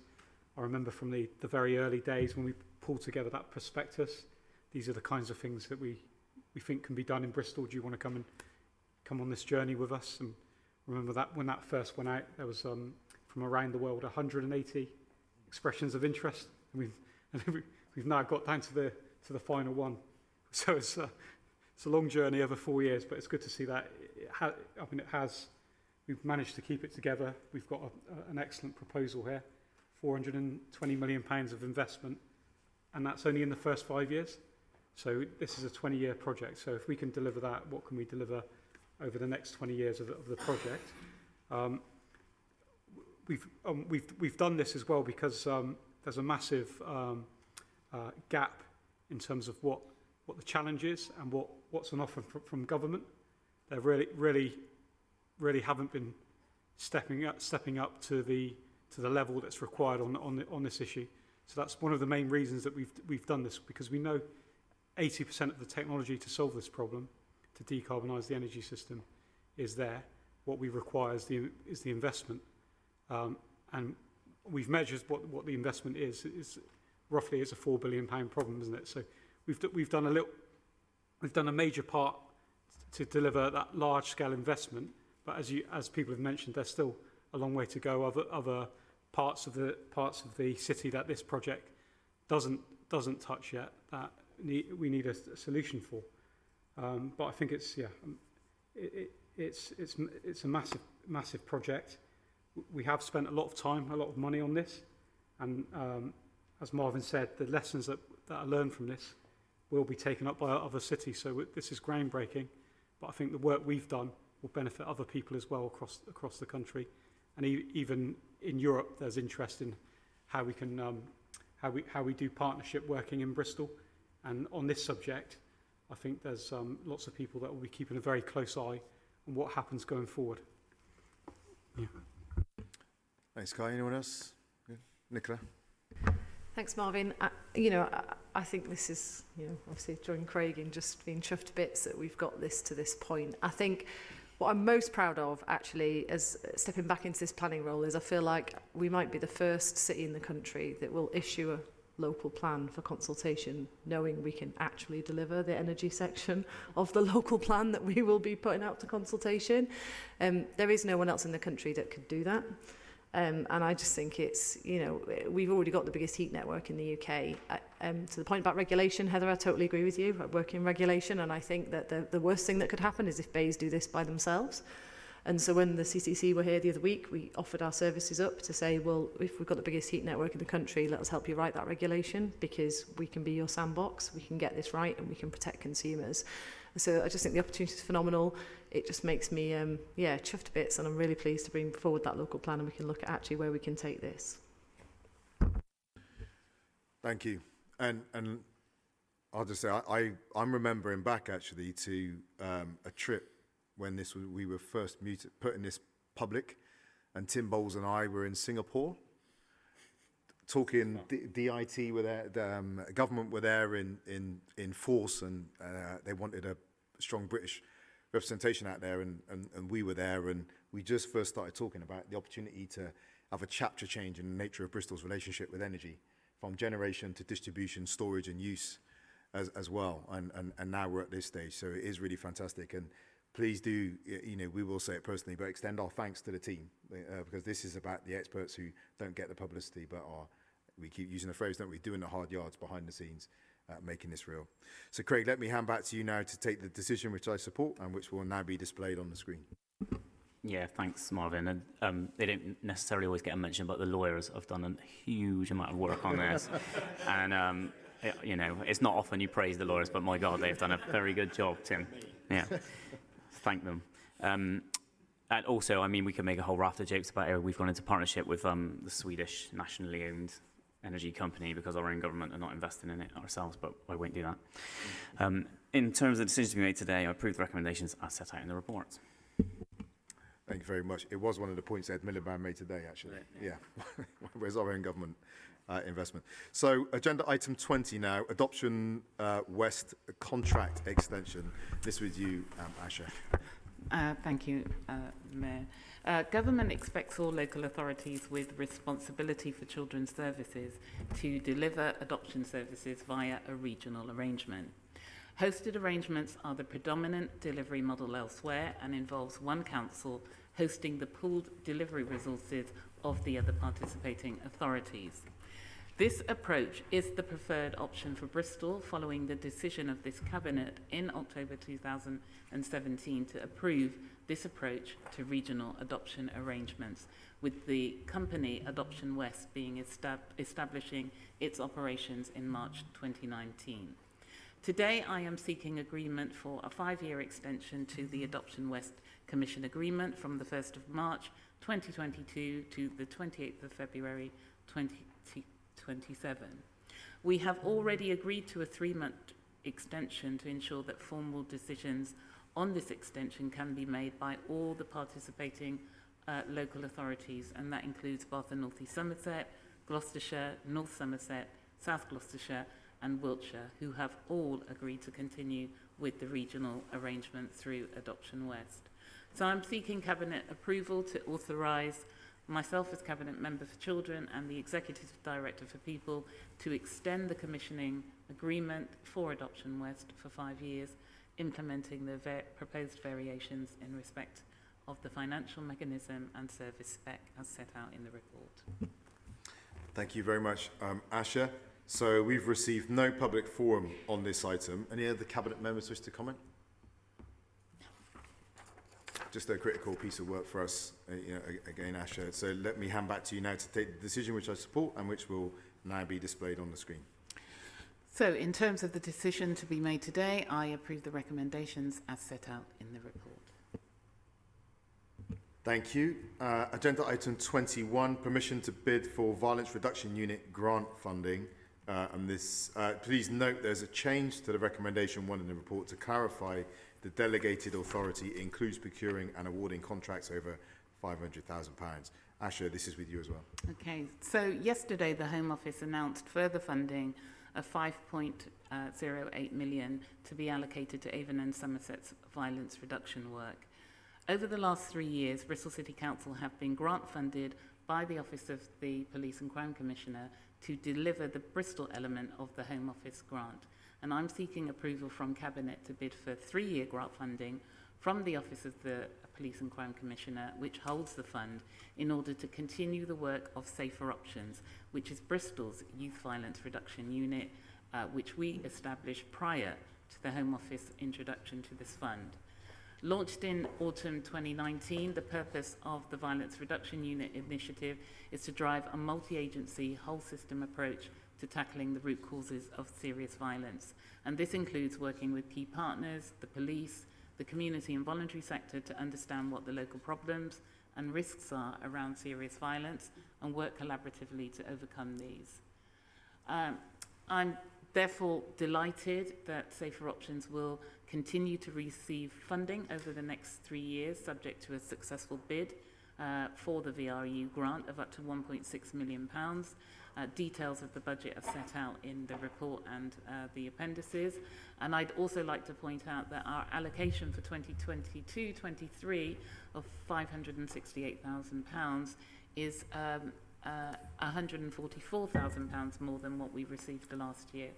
I remember from the very early days when we pulled together that prospectus. These are the kinds of things that we think can be done in Bristol. Do you want to come on this journey with us? And remember that when that first went out, there was from around the world 180 expressions of interest. We've now got down to the final one. So it's a long journey over 4 years, but it's good to see that we've managed to keep it together. We've got an excellent proposal here, £420 million of investment, and that's only in the first 5 years. So this is a 20-year project. So if we can deliver that, what can we deliver over the next 20 years of the project? we've done this as well because there's a massive gap in terms of what the challenge is and what's on offer from government. They really haven't been stepping up to the level that's required on this issue. So that's one of the main reasons that we've done this, because we know 80% of the technology to solve this problem, to decarbonise the energy system, is there. What we require is the investment, and we've measured what the investment is roughly it's a £4 billion problem, isn't it? So we've done a major part to deliver that large scale investment, but as people have mentioned, there's still a long way to go. Other parts of the city that this project doesn't touch yet, that we need a solution for. But I think it's a massive project. We have spent a lot of time, a lot of money on this, and as Marvin said, the lessons that are learned from this will be taken up by other cities. So this is groundbreaking, but I think the work we've done will benefit other people as well across the country, and even in Europe, there's interest in how we can how we do partnership working in Bristol, and on this subject, I think there's lots of people that will be keeping a very close eye on what happens going forward. Yeah. Thanks, Kai. Anyone else? Good. Nicola? Thanks, Marvin. I think this is, obviously join Craig in just being chuffed to bits that we've got this to this point. I think what I'm most proud of, actually, as stepping back into this planning role, is I feel like we might be the first city in the country that will issue a local plan for consultation, knowing we can actually deliver the energy section of the local plan that we will be putting out to consultation. There is no one else in the country that could do that. And I just think it's, we've already got the biggest heat network in the UK. To the point about regulation, Heather, I totally agree with you. I work in regulation, and I think that the worst thing that could happen is if BEIS do this by themselves. And so when the CCC were here the other week, we offered our services up to say, well, if we've got the biggest heat network in the country, let us help you write that regulation, because we can be your sandbox, we can get this right, and we can protect consumers. So I just think the opportunity is phenomenal. It just makes me, chuffed to bits, and I'm really pleased to bring forward that local plan, and we can look at actually where we can take this. Thank you. And I'll just say, I'm remembering back actually to a trip when we were first put in this public, and Tim Bowles and I were in Singapore talking. DIT were there, the government were there in force, and they wanted a strong British representation out there, and we were there, and we just first started talking about the opportunity to have a chapter change in the nature of Bristol's relationship with energy, from generation to distribution, storage and use as well, and now we're at this stage, so it is really fantastic. And please do, we will say it personally, but extend our thanks to the team, because this is about the experts who don't get the publicity, but we keep using the phrase, don't we, doing the hard yards behind the scenes, making this real. So Craig, let me hand back to you now to take the decision which I support and which will now be displayed on the screen. Yeah, thanks, Marvin. And they don't necessarily always get a mention, but the lawyers have done a huge amount of work on this. And, it's not often you praise the lawyers, but my God, they've done a very good job, Tim. Yeah, thank them. And also, we could make a whole raft of jokes about it. We've gone into partnership with the Swedish nationally owned energy company because our own government are not investing in it ourselves, but I won't do that. In terms of the decisions to be made today, I approve the recommendations as set out in the report. Thank you very much. It was one of the points Ed Miliband made today, actually. Yeah. Where's our own government investment? So agenda item 20 now, Adoption West contract extension. This with you, Asha. Thank you, Mayor. Government expects all local authorities with responsibility for children's services to deliver adoption services via a regional arrangement. Hosted arrangements are the predominant delivery model elsewhere and involves one council hosting the pooled delivery resources of the other participating authorities. This approach is the preferred option for Bristol following the decision of this Cabinet in October 2017 to approve this approach to regional adoption arrangements, with the company Adoption West being establishing its operations in March 2019. Today, I am seeking agreement for a 5-year extension to the Adoption West Commission Agreement from the 1st of March 2022 to the 28th of February 2027. We have already agreed to a 3-month extension to ensure that formal decisions on this extension can be made by all the participating local authorities, and that includes Bath and North East Somerset, Gloucestershire, North Somerset, South Gloucestershire and Wiltshire, who have all agreed to continue with the regional arrangement through Adoption West. So I'm seeking Cabinet approval to authorise myself as Cabinet Member for Children and the Executive Director for People to extend the commissioning agreement for Adoption West for 5 years, implementing the proposed variations in respect of the financial mechanism and service spec as set out in the report. Thank you very much, Asha. So we've received no public forum on this item. Any other Cabinet members wish to comment? Just a critical piece of work for us, again, Asha. So let me hand back to you now to take the decision which I support and which will now be displayed on the screen. So in terms of the decision to be made today, I approve the recommendations as set out in the report. Thank you. Agenda item 21, permission to bid for Violence Reduction Unit grant funding. And this, please note there's a change to the recommendation 1 in the report to clarify the delegated authority includes procuring and awarding contracts over £500,000. Asha, this is with you as well. Okay, so yesterday the Home Office announced further funding of 5.08 million to be allocated to Avon and Somerset's violence reduction work. Over the last 3 years, Bristol City Council have been grant funded by the Office of the Police and Crime Commissioner to deliver the Bristol element of the Home Office grant. And I'm seeking approval from Cabinet to bid for 3-year grant funding from the Office of the Police and Crime Commissioner, which holds the fund, in order to continue the work of Safer Options, which is Bristol's Youth Violence Reduction Unit, which we established prior to the Home Office introduction to this fund. Launched in autumn 2019, the purpose of the Violence Reduction Unit initiative is to drive a multi-agency, whole-system approach to tackling the root causes of serious violence. And this includes working with key partners, the police, the community and voluntary sector to understand what the local problems and risks are around serious violence and work collaboratively to overcome these. I'm therefore delighted that Safer Options will continue to receive funding over the next 3 years, subject to a successful bid for the VRU grant of up to £1.6 million. Details of the budget are set out in the report and the appendices. And I'd also like to point out that our allocation for 2022-23 of £568,000 is £144,000 more than what we received last year.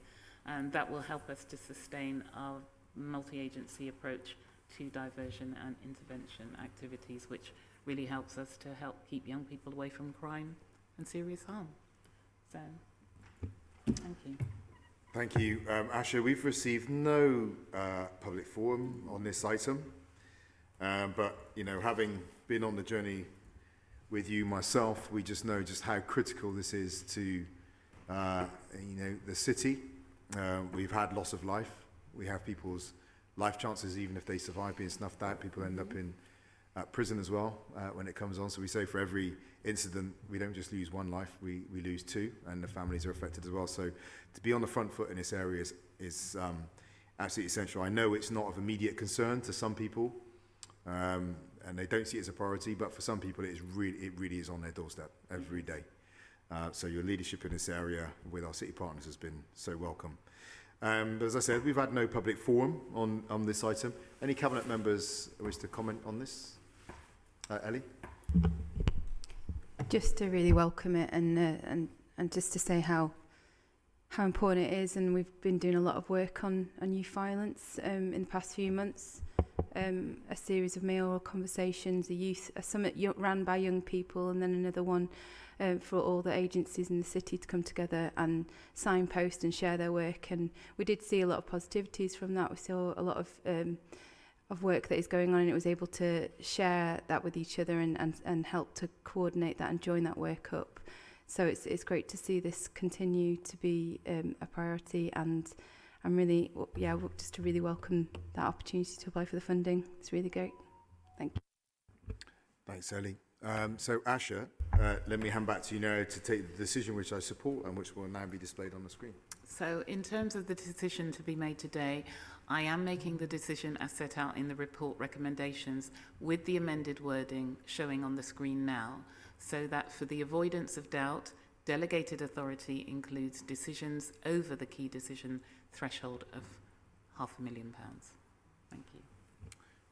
And that will help us to sustain our multi-agency approach to diversion and intervention activities, which really helps us to help keep young people away from crime and serious harm. So, thank you. Thank you, Asha. We've received no public forum on this item, but having been on the journey with you myself, we just know just how critical this is to the city. We've had loss of life. We have people's life chances, even if they survive being snuffed out. People end up in prison as well when it comes on. So we say for every incident, we don't just lose one life, we lose 2, and the families are affected as well. So to be on the front foot in this area is absolutely essential. I know it's not of immediate concern to some people, and they don't see it as a priority, but for some people it really is on their doorstep every day. So your leadership in this area with our city partners has been so welcome. But as I said, we've had no public forum on this item. Any Cabinet members wish to comment on this? Ellie? Just to really welcome it and just to say how important it is, and we've been doing a lot of work on youth violence in the past few months. A series of mayoral conversations, a summit ran by young people, and then another one for all the agencies in the city to come together and signpost and share their work. And we did see a lot of positivities from that. We saw a lot of work that is going on, and it was able to share that with each other and help to coordinate that and join that work up. So it's great to see this continue to be a priority, and I'm really, just to really welcome that opportunity to apply for the funding. It's really great. Thank you. Thanks, Ellie. So, Asher, let me hand back to you now to take the decision which I support and which will now be displayed on the screen. So in terms of the decision to be made today, I am making the decision as set out in the report recommendations with the amended wording showing on the screen now, so that for the avoidance of doubt, delegated authority includes decisions over the key decision threshold of £500,000. Thank you.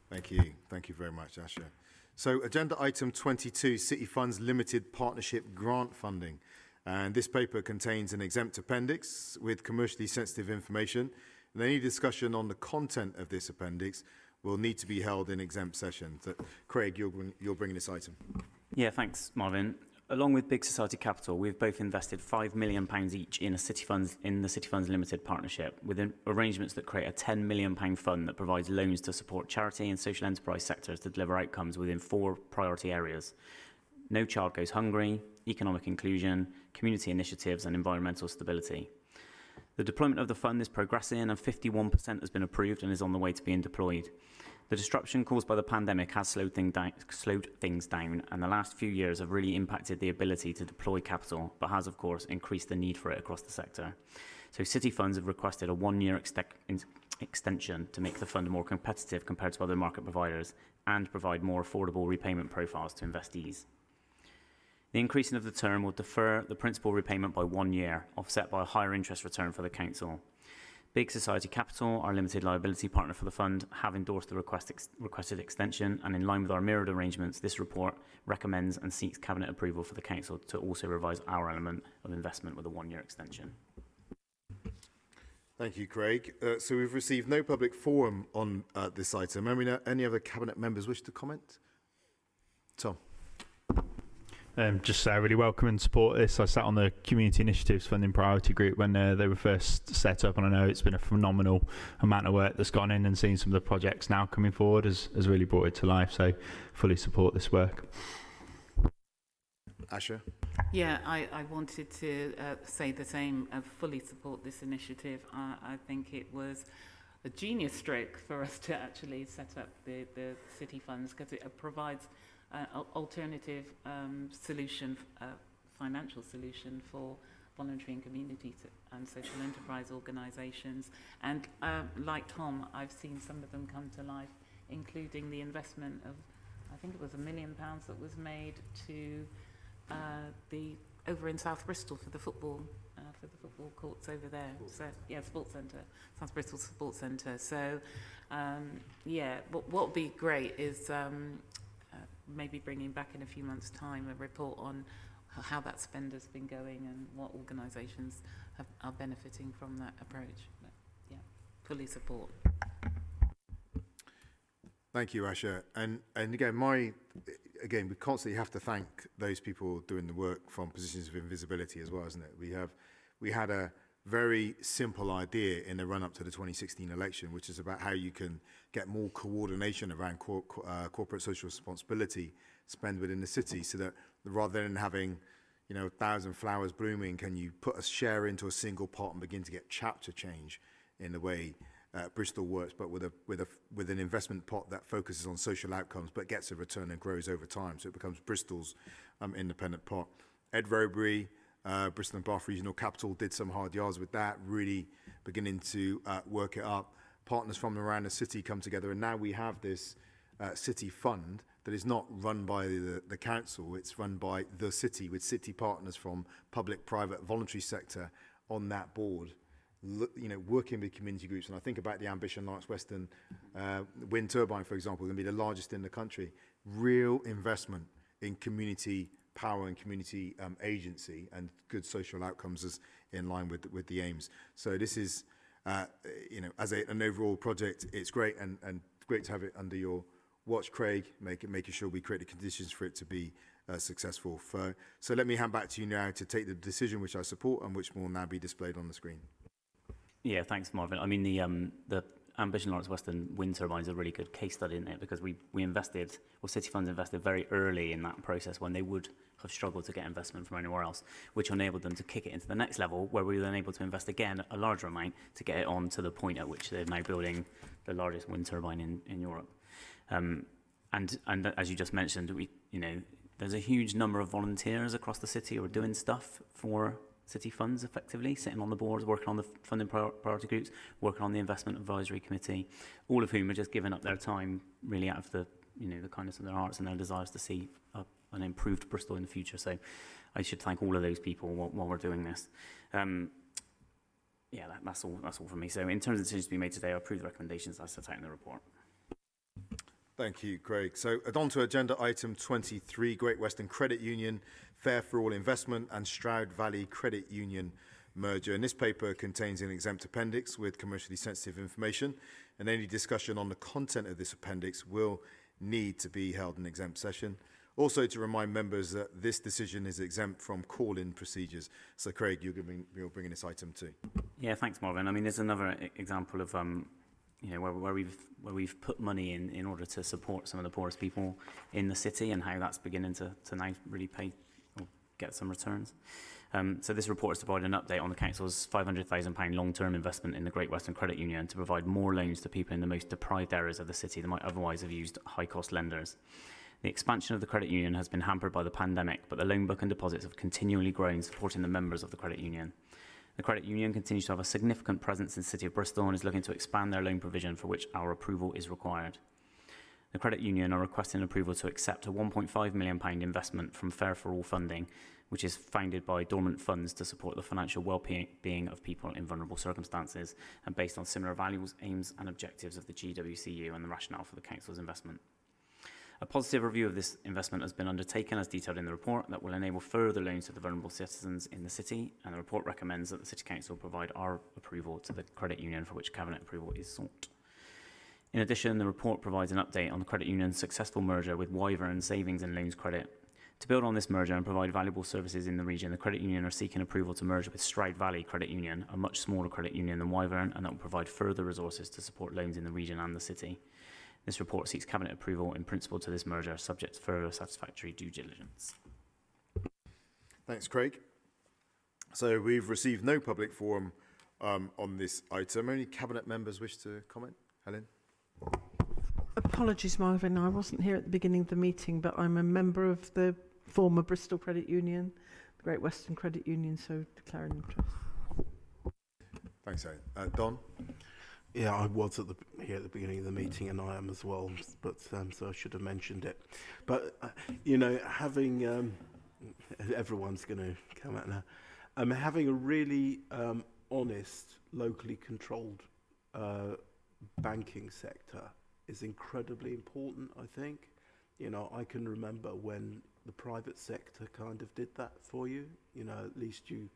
Thank you. Thank you very much, Asher. So, agenda item 22, City Funds Limited Partnership Grant Funding. And this paper contains an exempt appendix with commercially sensitive information. And any discussion on the content of this appendix will need to be held in exempt session. So, Craig, you're bringing this item. Yeah, thanks, Marvin. Along with Big Society Capital, we've both invested £5 million each in the City Funds Limited Partnership, with arrangements that create a £10 million fund that provides loans to support charity and social enterprise sectors to deliver outcomes within 4 priority areas: no child goes hungry, economic inclusion, community initiatives, and environmental stability. The deployment of the fund is progressing, and 51% has been approved and is on the way to being deployed. The disruption caused by the pandemic has slowed things down, and the last few years have really impacted the ability to deploy capital, but has, of course, increased the need for it across the sector. So City Funds have requested a 1-year extension to make the fund more competitive compared to other market providers and provide more affordable repayment profiles to investees. The increasing of the term will defer the principal repayment by 1 year, offset by a higher interest return for the council. Big Society Capital, our limited liability partner for the fund, have endorsed the requested extension, and in line with our mirrored arrangements, this report recommends and seeks Cabinet approval for the council to also revise our element of investment with a 1-year extension. Thank you, Craig. So we've received no public forum on this item. Any other Cabinet members wish to comment? Tom. Just say I really welcome and support this. I sat on the Community Initiatives Funding Priority Group when they were first set up, and I know it's been a phenomenal amount of work that's gone in, and seeing some of the projects now coming forward has really brought it to life. So fully support this work. Asher? Yeah, I wanted to say the same. I fully support this initiative. I think it was a genius stroke for us to actually set up the city funds, because it provides alternative solution, financial solution for voluntary and community and social enterprise organisations. And like Tom, I've seen some of them come to life, including the investment of, I think it was £1 million that was made to over in South Bristol for the football courts over there. So yeah, sports centre, South Bristol Sports Centre. So yeah, what would be great is maybe bringing back in a few months' time a report on how that spend has been going and what organisations are benefiting from that approach. But yeah, fully support. Thank you, Asher. And again, we constantly have to thank those people doing the work from positions of invisibility as well, isn't it? We had a very simple idea in the run-up to the 2016 election, which is about how you can get more coordination around corporate social responsibility spend within the city, so that rather than having 1,000 flowers blooming, can you put a share into a single pot and begin to get chapter change in the way Bristol works, but with an investment pot that focuses on social outcomes but gets a return and grows over time. So it becomes Bristol's independent pot. Ed Robury, Bristol and Bath Regional Capital, did some hard yards with that, really beginning to work it up. Partners from around the city come together, and now we have this city fund that is not run by the council, it's run by the city, with city partners from public, private, voluntary sector on that board, working with community groups. And I think about the Ambition Lawrence Western wind turbine, for example, going to be the largest in the country. Real investment in community power and community agency and good social outcomes is in line with the aims. So this is, as an overall project, it's great and great to have it under your watch, Craig, making sure we create the conditions for it to be successful. So let me hand back to you now to take the decision which I support and which will now be displayed on the screen. Yeah, thanks, Marvin. I mean, the Ambition Lawrence Western wind turbine is a really good case study in it, because we invested, or City Funds invested very early in that process when they would have struggled to get investment from anywhere else, which enabled them to kick it into the next level, where we were then able to invest again a larger amount to get it on to the point at which they're now building the largest wind turbine in Europe. And as you just mentioned, there's a huge number of volunteers across the city who are doing stuff for city funds effectively, sitting on the boards, working on the funding priority groups, working on the investment advisory committee, all of whom are just giving up their time really out of the kindness of their hearts and their desires to see an improved Bristol in the future. So I should thank all of those people while we're doing this. That's all from me. So in terms of decisions to be made today, I approve the recommendations as set out in the report. Thank you, Craig. So on to agenda item 23, Great Western Credit Union, Fair for All Investment and Stroud Valley Credit Union merger. And this paper contains an exempt appendix with commercially sensitive information, and any discussion on the content of this appendix will need to be held in exempt session. Also to remind members that this decision is exempt from call-in procedures. So Craig, you're bringing this item too. Yeah, thanks, Marvin. I mean, there's another example of where we've put money in order to support some of the poorest people in the city, and how that's beginning to now really pay or get some returns. So this report is to provide an update on the council's £500,000 long-term investment in the Great Western Credit Union to provide more loans to people in the most deprived areas of the city that might otherwise have used high-cost lenders. The expansion of the credit union has been hampered by the pandemic, but the loan book and deposits have continually grown, supporting the members of the credit union. The credit union continues to have a significant presence in the city of Bristol and is looking to expand their loan provision, for which our approval is required. The credit union are requesting approval to accept a £1.5 million investment from Fair for All funding, which is founded by dormant funds to support the financial well-being of people in vulnerable circumstances, and based on similar values, aims and objectives of the GWCU and the rationale for the council's investment. A positive review of this investment has been undertaken, as detailed in the report, that will enable further loans to the vulnerable citizens in the city, and the report recommends that the City Council provide our approval to the credit union, for which Cabinet approval is sought. In addition, the report provides an update on the credit union's successful merger with Wyvern Savings and Loans Credit. To build on this merger and provide valuable services in the region, the credit union are seeking approval to merge with Stroud Valley Credit Union, a much smaller credit union than Wyvern, and that will provide further resources to support loans in the region and the city. This report seeks Cabinet approval in principle to this merger, subject to further satisfactory due diligence. Thanks, Craig. So we've received no public forum on this item. Only Cabinet members wish to comment. Helen? Apologies, Marvin. I wasn't here at the beginning of the meeting, but I'm a member of the former Bristol Credit Union, the Great Western Credit Union, so declaring interest. Thanks, Helen. Don? Yeah, I was here at the beginning of the meeting, and I am as well, but so I should have mentioned it. But, having, everyone's going to come out now, having a really honest, locally controlled banking sector is incredibly important, I think. I can remember when the private sector kind of did that for you. At least you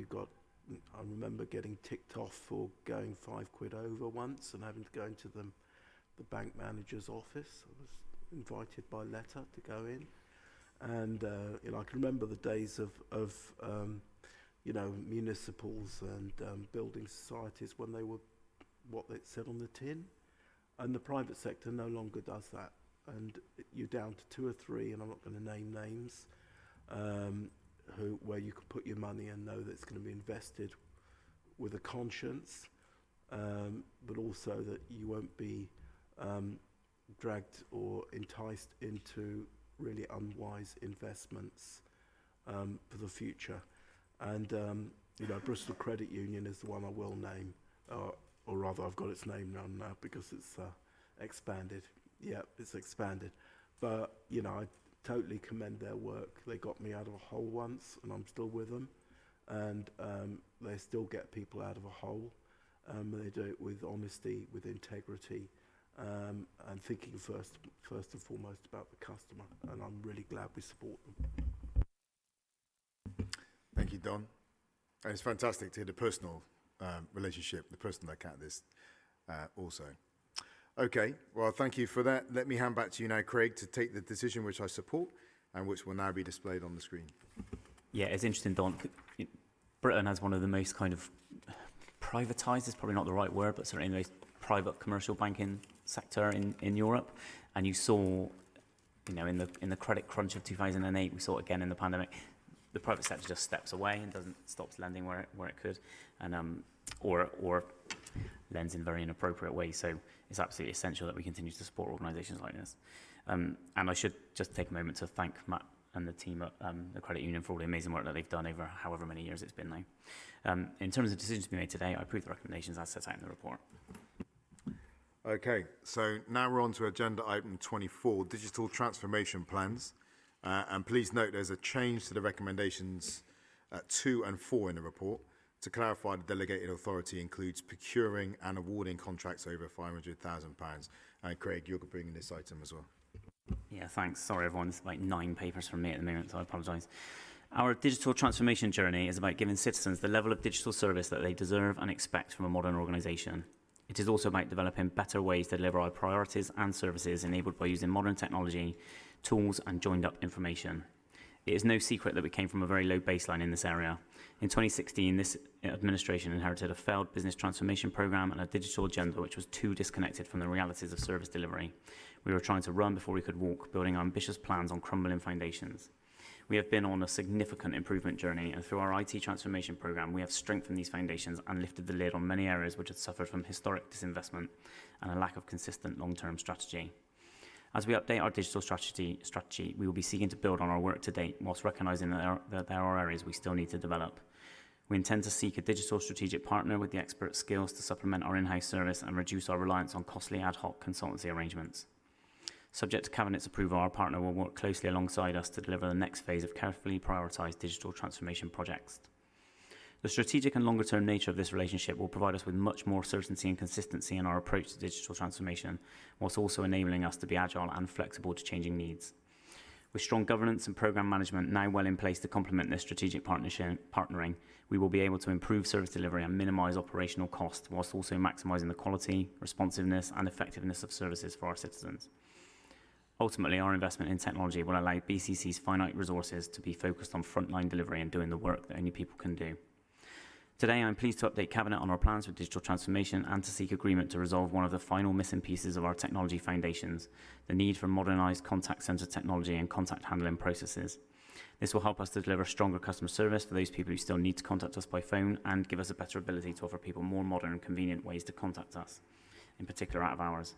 got... I remember getting ticked off for going £5 over once and having to go into the bank manager's office. I was invited by letter to go in, and I can remember the days of municipals and building societies when they were what it said on the tin, and the private sector no longer does that, and you're down to 2 or 3, and I'm not going to name names. Where you can put your money and know that it's going to be invested with a conscience, but also that you won't be dragged or enticed into really unwise investments for the future. And Bristol Credit Union is the one I will name, or rather I've got its name now because it's expanded. Yeah, it's expanded. But, I totally commend their work. They got me out of a hole once, and I'm still with them. And they still get people out of a hole. They do it with honesty, with integrity, and thinking first and foremost about the customer. And I'm really glad we support them. Thank you, Don. And it's fantastic to hear the personal relationship, the personal account of this also. Okay, well, thank you for that. Let me hand back to you now, Craig, to take the decision which I support and which will now be displayed on the screen. Yeah, it's interesting, Don. Britain has one of the most kind of privatised, is probably not the right word, but certainly the most private commercial banking sector in Europe. And you saw, in the credit crunch of 2008, we saw it again in the pandemic, the private sector just steps away and stops lending where it could, and or lends in very inappropriate ways. So it's absolutely essential that we continue to support organisations like this. And I should just take a moment to thank Matt and the team at the Credit Union for all the amazing work that they've done over however many years it's been now. In terms of decisions to be made today, I approve the recommendations as set out in the report. Okay, so now we're on to agenda item 24, digital transformation plans. And please note there's a change to the recommendations 2 and 4 in the report. To clarify, the delegated authority includes procuring and awarding contracts over £500,000. And Craig, you're bringing this item as well. Yeah, thanks. Sorry, everyone. There's like 9 papers from me at the moment, so I apologise. Our digital transformation journey is about giving citizens the level of digital service that they deserve and expect from a modern organisation. It is also about developing better ways to deliver our priorities and services enabled by using modern technology, tools and joined up information. It is no secret that we came from a very low baseline in this area. In 2016, this administration inherited a failed business transformation programme and a digital agenda which was too disconnected from the realities of service delivery. We were trying to run before we could walk, building ambitious plans on crumbling foundations. We have been on a significant improvement journey, and through our IT transformation programme, we have strengthened these foundations and lifted the lid on many areas which had suffered from historic disinvestment and a lack of consistent long-term strategy. As we update our digital strategy, we will be seeking to build on our work to date, whilst recognising that there are areas we still need to develop. We intend to seek a digital strategic partner with the expert skills to supplement our in-house service and reduce our reliance on costly ad hoc consultancy arrangements. Subject to Cabinet's approval, our partner will work closely alongside us to deliver the next phase of carefully prioritised digital transformation projects. The strategic and longer-term nature of this relationship will provide us with much more certainty and consistency in our approach to digital transformation, whilst also enabling us to be agile and flexible to changing needs. With strong governance and programme management now well in place to complement this strategic partnering, we will be able to improve service delivery and minimise operational cost, whilst also maximising the quality, responsiveness and effectiveness of services for our citizens. Ultimately, our investment in technology will allow BCC's finite resources to be focused on frontline delivery and doing the work that only people can do. Today, I'm pleased to update Cabinet on our plans for digital transformation and to seek agreement to resolve one of the final missing pieces of our technology foundations, the need for modernised contact centre technology and contact handling processes. This will help us to deliver stronger customer service for those people who still need to contact us by phone and give us a better ability to offer people more modern and convenient ways to contact us, in particular out of hours.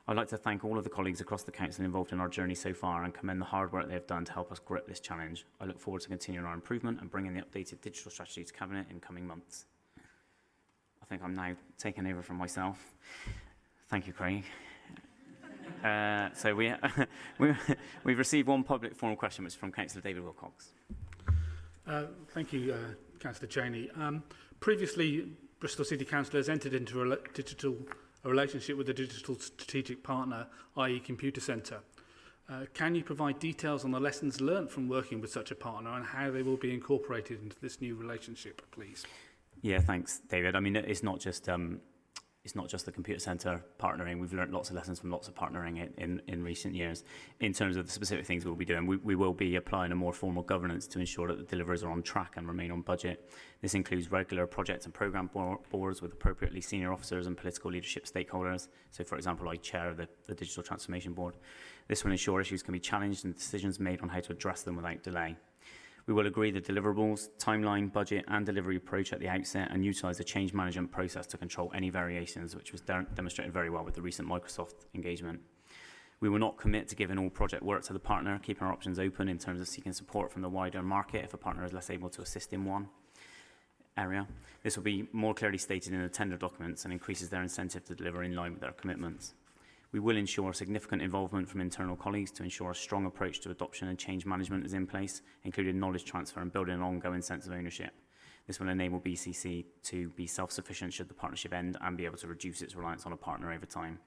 I'd like to thank all of the colleagues across the Council involved in our journey so far and commend the hard work they have done to help us grip this challenge. I look forward to continuing our improvement and bringing the updated digital strategy to Cabinet in coming months. I think I'm now taking over from myself. Thank you, Craig. So we've received one public formal question, which is from Councillor David Wilcox. Thank you, Councillor Cheney. Previously, Bristol City Council has entered into a relationship with a digital strategic partner, i.e. Computer Centre. Can you provide details on the lessons learnt from working with such a partner and how they will be incorporated into this new relationship, please? Yeah, thanks, David. I mean, it's not just the Computer Centre partnering. We've learned lots of lessons from lots of partnering in recent years. In terms of the specific things we'll be doing, we will be applying a more formal governance to ensure that the deliveries are on track and remain on budget. This includes regular project and programme boards with appropriately senior officers and political leadership stakeholders. So, for example, I chair the Digital Transformation Board. This will ensure issues can be challenged and decisions made on how to address them without delay. We will agree the deliverables, timeline, budget and delivery approach at the outset and utilise the change management process to control any variations, which was demonstrated very well with the recent Microsoft engagement. We will not commit to giving all project work to the partner, keeping our options open in terms of seeking support from the wider market if a partner is less able to assist in one area. This will be more clearly stated in the tender documents and increases their incentive to deliver in line with their commitments. We will ensure significant involvement from internal colleagues to ensure a strong approach to adoption and change management is in place, including knowledge transfer and building an ongoing sense of ownership. This will enable BCC to be self-sufficient should the partnership end and be able to reduce its reliance on a partner over time.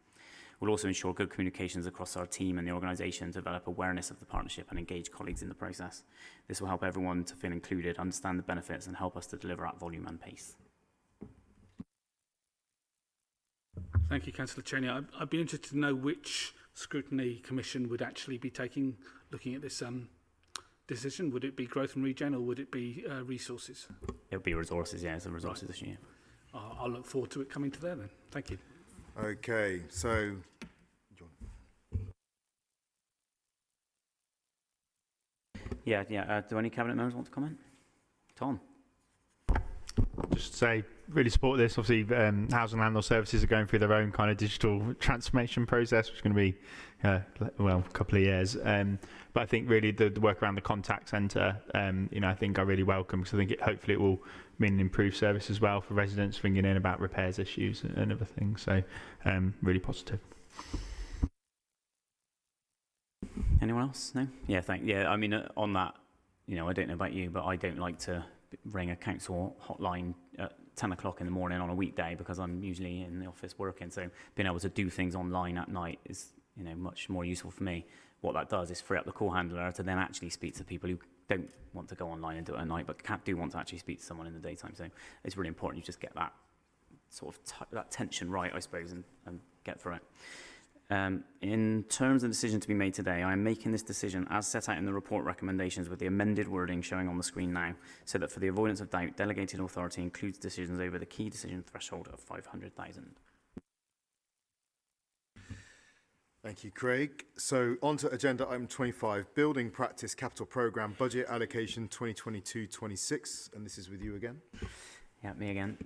We'll also ensure good communications across our team and the organisation to develop awareness of the partnership and engage colleagues in the process. This will help everyone to feel included, understand the benefits and help us to deliver at volume and pace. Thank you, Councillor Cheney. I'd be interested to know which scrutiny commission would actually be looking at this decision. Would it be growth and regen or would it be resources? It would be resources, yeah, it's a resources issue. I'll look forward to it coming to there then. Thank you. Okay, so John. Yeah. Do any Cabinet members want to comment? Tom. just say, really support this. Obviously, housing landlord services are going through their own kind of digital transformation process, which is going to be, a couple of years. But I think really the work around the contact centre, I think I really welcome, because I think hopefully it will mean an improved service as well for residents ringing in about repairs issues and other things. So really positive. Anyone else? No? Yeah, I mean, on that, I don't know about you, but I don't like to ring a council hotline at 10 o'clock in the morning on a weekday, because I'm usually in the office working. So being able to do things online at night is, much more useful for me. What that does is free up the call handler to then actually speak to people who don't want to go online and do it at night, but do want to actually speak to someone in the daytime. So it's really important you just get that sort of that tension right, I suppose, and get through it. In terms of the decision to be made today, I am making this decision as set out in the report recommendations with the amended wording showing on the screen now, so that for the avoidance of doubt, delegated authority includes decisions over the key decision threshold of 500,000. Thank you, Craig. So on to agenda item 25, Building Practice Capital Programme Budget Allocation 2022-26, and this is with you again. Yeah, me again.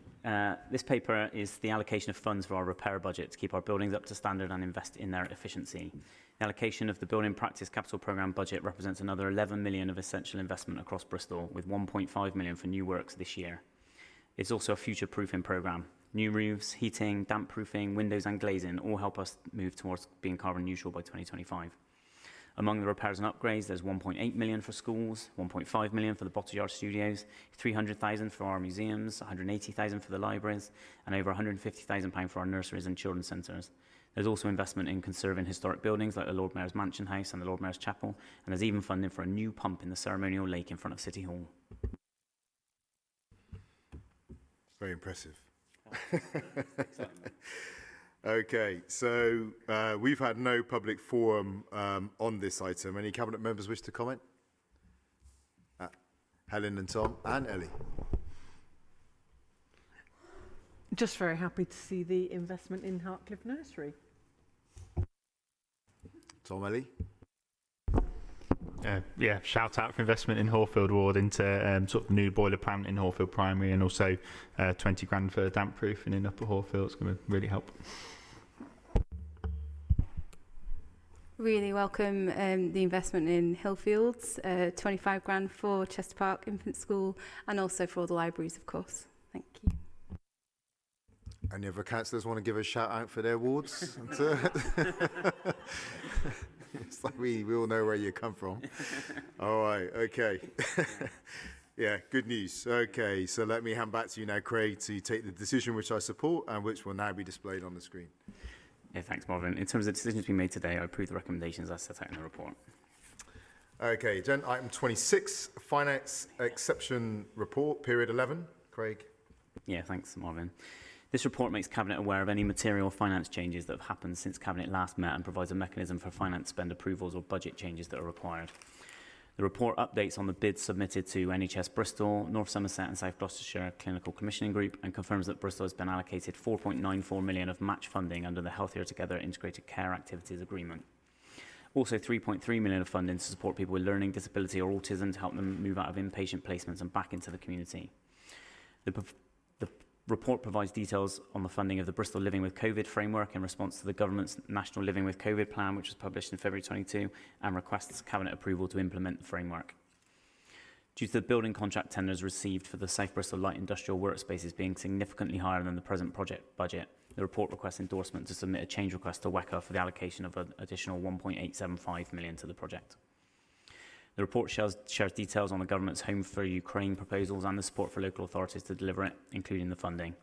This paper is the allocation of funds for our repair budget to keep our buildings up to standard and invest in their efficiency. The allocation of the Building Practice Capital Programme budget represents another 11 million of essential investment across Bristol, with 1.5 million for new works this year. It's also a future-proofing programme. New roofs, heating, damp-proofing, windows and glazing all help us move towards being carbon neutral by 2025. Among the repairs and upgrades, there's 1.8 million for schools, 1.5 million for the bottle yard studios, 300,000 for our museums, 180,000 for the libraries, and over £150,000 for our nurseries and children's centres. There's also investment in conserving historic buildings like the Lord Mayor's Mansion House and the Lord Mayor's Chapel, and there's even funding for a new pump in the ceremonial lake in front of City Hall. Very impressive. Okay, so we've had no public forum on this item. Any cabinet members wish to comment? Helen and Tom and Ellie. Just very happy to see the investment in Hartcliffe Nursery. Tom, Ellie? Shout out for investment in Horfield Ward into sort of new boiler plant in Horfield Primary, and also 20 grand for damp proofing in Upper Horfield. It's going to really help. Really welcome the investment in Hillfields, 25 grand for Chester Park Infant School, and also for all the libraries, of course. Thank you. Any other councillors want to give a shout out for their wards? It's like we all know where you come from. All right, okay. Yeah, good news. Okay, so let me hand back to you now, Craig, to take the decision which I support and which will now be displayed on the screen. Yeah, thanks, Marvin. In terms of the decisions being made today, I approve the recommendations as set out in the report. Okay, agenda item 26, Finance Exception Report, period 11. Craig. Yeah, thanks, Marvin. This report makes Cabinet aware of any material finance changes that have happened since Cabinet last met and provides a mechanism for finance spend approvals or budget changes that are required. The report updates on the bids submitted to NHS Bristol, North Somerset and South Gloucestershire Clinical Commissioning Group, and confirms that Bristol has been allocated 4.94 million of match funding under the Healthier Together Integrated Care Activities Agreement. Also 3.3 million of funding to support people with learning disability or autism to help them move out of inpatient placements and back into the community. The report provides details on the funding of the Bristol Living with COVID framework in response to the government's National Living with COVID plan, which was published in February 22, and requests Cabinet approval to implement the framework. Due to the building contract tenders received for the South Bristol light industrial workspaces being significantly higher than the present project budget, the report requests endorsement to submit a change request to WECA for the allocation of an additional 1.875 million to the project. The report shares details on the government's Home for Ukraine proposals and the support for local authorities to deliver it, including the funding.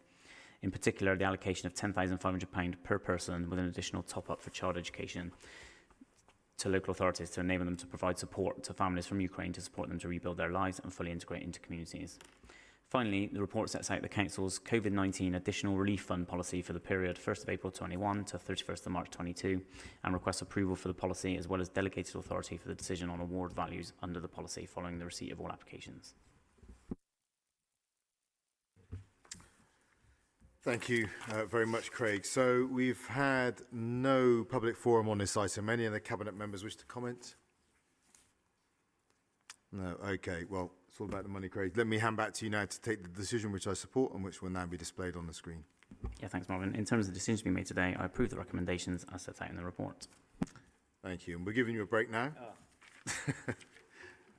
In particular, the allocation of £10,500 per person with an additional top-up for child education to local authorities to enable them to provide support to families from Ukraine to support them to rebuild their lives and fully integrate into communities. Finally, the report sets out the Council's COVID-19 Additional Relief Fund policy for the period 1st of April 21 to 31st of March 22 and requests approval for the policy as well as delegated authority for the decision on award values under the policy following the receipt of all applications. Thank you very much, Craig. So we've had no public forum on this item. Any of the Cabinet members wish to comment? No, okay. Well, It's all about the money, Craig. Let me hand back to you now to take the decision which I support and which will now be displayed on the screen. Yeah, thanks, Marvin. In terms of the decisions being made today, I approve the recommendations as set out in the report. Thank you. And we're giving you a break now.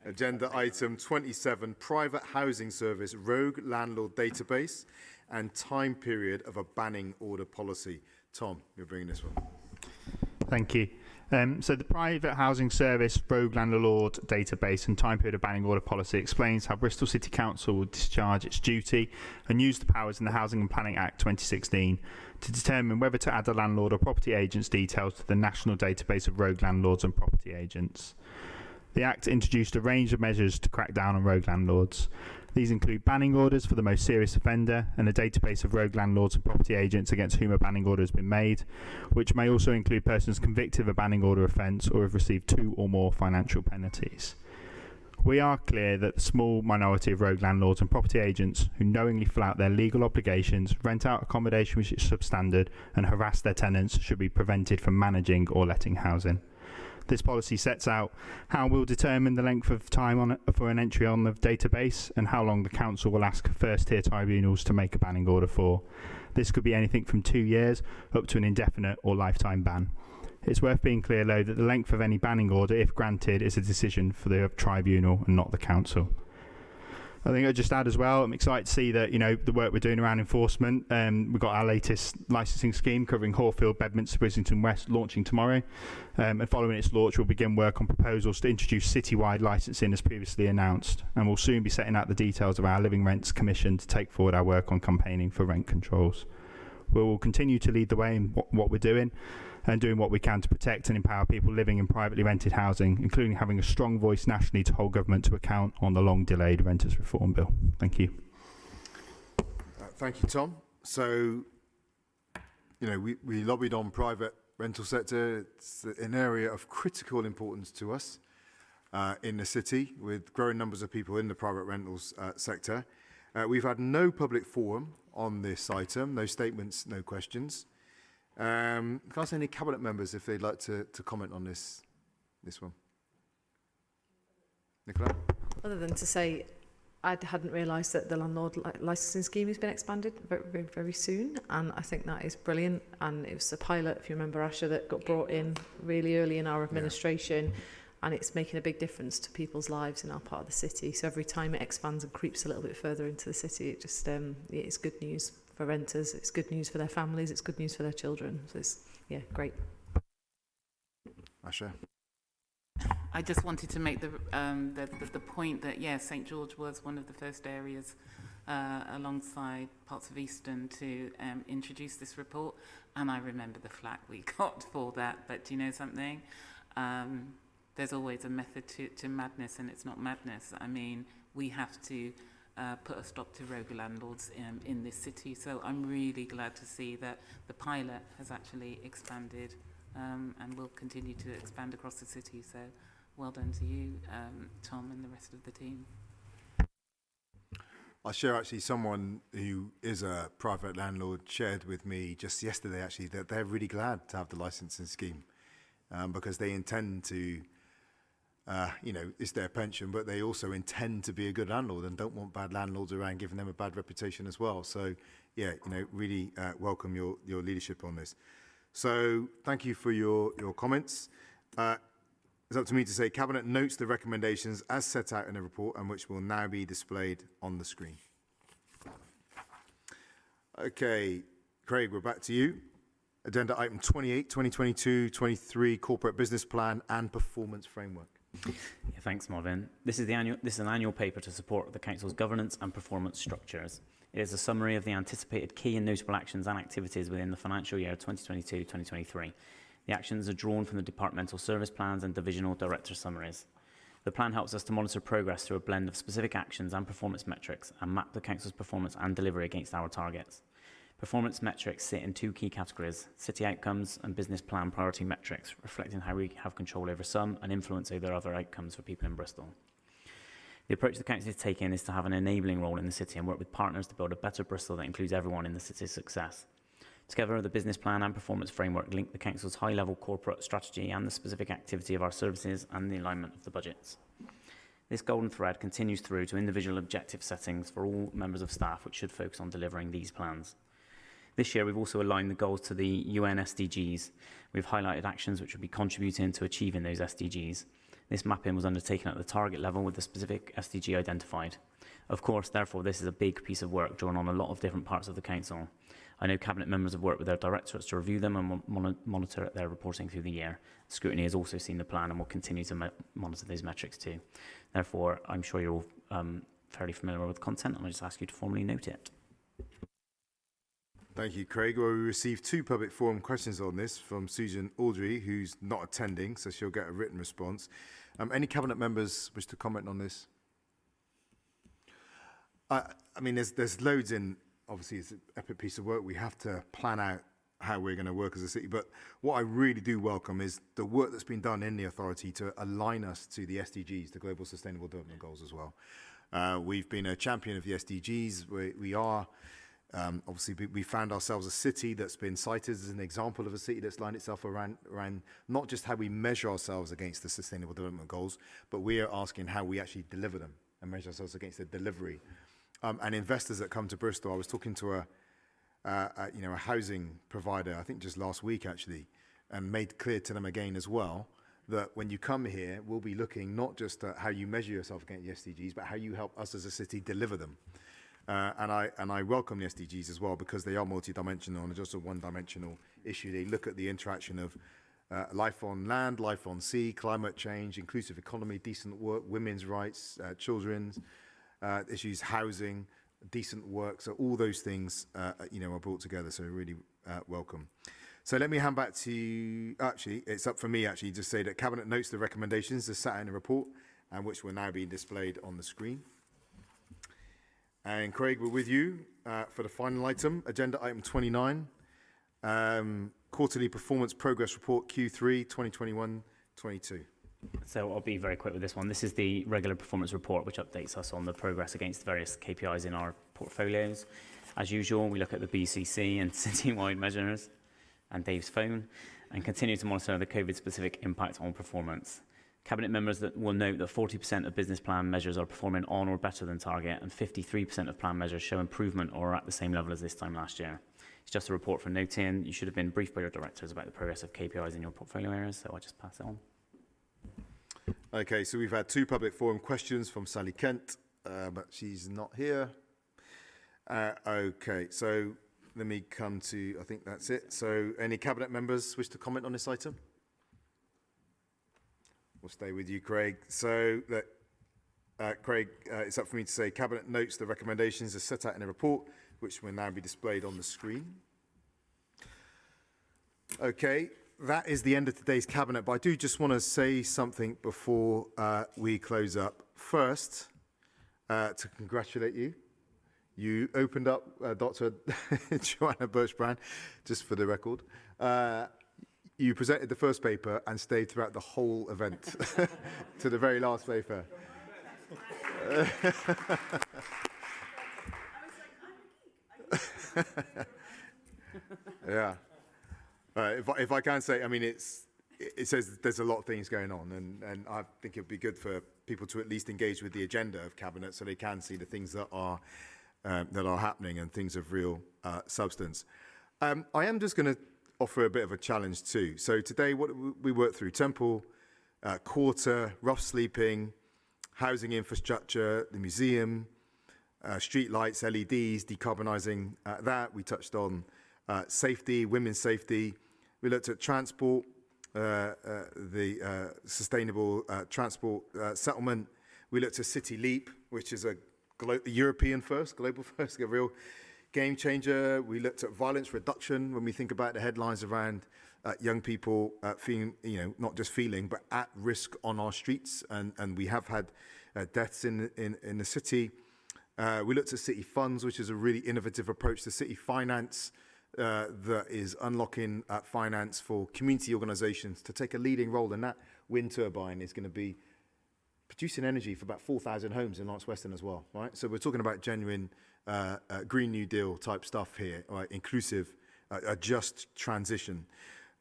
Agenda item 27, private housing service rogue landlord database and time period of a banning order policy. Tom, you're bringing this one. Thank you. So the private housing service rogue landlord database and time period of banning order policy explains how Bristol City Council will discharge its duty and use the powers in the Housing and Planning Act 2016 to determine whether to add a landlord or property agent's details to the national database of rogue landlords and property agents. The Act introduced a range of measures to crack down on rogue landlords. These include banning orders for the most serious offender and a database of rogue landlords and property agents against whom a banning order has been made, which may also include persons convicted of a banning order offence or have received 2 or more financial penalties. We are clear that the small minority of rogue landlords and property agents who knowingly flout their legal obligations, rent out accommodation which is substandard and harass their tenants should be prevented from managing or letting housing. This policy sets out how we'll determine the length of time for an entry on the database and how long the council will ask first-tier tribunals to make a banning order for. This could be anything from 2 years up to an indefinite or lifetime ban. It's worth being clear, though, that the length of any banning order, if granted, is a decision for the tribunal and not the council. I think I'd just add as well, I'm excited to see that, the work we're doing around enforcement. We've got our latest licensing scheme covering Horfield, Bedminster, Brislington West launching tomorrow. And following its launch, we'll begin work on proposals to introduce citywide licensing as previously announced. And we'll soon be setting out the details of our Living Rents Commission to take forward our work on campaigning for rent controls. We will continue to lead the way in what we're doing and doing what we can to protect and empower people living in privately rented housing, including having a strong voice nationally to hold government to account on the long-delayed Renters Reform Bill. Thank you. Thank you, Tom. So, we lobbied on private rental sector. It's an area of critical importance to us in the city, with growing numbers of people in the private rentals sector. We've had no public forum on this item, no statements, no questions. Can I ask any cabinet members if they'd like to comment on this one? Nicola? Other than to say, I hadn't realised that the landlord licensing scheme has been expanded very, very, very soon, and I think that is brilliant. And it was a pilot, if you remember, Asha, that got brought in really early in our administration, and it's making a big difference to people's lives in our part of the city. So every time it expands and creeps a little bit further into the city, it just it's good news for renters, it's good news for their families, it's good news for their children. So it's, great. Asha? I just wanted to make the point that, St George was one of the first areas alongside parts of Easton to introduce this report, and I remember the flack we got for that. But do you know something? There's always a method to madness, and it's not madness. I mean, we have to put a stop to rogue landlords in this city. So I'm really glad to see that the pilot has actually expanded and will continue to expand across the city. So well done to you, Tom, and the rest of the team. I'll share actually someone who is a private landlord shared with me just yesterday actually that they're really glad to have the licensing scheme because they intend to it's their pension, but they also intend to be a good landlord and don't want bad landlords around giving them a bad reputation as well. So, really welcome your leadership on this. So, thank you for your comments. It's up to me to say Cabinet notes the recommendations as set out in the report and which will now be displayed on the screen. Okay, Craig, we're back to you. Agenda item 28, 2022-23 Corporate Business Plan and Performance Framework. Thanks, Marvin. This is an annual paper to support the Council's governance and performance structures. It is a summary of the anticipated key and notable actions and activities within the financial year 2022-2023. The actions are drawn from the departmental service plans and divisional director summaries. The plan helps us to monitor progress through a blend of specific actions and performance metrics and map the Council's performance and delivery against our targets. Performance metrics sit in 2 key categories: city outcomes and business plan priority metrics, reflecting how we have control over some and influence over other outcomes for people in Bristol. The approach the Council is taking is to have an enabling role in the city and work with partners to build a better Bristol that includes everyone in the city's success. Together, the business plan and performance framework link the Council's high-level corporate strategy and the specific activity of our services and the alignment of the budgets. This golden thread continues through to individual objective settings for all members of staff, which should focus on delivering these plans. This year, we've also aligned the goals to the UN SDGs. We've highlighted actions which will be contributing to achieving those SDGs. This mapping was undertaken at the target level with the specific SDG identified. Of course, therefore, this is a big piece of work drawn on a lot of different parts of the Council. I know Cabinet members have worked with their directorates to review them and monitor their reporting through the year. Scrutiny has also seen the plan and will continue to monitor those metrics too. Therefore, I'm sure you're all fairly familiar with the content, and I just ask you to formally note it. Thank you, Craig. Well, we received 2 public forum questions on this from Susan Audrey, who's not attending, so she'll get a written response. Any Cabinet members wish to comment on this? I mean, there's loads in, obviously it's an epic piece of work. We have to plan out how we're going to work as a city. But what I really do welcome is the work that's been done in the authority to align us to the SDGs, the Global Sustainable Development Goals as well. We've been a champion of the SDGs. We are... obviously, we found ourselves a city that's been cited as an example of a city that's lined itself around not just how we measure ourselves against the Sustainable Development Goals, but we are asking how we actually deliver them and measure ourselves against the delivery. And investors that come to Bristol, I was talking to a housing provider, I think just last week actually, and made clear to them again as well that when you come here, we'll be looking not just at how you measure yourself against the SDGs, but how you help us as a city deliver them. And I welcome the SDGs as well because they are multidimensional and just a one-dimensional issue. They look at the interaction of life on land, life on sea, climate change, inclusive economy, decent work, women's rights, children's issues, housing, decent work. So all those things, are brought together. So really welcome. So let me hand back to you. Actually, it's up for me actually to say that Cabinet notes the recommendations that sat in the report and which were now being displayed on the screen. And Craig, we're with you for the final item, agenda item 29, quarterly performance progress report Q3 2021-22. So I'll be very quick with this one. This is the regular performance report, which updates us on the progress against various KPIs in our portfolios. As usual, we look at the BCC and citywide measures and Dave's phone and continue to monitor the COVID-specific impact on performance. Cabinet members that will note that 40% of business plan measures are performing on or better than target, and 53% of plan measures show improvement or are at the same level as this time last year. It's just a report for noting. You should have been briefed by your directors about the progress of KPIs in your portfolio areas, so I'll just pass it on. Okay, so we've had 2 public forum questions from Sally Kent, but she's not here. Okay, so let me come to, I think that's it. So any Cabinet members wish to comment on this item? We'll stay with you, Craig. So, Craig, it's up for me to say Cabinet notes the recommendations as set out in the report, which will now be displayed on the screen. Okay, that is the end of today's Cabinet, but I do just want to say something before we close up. First, to congratulate you. You opened up Dr. Joanna Birchbrand, just for the record. You presented the first paper and stayed throughout the whole event to the very last paper. Yeah. If I can say, I mean, it says there's a lot of things going on, and I think it would be good for people to at least engage with the agenda of Cabinet so they can see the things that are happening and things of real substance. I am just going to offer a bit of a challenge too. So today, what we worked through: Temple Quarter, rough sleeping, housing infrastructure, the museum, street lights, LEDs, decarbonising that. We touched on safety, women's safety. We looked at transport, the sustainable transport settlement. We looked at City Leap, which is a European first, global first, a real game changer. We looked at violence reduction when we think about the headlines around young people feeling, not just feeling, but at risk on our streets. And we have had deaths in the city. We looked at city funds, which is a really innovative approach to city finance that is unlocking finance for community organisations to take a leading role. And that wind turbine is going to be producing energy for about 4,000 homes in Lawrence Weston as well, right? So we're talking about genuine Green New Deal type stuff here, right? Inclusive, a just transition.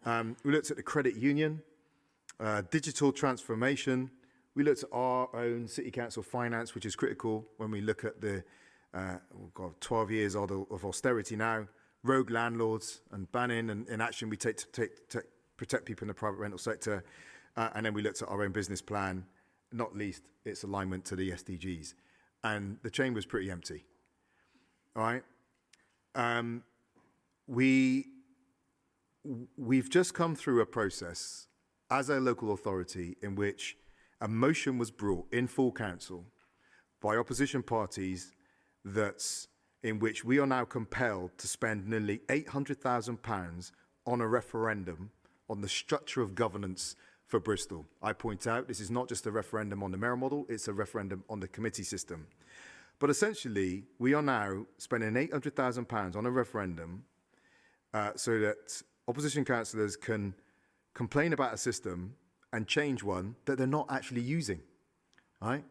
We looked at the credit union, digital transformation. We looked at our own City Council finance, which is critical when we look at the 12 years of austerity now, rogue landlords and banning and inaction we take to protect people in the private rental sector. And then we looked at our own business plan, not least its alignment to the SDGs. And the chamber's pretty empty. All right? We've just come through a process as a local authority in which a motion was brought in full council by opposition parties in which we are now compelled to spend nearly £800,000 on a referendum on the structure of governance for Bristol. I point out this is not just a referendum on the mayoral model, it's a referendum on the committee system. But essentially, we are now spending £800,000 on a referendum so that opposition councillors can complain about a system and change one that they're not actually using, right?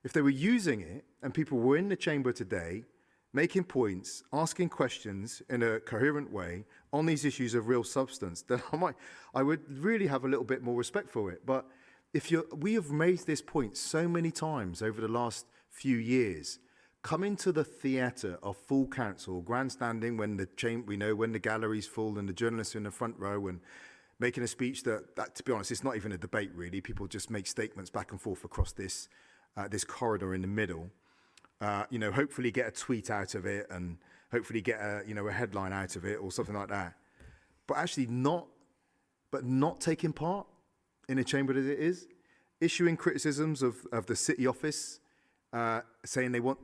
If they were using it and people were in the chamber today making points, asking questions in a coherent way on these issues of real substance, then I would really have a little bit more respect for it. But we have made this point so many times over the last few years, coming to the theatre of full council, grandstanding when when the gallery's full and the journalists are in the front row and making a speech that, to be honest, it's not even a debate really. People just make statements back and forth across this corridor in the middle. Hopefully get a tweet out of it and hopefully get a headline out of it or something like that. But actually not taking part in a chamber as it is, issuing criticisms of the city office, saying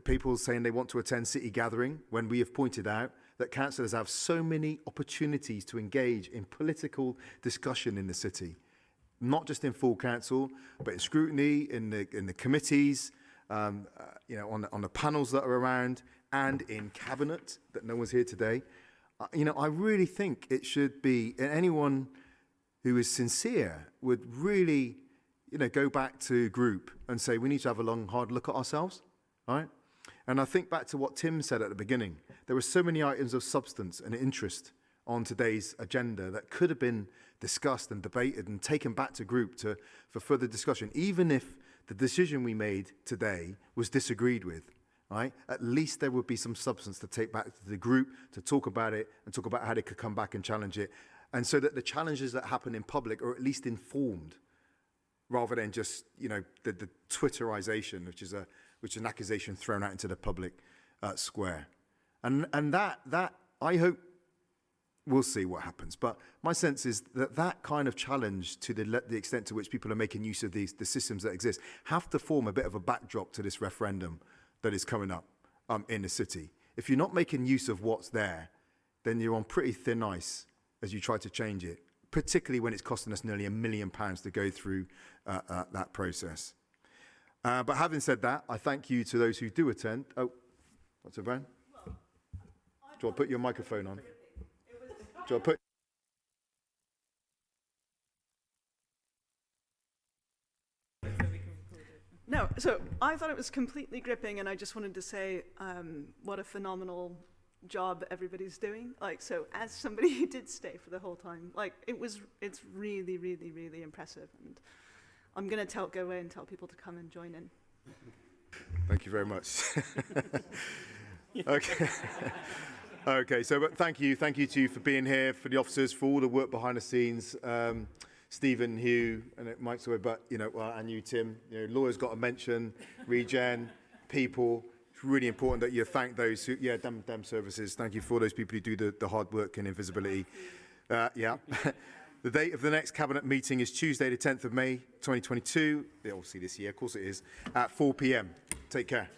people saying they want to attend city gathering when we have pointed out that councillors have so many opportunities to engage in political discussion in the city, not just in full council, but in scrutiny, in the committees, on the panels that are around, and in cabinet that no one's here today. I really think it should be, anyone who is sincere would really, go back to group and say we need to have a long, hard look at ourselves, right? And I think back to what Tim said at the beginning. There were so many items of substance and interest on today's agenda that could have been discussed and debated and taken back to group for further discussion, even if the decision we made today was disagreed with, right? At least there would be some substance to take back to the group, to talk about it and talk about how they could come back and challenge it. And so that the challenges that happen in public are at least informed, rather than just, the Twitterization, which is an accusation thrown out into the public square. And that I hope we'll see what happens. But my sense is that kind of challenge to the extent to which people are making use of the systems that exist have to form a bit of a backdrop to this referendum that is coming up in the city. If you're not making use of what's there, then you're on pretty thin ice as you try to change it, particularly when it's costing us nearly £1 million to go through that process. But having said that, I thank you to those who do attend. Oh, Dr. Brown? Do you want to put your microphone on? Do you want to put... No, so I thought it was completely gripping, and I just wanted to say what a phenomenal job everybody's doing. So as somebody who did stay for the whole time, it's really, really, really impressive. And I'm going to go away and tell people to come and join in. Thank you very much. Okay. Okay, so but thank you to you for being here, for the officers, for all the work behind the scenes. Stephen, Hugh, and Mike's away, but and you, Tim. Lawyers got a mention, Regen, people. It's really important that you thank those who, Dem Services. Thank you for those people who do the hard work and invisibility. Yeah. The date of the next Cabinet meeting is Tuesday, the 10th of May, 2022. Obviously this year, of course it is, at 4 p.m. Take care.